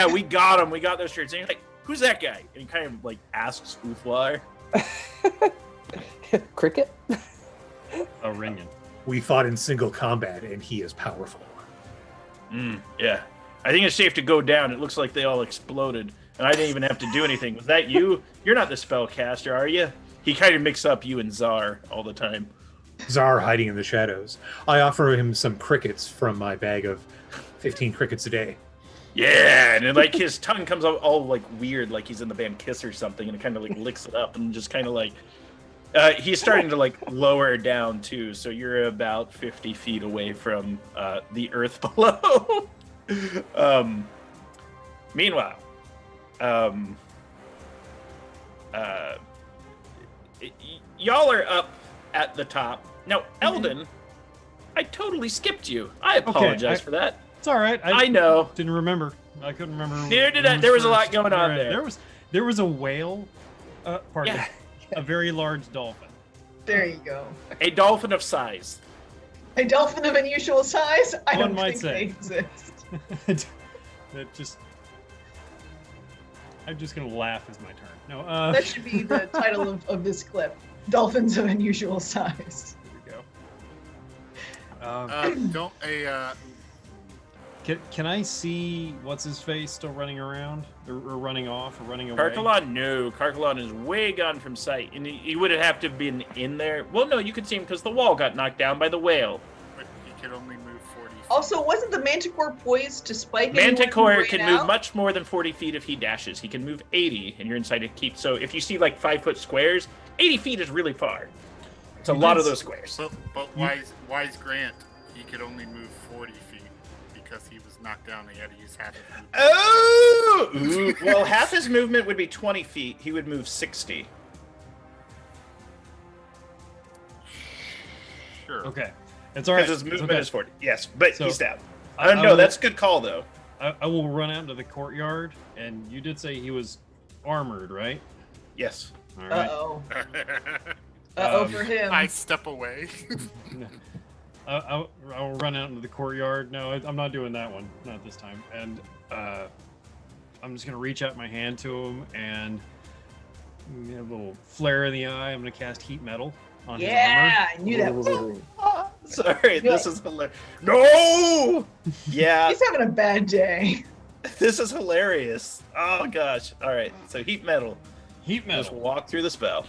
we got him. We got those shirts. And you're like, who's that guy? And he kind of like asks Uthlar. Cricket? Oh, Ringen. We fought in single combat, and he is powerful. Yeah. I think it's safe to go down. It looks like they all exploded, and I didn't even have to do anything. Was that you? You're not the spellcaster, are you? He kind of mixes up you and Czar all the time. Czar hiding in the shadows. I offer him some crickets from my bag of 15 crickets a day. Yeah, and then, like his tongue comes out all like weird, like he's in the band Kiss or something, and it kind of like licks it up and just kind of like he's starting to like lower down too. So you're about 50 feet away from the earth below. Meanwhile, y'all are up at the top. Now, Eldon, I totally skipped you. I apologize for that. It's all right. I know. Didn't remember. I couldn't remember. Neither did I. who There was a lot first. going on All there. There was a whale. Pardon. Yeah. A very large dolphin. There you go. A dolphin of size. A dolphin of unusual size? I One don't might think say. they exist. That just. I'm just gonna laugh as my turn. No. That should be the title of this clip. Dolphins of unusual size. Here we go. Don't a Can I see what's his face still running around or running off or running away? Karkalon, no. Karkalon is way gone from sight, and he would have to have been in there. Well, no, you could see him because the wall got knocked down by the whale. but he could only move 40 feet. Also, wasn't the Manticore poised to spike anyone who Manticore ran can out? move much more than 40 feet if he dashes. He can move 80, and you're inside a keep. So if you see like 5-foot squares, 80 feet is really far. It's a lot of those squares. But wise Grant, he could only move 40 feet because he was knocked down. He had to use half his movement. Oh! Ooh. Well, half his movement would be 20 feet. He would move 60. Sure. Okay, it's all right. Because his It's movement okay. is 40. Yes, but So, he's down. I No, will- that's a good call, though. I will run out into the courtyard, and you did say he was armored, right? Yes. All right. Uh-oh. Uh-oh for him. I step away. I'll run out into the courtyard. No, I'm not doing that one. Not this time. And I'm just going to reach out my hand to him and a little flare in the eye. I'm going to cast Heat Metal on his armor. Yeah, I knew that. Ooh. Sorry, this is hilarious. No! Yeah, He's having a bad day. this is hilarious. Oh, gosh. All right, so heat metal. Heat Just Metal. walk through the spell.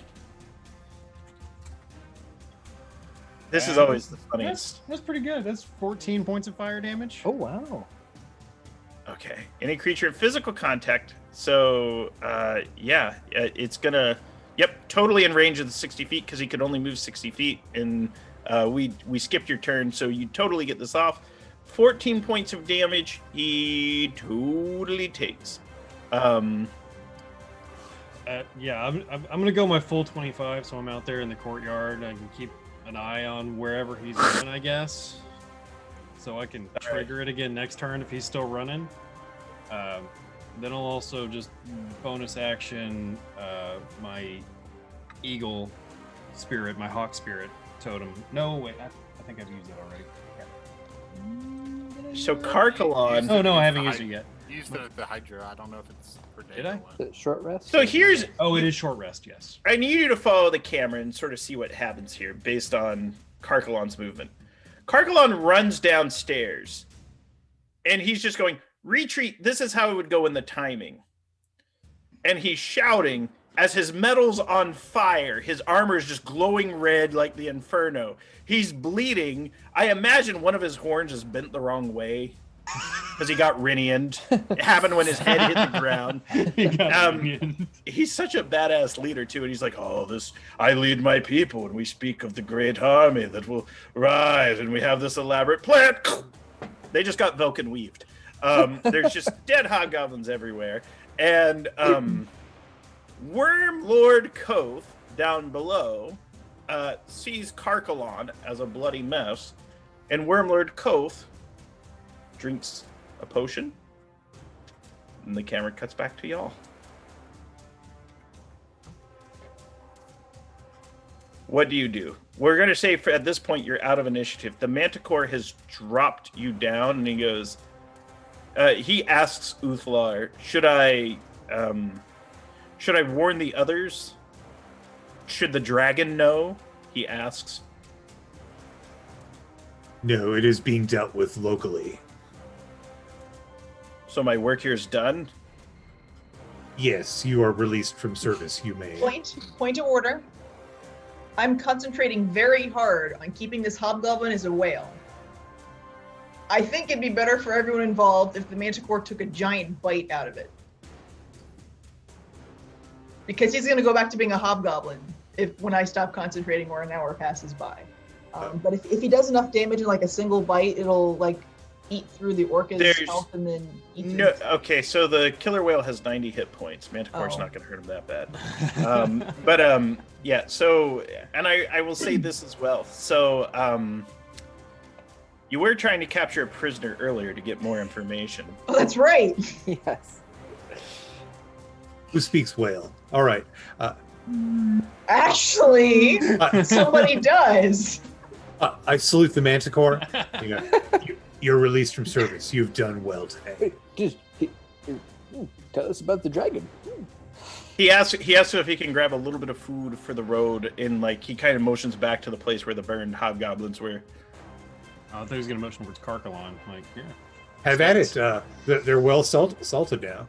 This is And always the funniest. That's pretty good. That's 14 points of fire damage. Oh wow. Okay. Any creature in physical contact. So, yeah, it's gonna. Yep, totally in range of the 60 feet because he could only move 60 feet. And we skipped your turn, so you totally get this off. 14 points of damage. He totally takes. Yeah, I'm gonna go my full 25, so I'm out there in the courtyard. I can keep an eye on wherever he's going, I guess, so I can trigger it again next turn if he's still running. Then I'll also just bonus action my eagle spirit, my hawk spirit totem. No, wait, I think I've used it already. So Karkalon. Oh no, I haven't used it yet. Used it at the Hydra. I don't know if it's per day. Did or I? what. Is it short rest? So here's. Oh, it is short rest. Yes. I need you to follow the camera and sort of see what happens here based on Karkalon's movement. Karkalon runs downstairs, and he's just going, retreat. This is how it would go in the timing. And he's shouting as his metal's on fire. His armor is just glowing red like the Inferno. He's bleeding. I imagine one of his horns is bent the wrong way because he got Rinianed. It happened when his head hit the ground. He got Um, minion. He's such a badass leader too, and he's like, "Oh, I lead my people, and we speak of the great army that will rise, and we have this elaborate plan." They just got Velkyn Weaved. There's just dead hobgoblins everywhere, and Worm Lord Koth down below sees Karkalon as a bloody mess, and Worm Lord Koth drinks a potion, and the camera cuts back to y'all. What do you do? We're going to say at this point you're out of initiative. The Manticore has dropped you down, and he goes. He asks Uthlar, "Should I warn the others? Should the dragon know?" He asks. No, it is being dealt with locally. So my work here is done. Yes, you are released from service. You may. Point of order. I'm concentrating very hard on keeping this hobgoblin as a whale. I think it'd be better for everyone involved if the Manticore took a giant bite out of it. Because he's going to go back to being a hobgoblin when I stop concentrating or an hour passes by. But if he does enough damage in like a single bite, it'll like eat through the orca's There's health and then eat through No, his- okay, so the killer whale has 90 hit points. Manticore's Oh. not going to hurt him that bad. Yeah, so, and I will say this as well. So, you were trying to capture a prisoner earlier to get more information. Oh, that's right. Yes. Who speaks whale? All right. Actually, somebody does. I salute the Manticore. You're released from service. You've done well today. Tell us about the dragon. He asks if he can grab a little bit of food for the road, and like he kind of motions back to the place where the burned hobgoblins were. I thought he was going to motion towards Karkalon. Like, yeah. Have at it. They're well salted now.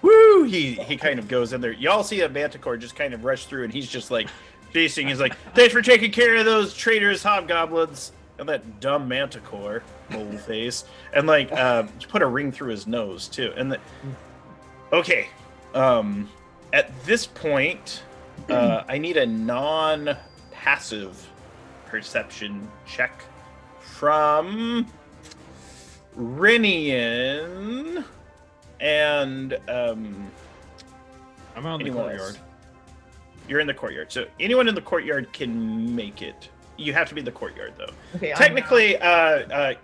Woo! He kind of goes in there. Y'all see a manticore just kind of rush through, and he's just like facing. He's like, "Thanks for taking care of those traitorous hobgoblins." And that dumb manticore, old face, and like put a ring through his nose too. And okay, at this point, I need a non-passive perception check from Renian and I'm out in the courtyard. else. You're in the courtyard, so anyone in the courtyard can make it. You have to be in the courtyard, though. Okay. Technically,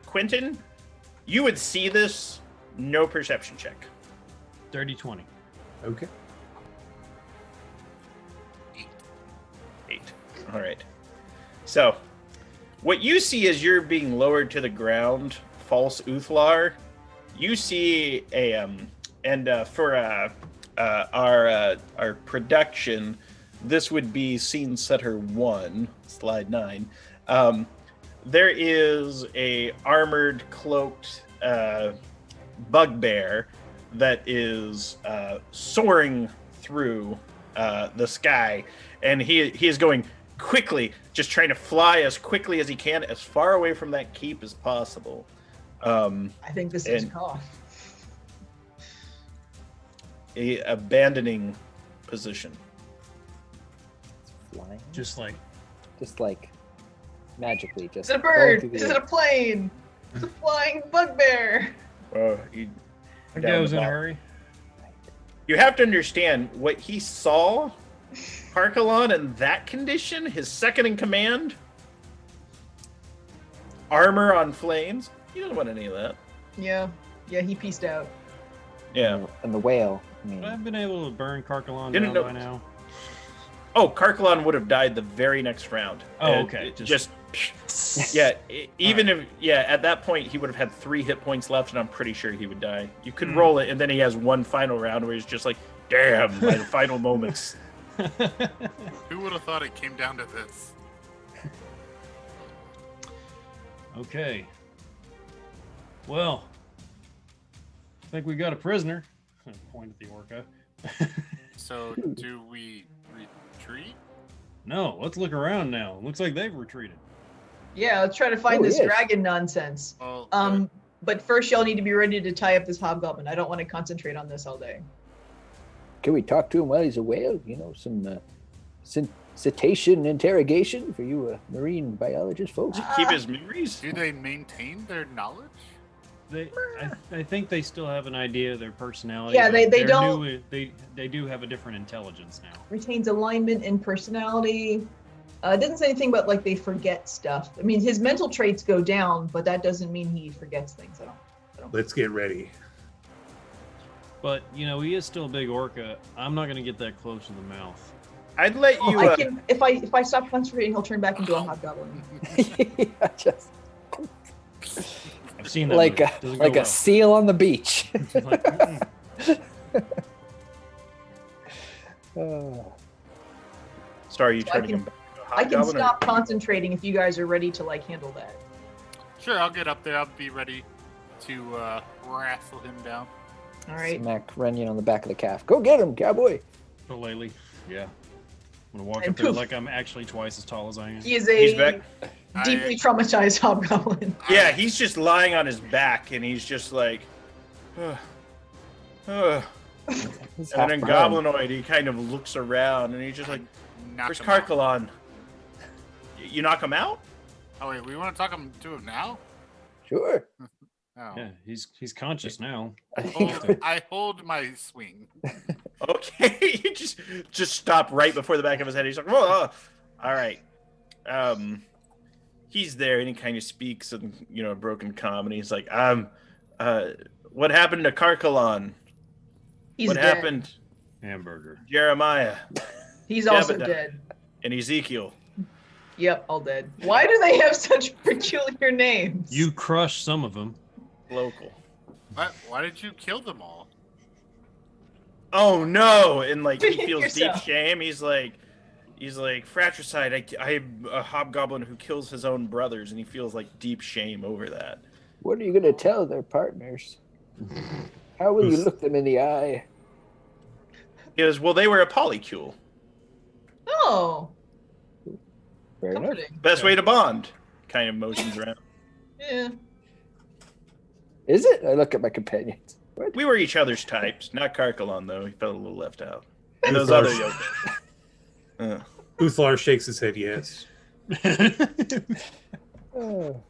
Quentin, you would see this. No perception check. Dirty 20. Okay. 8. All right. So, what you see as you're being lowered to the ground, false Uthlar, you see a for our production, this would be scene setter 1, slide 9. There is a armored, cloaked bugbear that is soaring through the sky, and he is going quickly, just trying to fly as quickly as he can, as far away from that keep as possible. I think this is cough. Abandoning position. Flying. Just like magically. Is it a bird? Is it a plane? It's a flying bugbear. He I down was the in a block. hurry. You have to understand what he saw. Karkalon in that condition, his second in command, armor on flames. He doesn't want any of that. Yeah, he pieced out. Yeah. And the whale. I mean, But I've been able to burn Karkalon Didn't down know- by now. Oh, Karkalon would have died the very next round. Oh, And okay. it just yeah. Even if at that point he would have had 3 hit points left, and I'm pretty sure he would die. You could roll it, and then he has one final round where he's just like, "Damn!" By the final moments. Who would have thought it came down to this? Okay. Well, I think we got a prisoner. Point at the orca. So, do we retreat? No, let's look around now. Looks like they've retreated. Yeah, let's try to find Oh, this yes. dragon nonsense. Well, But first y'all need to be ready to tie up this hobgoblin. I don't want to concentrate on this all day. can we talk to him while he's a whale? You know, some cetacean interrogation for you marine biologist folks. Keep his memories. do they maintain their knowledge? I think they still have an idea of their personality. Yeah, but they they're don't- new- they do have a different intelligence now. Retains alignment and personality. Didn't say anything about like they forget stuff. I mean, his mental traits go down, but that doesn't mean he forgets things. I don't. Let's get ready. But you know, he is still a big orca. I'm not gonna get that close to the mouth. I'd let Oh, you. I can if I stop concentrating, he'll turn back into a hobgoblin. Yeah, just I've seen that like movie. Doesn't go a well. seal on the beach. Like, Oh. Sorry, you So trying to come back. I can stop concentrating if you guys are ready to like handle that. Sure, I'll get up there. I'll be ready to wrestle him down. All right. Smack Renyan on the back of the calf. Go get him, cowboy. Shillelagh. Yeah. I'm gonna walk And up there poof. like I'm actually twice as tall as I am. He is He's back. a deeply traumatized hobgoblin. Yeah, he's just lying on his back, and he's just like, He's and half then brown. Goblinoid, he kind of looks around, and he's just like, Knock "Where's him out. Karkalon? You knock him out?" Oh wait, we want to talk to him now? Sure. Oh. Yeah, he's conscious now. I think I hold my swing. Okay, you just stop right before the back of his head. He's like, "Whoa, all right." He's there, and he kind of speaks in a broken comedy. He's like, what happened to Karkalon? He's What dead. Hamburger. Jeremiah He's also Jebediah. dead. and Ezekiel. Yep, all dead. Why do they have such peculiar names? You crushed some of them. Local. Why did you kill them all? Oh no! And like he Hit feels deep yourself. shame. He's like, fratricide. I'm a hobgoblin who kills his own brothers, and he feels like deep shame over that. What are you going to tell their partners? How will you look them in the eye? He goes, well, they were a polycule. Oh, Fair enough. comforting. Best way to bond. Kind of motions around. Yeah. Is it? I look at my companions. What? We were each other's types. Not Karkalon though. He felt a little left out. And those Uthar- other yokels. Uthlar shakes his head yes. Oh.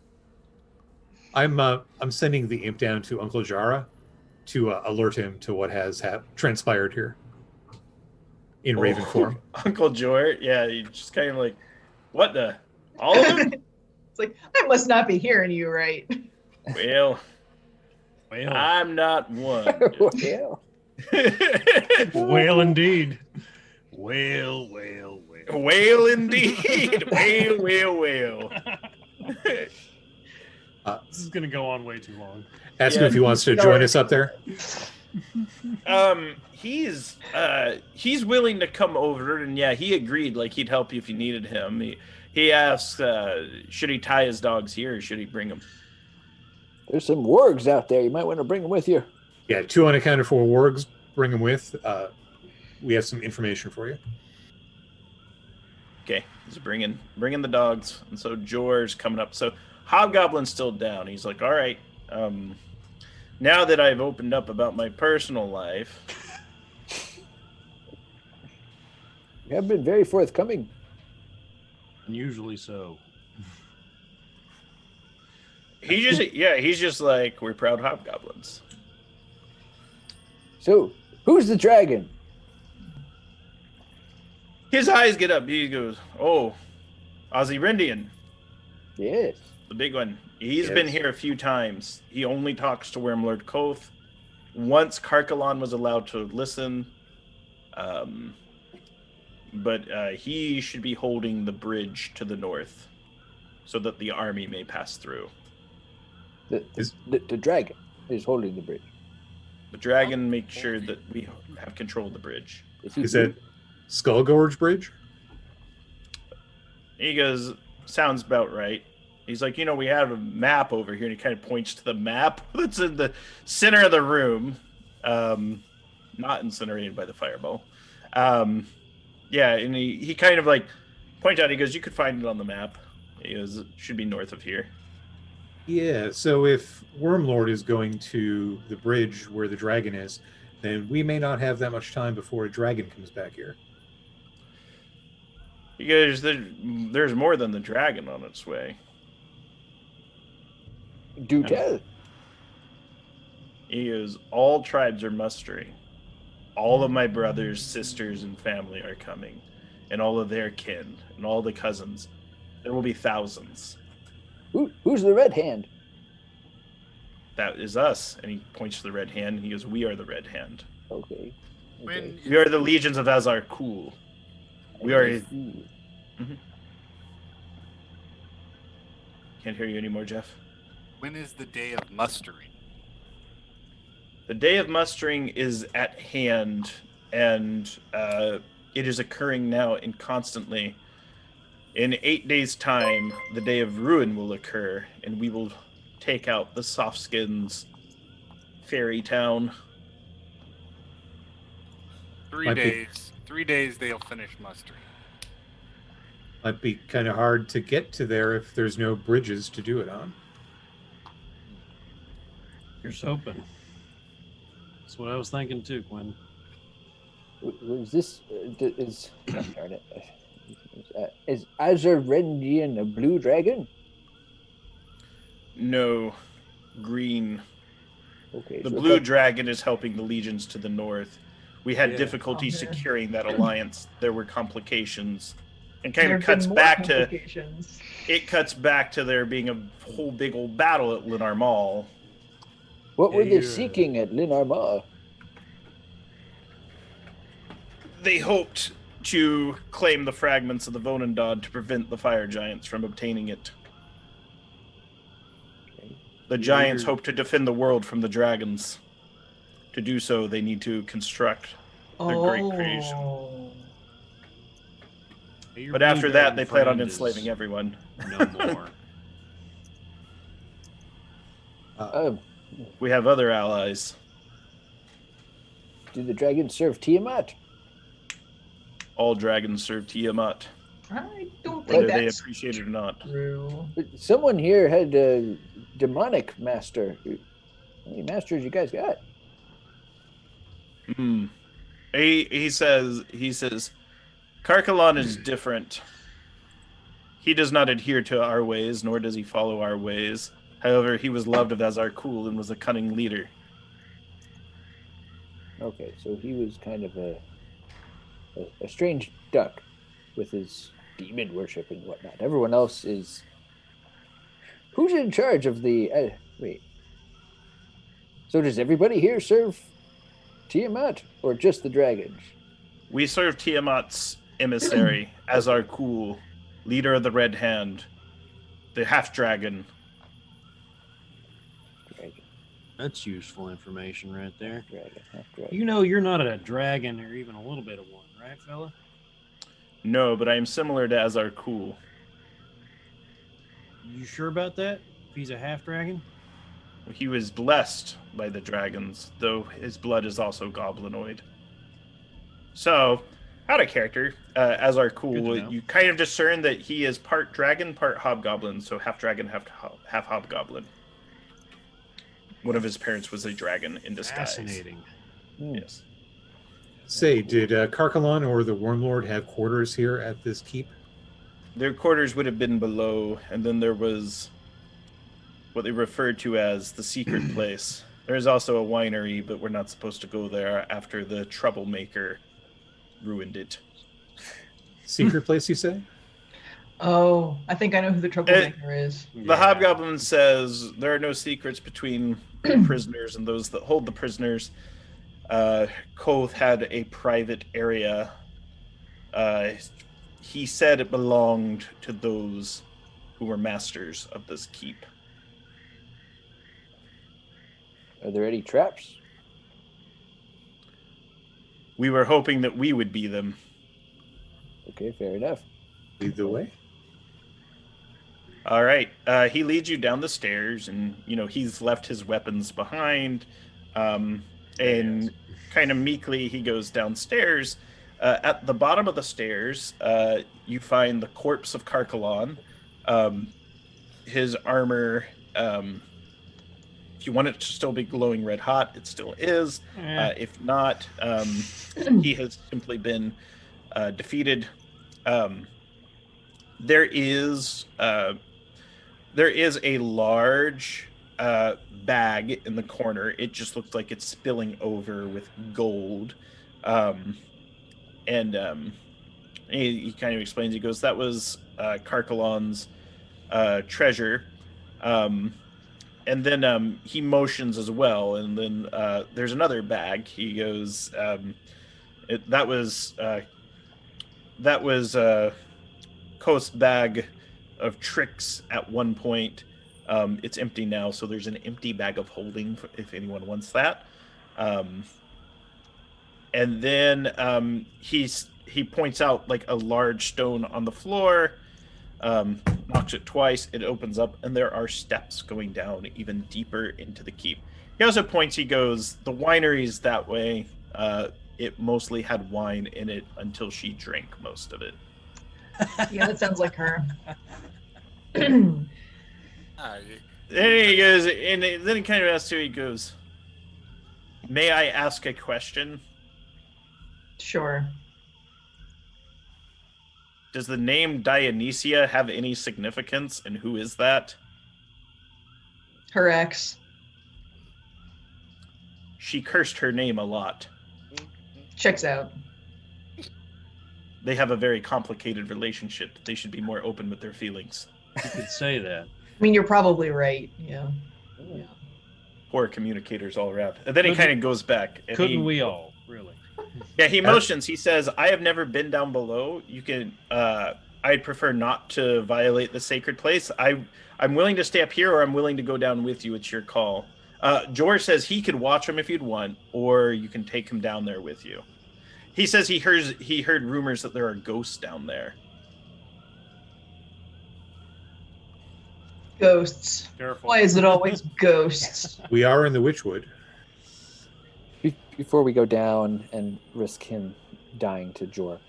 I'm sending the imp down to Uncle Jara to alert him to what has transpired here in raven form. Uncle Jort. Yeah, he just kind of like, what the? All of them? It's like, I must not be hearing you right. Well, Whale. I'm not one. Well, Whale indeed. Whale, whale, whale. Whale indeed. Whale. This is going to go on way too long. Ask Yeah. him if he wants to join us up there. He's willing to come over, and yeah, he agreed. Like he'd help you if you needed him. He asks, should he tie his dogs here, or should he bring them? there's some wargs out there. You might want to bring them with you. Yeah, 2 unaccounted for wargs. Bring them with. We have some information for you. Okay, he's bringing the dogs, and so Jor's coming up. So Hobgoblin's still down. He's like, all right, now that I've opened up about my personal life, You have been very forthcoming. Unusually so. he's just like, we're proud Hobgoblins. So, who's the dragon? His eyes get up. He goes, oh, Ozyrindian, Yes. the big one. He's Yes. been here a few times. He only talks to Wormlord Koth. Once Karkalon was allowed to listen, but he should be holding the bridge to the north so that the army may pass through. The dragon is holding the bridge. The dragon makes sure that we have control of the bridge. he Is that Skullgorge Bridge? He goes, sounds about right. He's like, we have a map over here, and he kind of points to the map that's in the center of the room, not incinerated by the fireball. Yeah, and he kind of like points out, he goes, you could find it on the map. He goes, it should be north of here. Yeah, so if Wormlord is going to the bridge where the dragon is, then we may not have that much time before a dragon comes back here. He goes, there's more than the dragon on its way. Do tell. He goes, all tribes are mustering. All of my brothers, sisters, and family are coming, and all of their kin, and all the cousins. There will be thousands. Who's the red hand? That is us. And he points to the red hand. He goes, we are the red hand. Okay. When We are the legions of Azar Kul. We are... Can't hear you anymore, Jeff. when is the day of mustering? The day of mustering is at hand, and it is occurring now and constantly. In 8 days' time, the day of ruin will occur, and we will take out the Softskins fairy town. 3 Might be- days. 3 days they'll finish mustering. Might be kind of hard to get to there if there's no bridges to do it on. Here's hoping. That's what I was thinking too, Quinn. Was this darn it. Is Azarendian a blue dragon? No, green. Okay. The so blue that- dragon is helping the legions to the north. We had Yeah. difficulty Oh, man. securing that alliance. There were complications. And kind There of have been cuts more back to complications. it cuts back to there being a whole big old battle at Linar Mall. What were they Yeah. seeking at Linar Ma? They hoped to claim the fragments of the Vonandod to prevent the fire giants from obtaining it. The giants hope to defend the world from the dragons. To do so, they need to construct a great creation. Your But after blue that, dragon they plan on friend enslaving is everyone. No more. We have other allies. Do the dragons serve Tiamat? All dragons serve Tiamat, I don't think whether they that's appreciate it or not. true. Someone here had a demonic master. How many masters you guys got? Hmm. He says, Karkalon is different. He does not adhere to our ways, nor does he follow our ways. However, he was loved of Azarkul and was a cunning leader. Okay, so he was kind of a strange duck with his demon worship and whatnot. Everyone else is... Who's in charge of the... wait. So does everybody here serve Tiamat or just the dragons? We serve Tiamat's emissary, Azarkul, leader of the Red Hand, the half-dragon. Dragon, That's useful information right there. half dragon. You know you're not a dragon or even a little bit of one, right, fella? No, but I am similar to Azarkul. You sure about that? If he's a half dragon? He was blessed by the dragons, though his blood is also goblinoid. So, out of character, Good to Azarkul, know. you kind of discern that he is part dragon, part hobgoblin, so half dragon, half hobgoblin. One of his parents was a dragon in disguise. Fascinating. Yes. Say, did Karkalon or the Wormlord have quarters here at this keep? Their quarters would have been below, and then there was what they referred to as the secret place. There is also a winery, but we're not supposed to go there after the troublemaker ruined it. Secret place, you say? Oh, I think I know who the troublemaker is. The hobgoblin says there are no secrets between the prisoners and those that hold the prisoners. Koth had a private area. He said it belonged to those who were masters of this keep. Are there any traps? We were hoping that we would be them. Okay, fair enough. Lead the way. All right. He leads you down the stairs, and he's left his weapons behind. And kind of meekly, he goes downstairs. At the bottom of the stairs, you find the corpse of Karkalon. His armor, if you want it to still be glowing red hot, it still is. If not, he has simply been defeated. There is a large bag in the corner. It just looks like it's spilling over with gold. And he kind of explains, he goes, that was Karkalon's treasure. And then he motions as well. And then there's another bag. He goes, that was Koth's bag of tricks at one point. It's empty now, so there's an empty bag of holding if anyone wants that. And then he points out like a large stone on the floor, knocks it twice, it opens up, and there are steps going down even deeper into the keep. He also points, he goes, the winery's that way. It mostly had wine in it until she drank most of it. Yeah, that sounds like her. And he goes, and then he kind of asks you, he goes, may I ask a question? Sure. Does the name Dionysia have any significance, and who is that? Her ex. She cursed her name a lot. Checks out. They have a very complicated relationship. They should be more open with their feelings. You could say that. I mean, you're probably right. Yeah. Poor communicators all around. And then he Couldn't- kind of goes back. And Couldn't we all, really? Yeah, he motions. He says, "I have never been down below. You can. I'd prefer not to violate the sacred place. I'm willing to stay up here, or I'm willing to go down with you. It's your call." George says he could watch him if you'd want, or you can take him down there with you. He says he heard rumors that there are ghosts down there. Ghosts. Careful. Why is it always ghosts? We are in the Witchwood. Before we go down and risk him dying to Jor,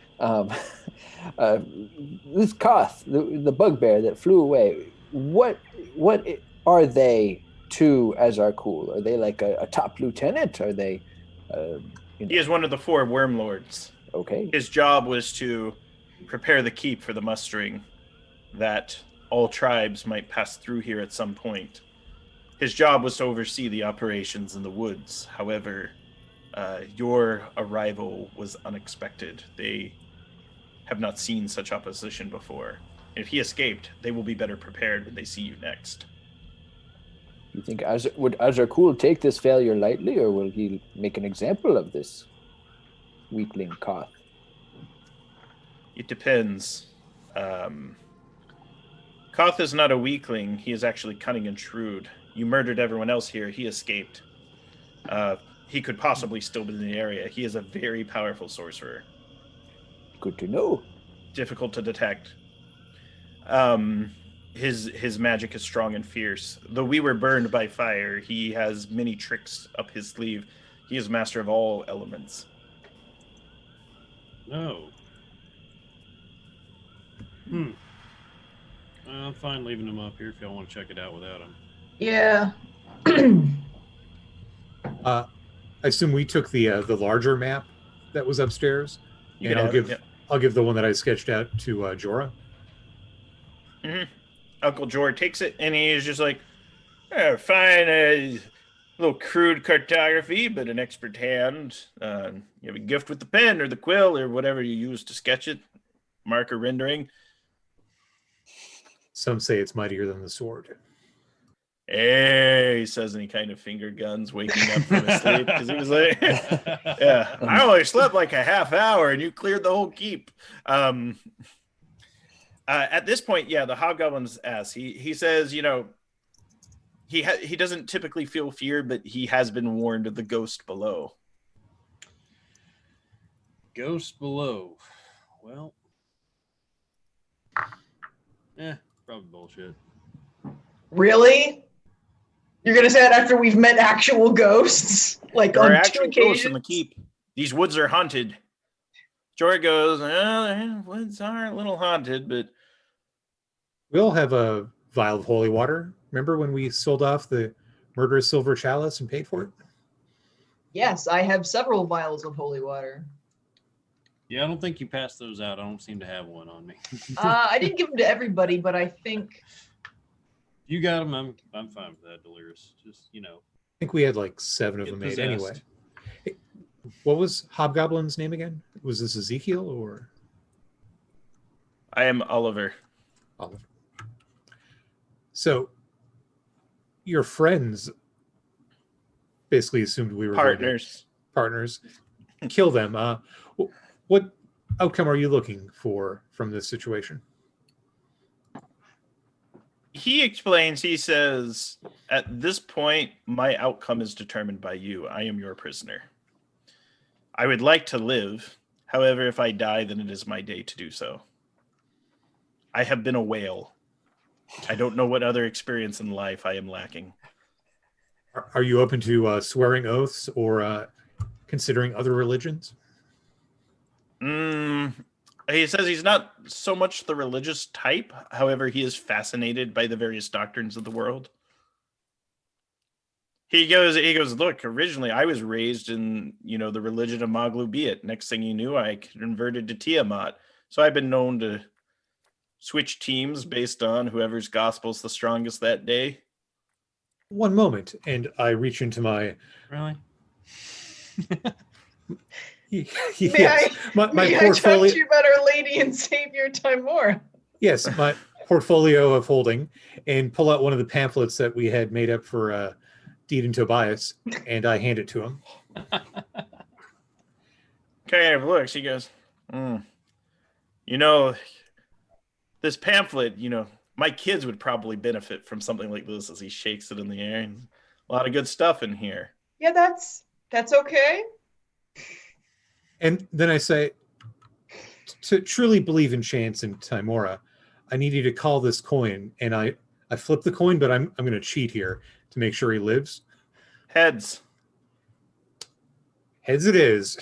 this Koth, the bugbear that flew away, what are they to Azarkul? Are they like a top lieutenant? Are they? He is one of the 4 worm lords. Okay. His job was to prepare the keep for the mustering that all tribes might pass through here at some point. His job was to oversee the operations in the woods. However, your arrival was unexpected. They have not seen such opposition before. If he escaped, they will be better prepared when they see you next. You think would Azarkul take this failure lightly, or will he make an example of this weakling Koth? It depends. Koth is not a weakling. He is actually cunning and shrewd. You murdered everyone else here. He escaped. He could possibly still be in the area. He is a very powerful sorcerer. Good to know. Difficult to detect. His magic is strong and fierce. Though we were burned by fire, he has many tricks up his sleeve. He is master of all elements. No. I'm fine leaving him up here if y'all want to check it out without him. Yeah. I assume we took the larger map that was upstairs, and I'll give the one that I sketched out to Jorah. Mm-hmm. Uncle Jorah takes it, and he's just like, fine, a little crude cartography, but an expert hand. You have a gift with the pen or the quill or whatever you use to sketch it, marker rendering. Some say it's mightier than the sword. Hey, he says, and he kind of finger guns waking up from his sleep because he was like, yeah, I only slept like a half hour and you cleared the whole keep. At this point, yeah, the hobgoblin's ass. He says, you know, he doesn't typically feel fear, but he has been warned of the ghost below. Ghost below. Well, probably bullshit. Really? You're gonna say that after we've met actual ghosts? Like There are on 2 actual ghosts in occasions? the keep. These woods are haunted. Jorah goes, the woods are a little haunted, but We all have a vial of holy water. Remember when we sold off the murderous silver chalice and paid for it? Yes, I have several vials of holy water. Yeah, I don't think you passed those out. I don't seem to have one on me. I didn't give them to everybody, but I think You got them. I'm fine with that, Delirious. Just, I think we had like 7 of Get them made possessed. anyway. Hey, what was Hobgoblin's name again? Was this Ezekiel or I am Oliver. Oliver? So your friends basically assumed we were going to- partners. Kill them. What outcome are you looking for from this situation? He explains, he says, at this point, my outcome is determined by you. I am your prisoner. I would like to live. However, if I die, then it is my day to do so. I have been a whale. I don't know what other experience in life I am lacking. Are you open to swearing oaths or considering other religions? He says he's not so much the religious type. However, he is fascinated by the various doctrines of the world. He goes, look, originally I was raised in, the religion of Maglu Biat. Next thing you knew, I converted to Tiamat. So I've been known to switch teams based on whoever's gospel's the strongest that day. One moment, and I reach into my... Really? Yes. My may I portfolio. talk to you about Our Lady and Savior Timor? Yes, my portfolio of holding, and pull out one of the pamphlets that we had made up for Deed and Tobias, and I hand it to him. kind of looks. He goes, you know, this pamphlet, you know, my kids would probably benefit from something like this, as he shakes it in the air. And a lot of good stuff in here. Yeah, that's okay. And then I say, to truly believe in chance and Timora, I need you to call this coin. And I flip the coin, but I'm going to cheat here to make sure he lives. Heads. Heads it is.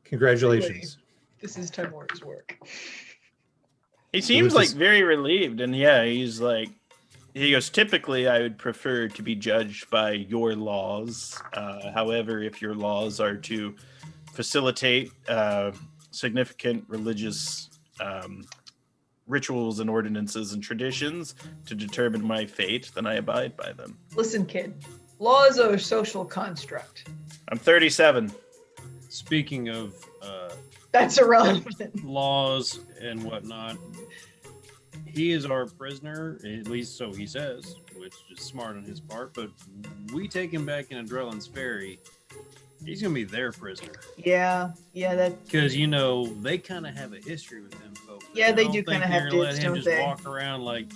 Congratulations. This is Timora's work. He seems like very relieved, and yeah, he's like, he goes, typically I would prefer to be judged by your laws. However, if your laws are to facilitate significant religious rituals and ordinances and traditions to determine my fate, then I abide by them. Listen, kid, laws are a social construct. I'm 37. Speaking of That's irrelevant. laws and whatnot, he is our prisoner, at least so he says, which is smart on his part, but we take him back into Drellin's Ferry, he's going to be their prisoner. Yeah, that. Because, you know, they kind of have a history with them folks. Yeah, I they don't do think kinda they're have gonna let dibs, him don't just they? walk around like,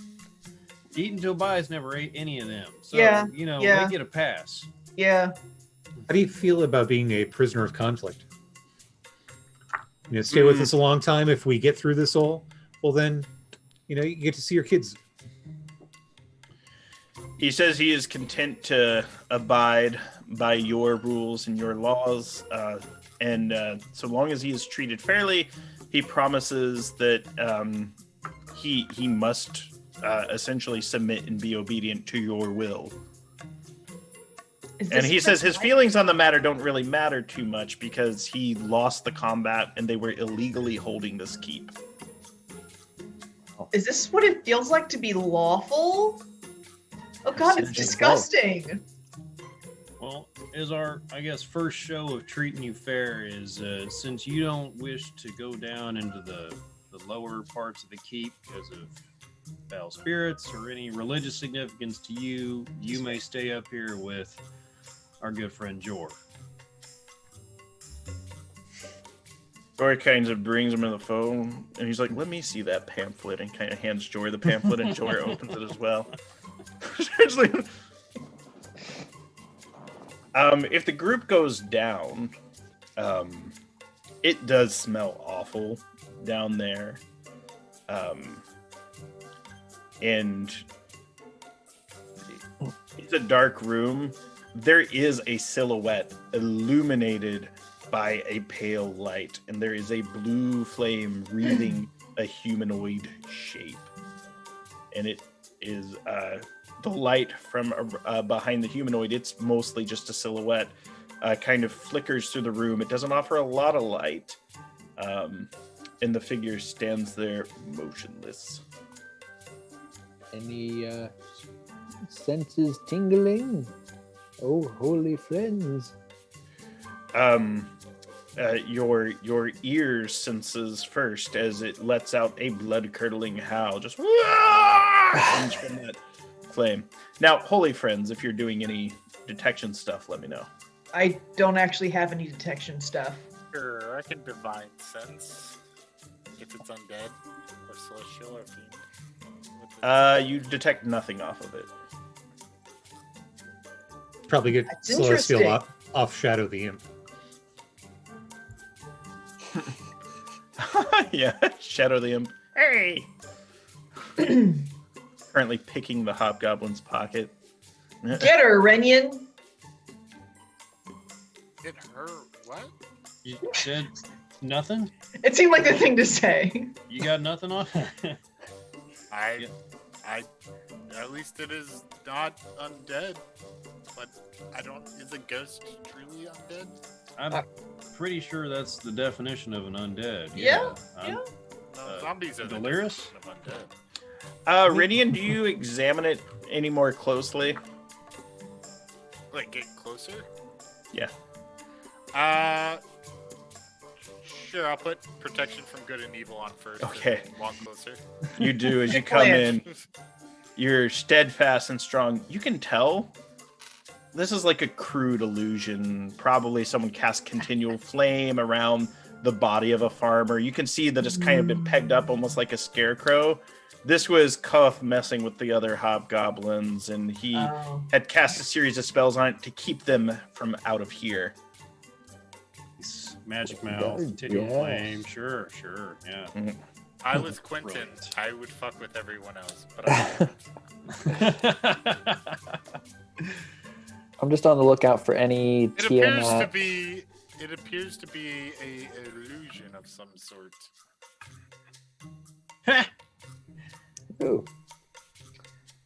Eaton Tobias never ate any of them. So, Yeah, you know, yeah. they get a pass. Yeah. How do you feel about being a prisoner of conflict? You know, stay with us a long time. If we get through this all, well, then, you know, you get to see your kids. He says he is content to abide by your rules and your laws, and so long as he is treated fairly, he promises that he must essentially submit and be obedient to your will. And he says his feelings on the matter don't really matter too much because he lost the combat and they were illegally holding this keep. Is this what it feels like to be lawful? Oh God, it's disgusting. Well, as our, I guess, first show of treating you fair is, since you don't wish to go down into the lower parts of the keep because of foul spirits or any religious significance to you, you may stay up here with our good friend Jor. Jor kind of brings him to the phone, and he's like, let me see that pamphlet, and kind of hands Jor the pamphlet, and Jor opens it as well. If the group goes down, it does smell awful down there. And it's a dark room. There is a silhouette illuminated by a pale light, and there is a blue flame wreathing a humanoid shape. And it is the light from behind the humanoid. It's mostly just a silhouette, kind of flickers through the room. It doesn't offer a lot of light, and the figure stands there motionless. Any senses tingling? Oh, holy friends. Your ear senses first as it lets out a blood-curdling howl, just comes from that flame. Now, holy friends, if you're doing any detection stuff, let me know. I don't actually have any detection stuff. Sure, I can divine sense if it's undead or celestial or fiend. You detect nothing off of it. Probably get That's Celestial interesting. off Shadow the Imp. Yeah, Shadow the Imp. Hey! Currently picking the hobgoblin's pocket. Get her, Renyon. Get her what? You said nothing? It seemed like the thing to say. You got nothing on? I at least it is not undead. But I don't. Is a ghost truly undead? I'm pretty sure that's the definition of an undead. Yeah, I'm- yeah. No, zombies are the delirious? definition of undead. Rydian, do you examine it any more closely? Like get closer? Yeah. Sure. I'll put protection from good and evil on first. Okay. And walk closer. You do as you come in. You're steadfast and strong. You can tell this is like a crude illusion. Probably someone cast continual flame around the body of a farmer. You can see that it's kind of been pegged up almost like a scarecrow. This was Koth messing with the other hobgoblins, and he had cast a series of spells on it to keep them from out of here. Magic mouth, continual flame. Sure, yeah. Mhm. I was Quentin. Brilliant. I would fuck with everyone else, but I'm I'm just on the lookout for any it appears to Tiamat. be. It appears to be a illusion of some sort. Ooh.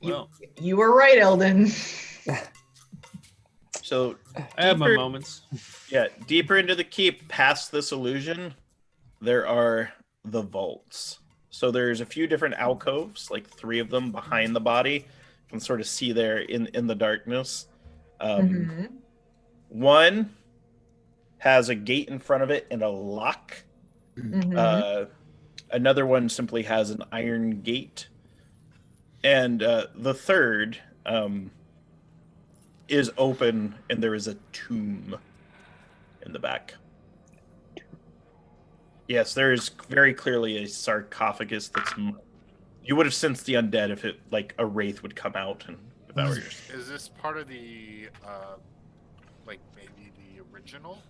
Well, You were right, Eldon. So I have my deeper- moments. Yeah, deeper into the keep, past this illusion, there are the vaults. So there's a few different alcoves, like 3 of them behind the body. You can sort of see there in the darkness. Mhm. One has a gate in front of it and a lock. Mhm. Another one simply has an iron gate. And the third is open, and there is a tomb in the back. Yes, there is very clearly a sarcophagus that's... You would have sensed the undead if it, like, a wraith would come out. And if that were yours. Is this part of the, like maybe the original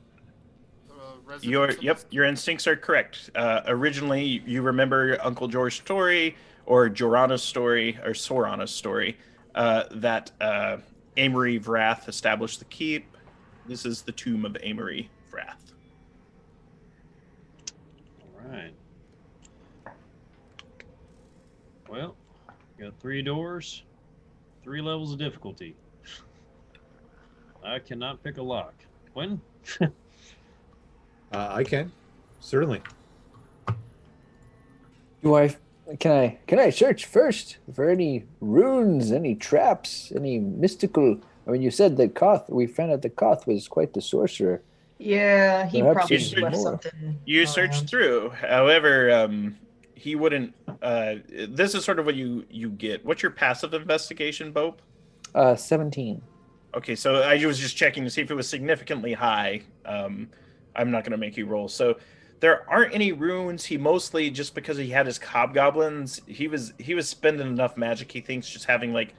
residence? of this- Your instincts are correct. Originally, you remember Uncle George's story, or Jorana's story, or Sorana's story, that Amory Vraath established the keep. This is the tomb of Amory Vraath. All right. Well, got 3 doors, 3 levels of difficulty. I cannot pick a lock. When? I can, certainly. Can I search first for any runes, any traps, any mystical? I mean, you said that we found out that Koth was quite the sorcerer. Yeah, he Perhaps probably you left more. something. You searched around. through. However, he wouldn't... this is sort of what you get. What's your passive investigation, Bope? 17. Okay, so I was just checking to see if it was significantly high. I'm not going to make you roll. So there aren't any runes. He mostly, just because he had his hobgoblins, he was spending enough magic, he thinks, just having like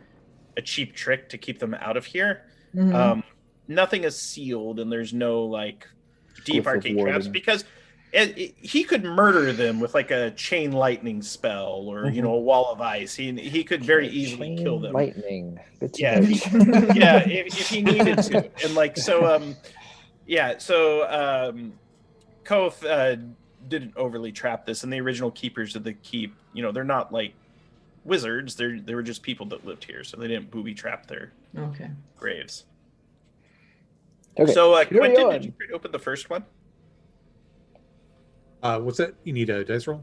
a cheap trick to keep them out of here. Mhm. Nothing is sealed, and there's no like deep Glyph of arcane traps, warding. because he could murder them with like a chain lightning spell, or Mhm. a wall of ice. He could very easily Chain kill them. Lightning. Good to Yeah, know. Yeah, if he needed to. And like, so Koth didn't overly trap this, and the original keepers of the keep, they're not like wizards. They were just people that lived here, so they didn't booby trap their Okay. graves. Okay. So carry Quentin, on. did you open the first one? What's that? You need a dice roll?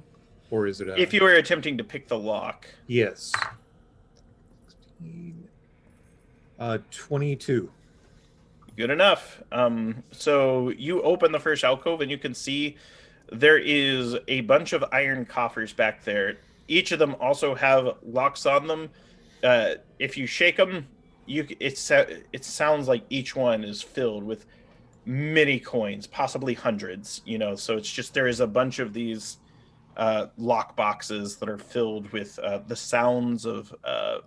Or is it a... If you were attempting to pick the lock. Yes. 22. Good enough. So you open the first alcove, and you can see there is a bunch of iron coffers back there. Each of them also have locks on them. If you shake them, it sounds like each one is filled with many coins, possibly hundreds. So it's just, there is a bunch of these lock boxes that are filled with the sounds of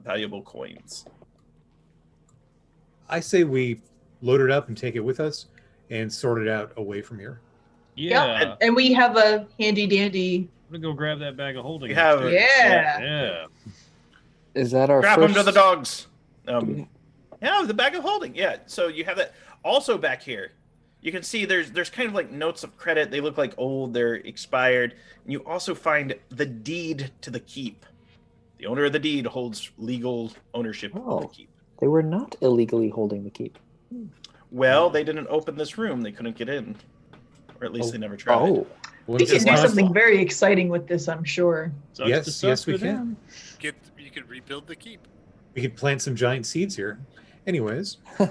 valuable coins. I say we load it up and take it with us and sort it out away from here. Yeah. And we have a handy dandy. I'm gonna go grab that bag of holding. We have- upstairs. Yeah. Yeah. Is that our Grab first? them to the dogs. we- Yeah, the bag of holding. Yeah, so you have that. Also back here, you can see there's kind of like notes of credit. They look like old. They're expired. And you also find the deed to the keep. The owner of the deed holds legal ownership of the Oh. keep. They were not illegally holding the keep. Well, they didn't open this room. They couldn't get in, or at least they never tried. Oh, Well, We just can do last something long. very exciting with this, I'm sure. Sucks Yes, to suck yes, we for can. them. You could rebuild the keep. We could plant some giant seeds here. Anyways, want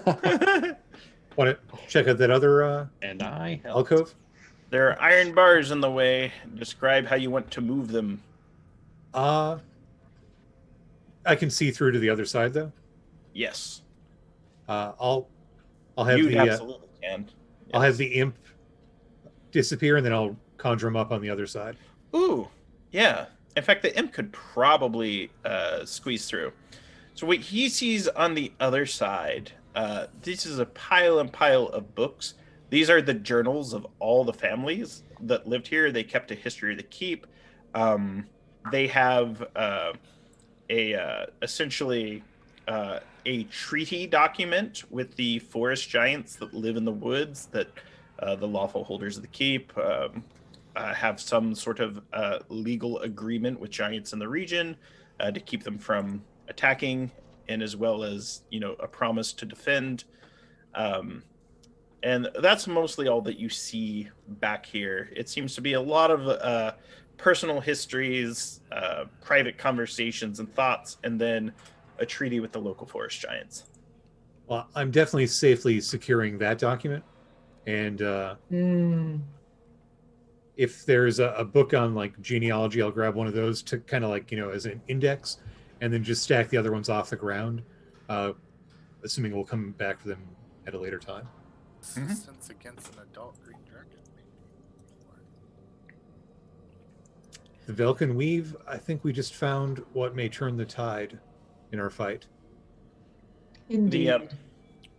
to check out that other And I helped. alcove? There are iron bars in the way. Describe how you want to move them. I can see through to the other side, though. Yes. I'll have You the absolutely can. I'll have Yes. the imp disappear, and then I'll conjure him up on the other side. Ooh, yeah. In fact, the imp could probably squeeze through. So what he sees on the other side, this is a pile and pile of books. These are the journals of all the families that lived here. They kept a history of the keep. They have essentially a treaty document with the forest giants that live in the woods that the lawful holders of the keep have some sort of legal agreement with giants in the region to keep them from attacking, and as well as a promise to defend. And that's mostly all that you see back here. It seems to be a lot of personal histories, private conversations and thoughts, and then a treaty with the local forest giants. Well, I'm definitely safely securing that document, and if there's a book on like genealogy, I'll grab one of those to kind of like as an index, and then just stack the other ones off the ground, assuming we'll come back to them at a later time. Resistance against an adult green dragon. The Velkyn Weave, I think we just found what may turn the tide in our fight. Indeed.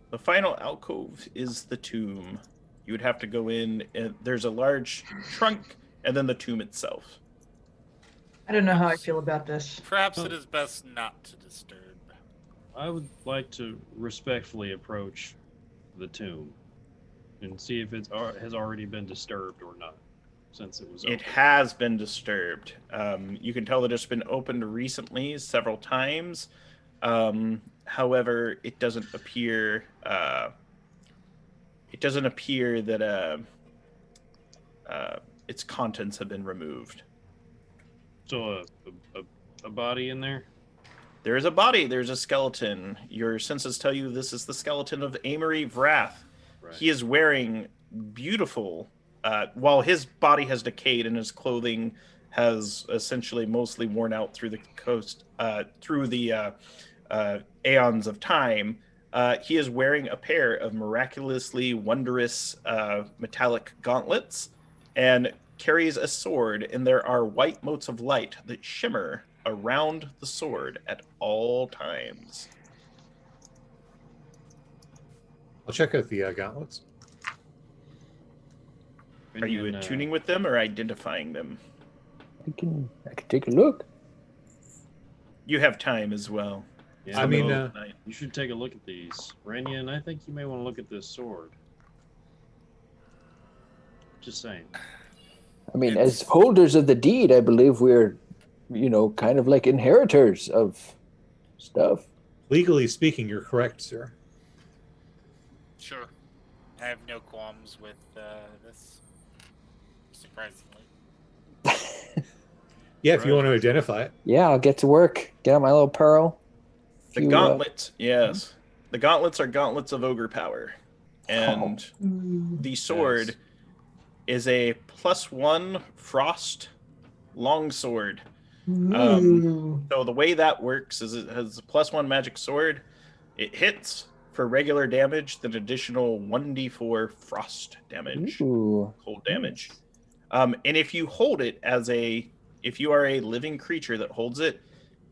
The final alcove is the tomb. You would have to go in, and there's a large trunk, and then the tomb itself. I don't know how I feel about this. Perhaps it is best not to disturb. I would like to respectfully approach the tomb and see if it has already been disturbed or not, since it was open. It has been disturbed. You can tell that it's been opened recently several times. However, it doesn't appear that its contents have been removed. So a body in there? There is a body. There's a skeleton. Your senses tell you this is the skeleton of Amory Vraath. Right. He is wearing beautiful, while his body has decayed and his clothing has essentially mostly worn out through the aeons of time. He is wearing a pair of miraculously wondrous metallic gauntlets and carries a sword, and there are white motes of light that shimmer around the sword at all times. I'll check out the gauntlets. Are you attuning with them or identifying them? I can take a look. You have time as well. Yeah, I mean, you should take a look at these. Renyan, I think you may want to look at this sword. Just saying. I mean, as holders of the deed, I believe we're, kind of like inheritors of stuff. Legally speaking, you're correct, sir. Sure. I have no qualms with this, surprisingly. Yeah, if you want to identify it. Yeah, I'll get to work. Get out my little pearl. The gauntlets, yes. The gauntlets are gauntlets of ogre power. And the sword is a +1 frost longsword. So the way that works is it has a +1 magic sword. It hits for regular damage, then additional 1d4 frost damage, cold damage. And if you hold it if you are a living creature that holds it,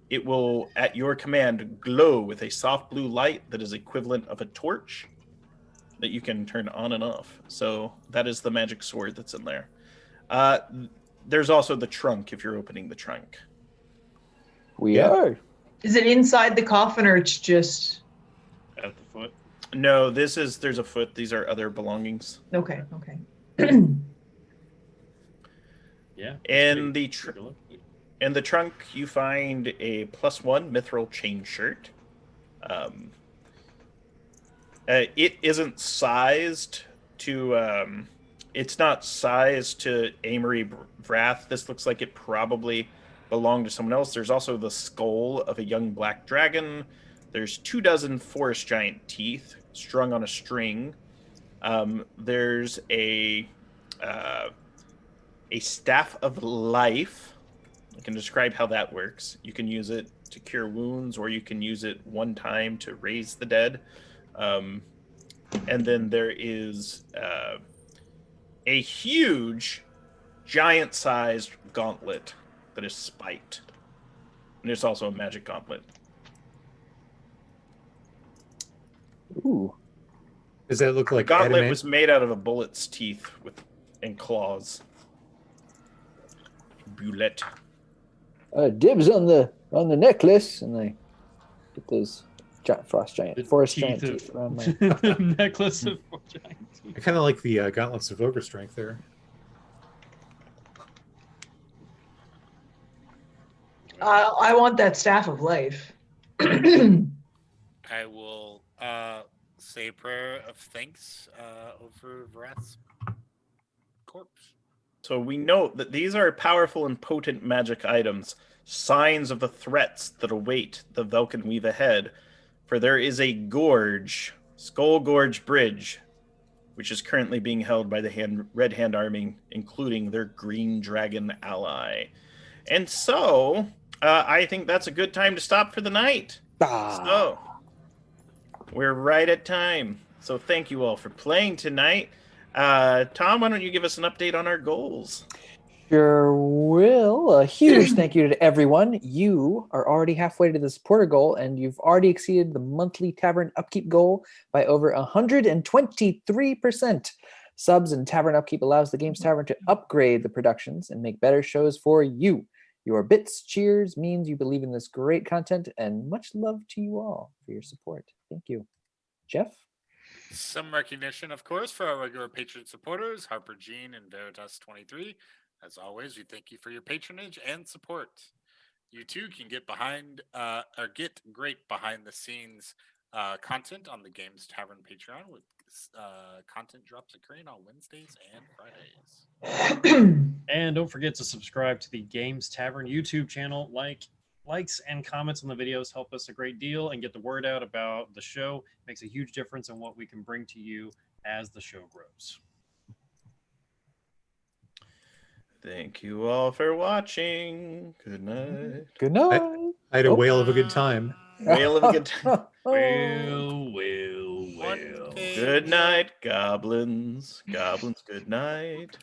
it will, at your command, glow with a soft blue light that is equivalent of a torch that you can turn on and off. So that is the magic sword that's in there. There's also the trunk if you're opening the trunk. We are. Is it inside the coffin or it's just... At the foot? No, there's a foot. These are other belongings. Okay. Yeah. In the take a look. in the trunk, you find a +1 mithril chain shirt. It isn't sized to. It's not sized to Amory Vraath. This looks like it probably belonged to someone else. There's also the skull of a young black dragon. There's 24 forest giant teeth strung on a string. There's a staff of life. I can describe how that works. You can use it to cure wounds, or you can use it one time to raise the dead. And then there is a huge, giant-sized gauntlet that is spiked. And there's also a magic gauntlet. Ooh. Does that look The like gauntlet adamant? was made out of a bullet's teeth and claws. Bullet. Dibs on the necklace, and I get those forest Teeth giant of- teeth around my. necklace of four giant teeth. I kind of like the gauntlets of ogre strength there. I want that staff of life. I will say a prayer of thanks over Vraath's corpse. So we note that these are powerful and potent magic items, signs of the threats that await the Velkyn Weave ahead. For there is a gorge, Skull Gorge Bridge, which is currently being held by the Red Hand Army, including their Green Dragon ally. And so, I think that's a good time to stop for the night. So, we're right at time. So thank you all for playing tonight. Tom, why don't you give us an update on our goals? Sure will. A huge thank you to everyone. You are already halfway to the supporter goal, and you've already exceeded the monthly tavern upkeep goal by over 123%. Subs and tavern upkeep allows the Games Tavern to upgrade the productions and make better shows for you. Your bits, cheers means you believe in this great content, and much love to you all for your support. Thank you. Jeff? Some recognition, of course, for our regular patron supporters, Harper Jean and Veritas23. As always, we thank you for your patronage and support. You too can get get great behind the scenes content on the Games Tavern Patreon with content drops occurring on Wednesdays and Fridays. And don't forget to subscribe to the Games Tavern YouTube channel. Likes and comments on the videos help us a great deal and get the word out about the show. Makes a huge difference in what we can bring to you as the show grows. Thank you all for watching. Good night. Good night. I had a whale of a good time. Whale of a good time. Well. One day Good night, goblins. Goblins, good night.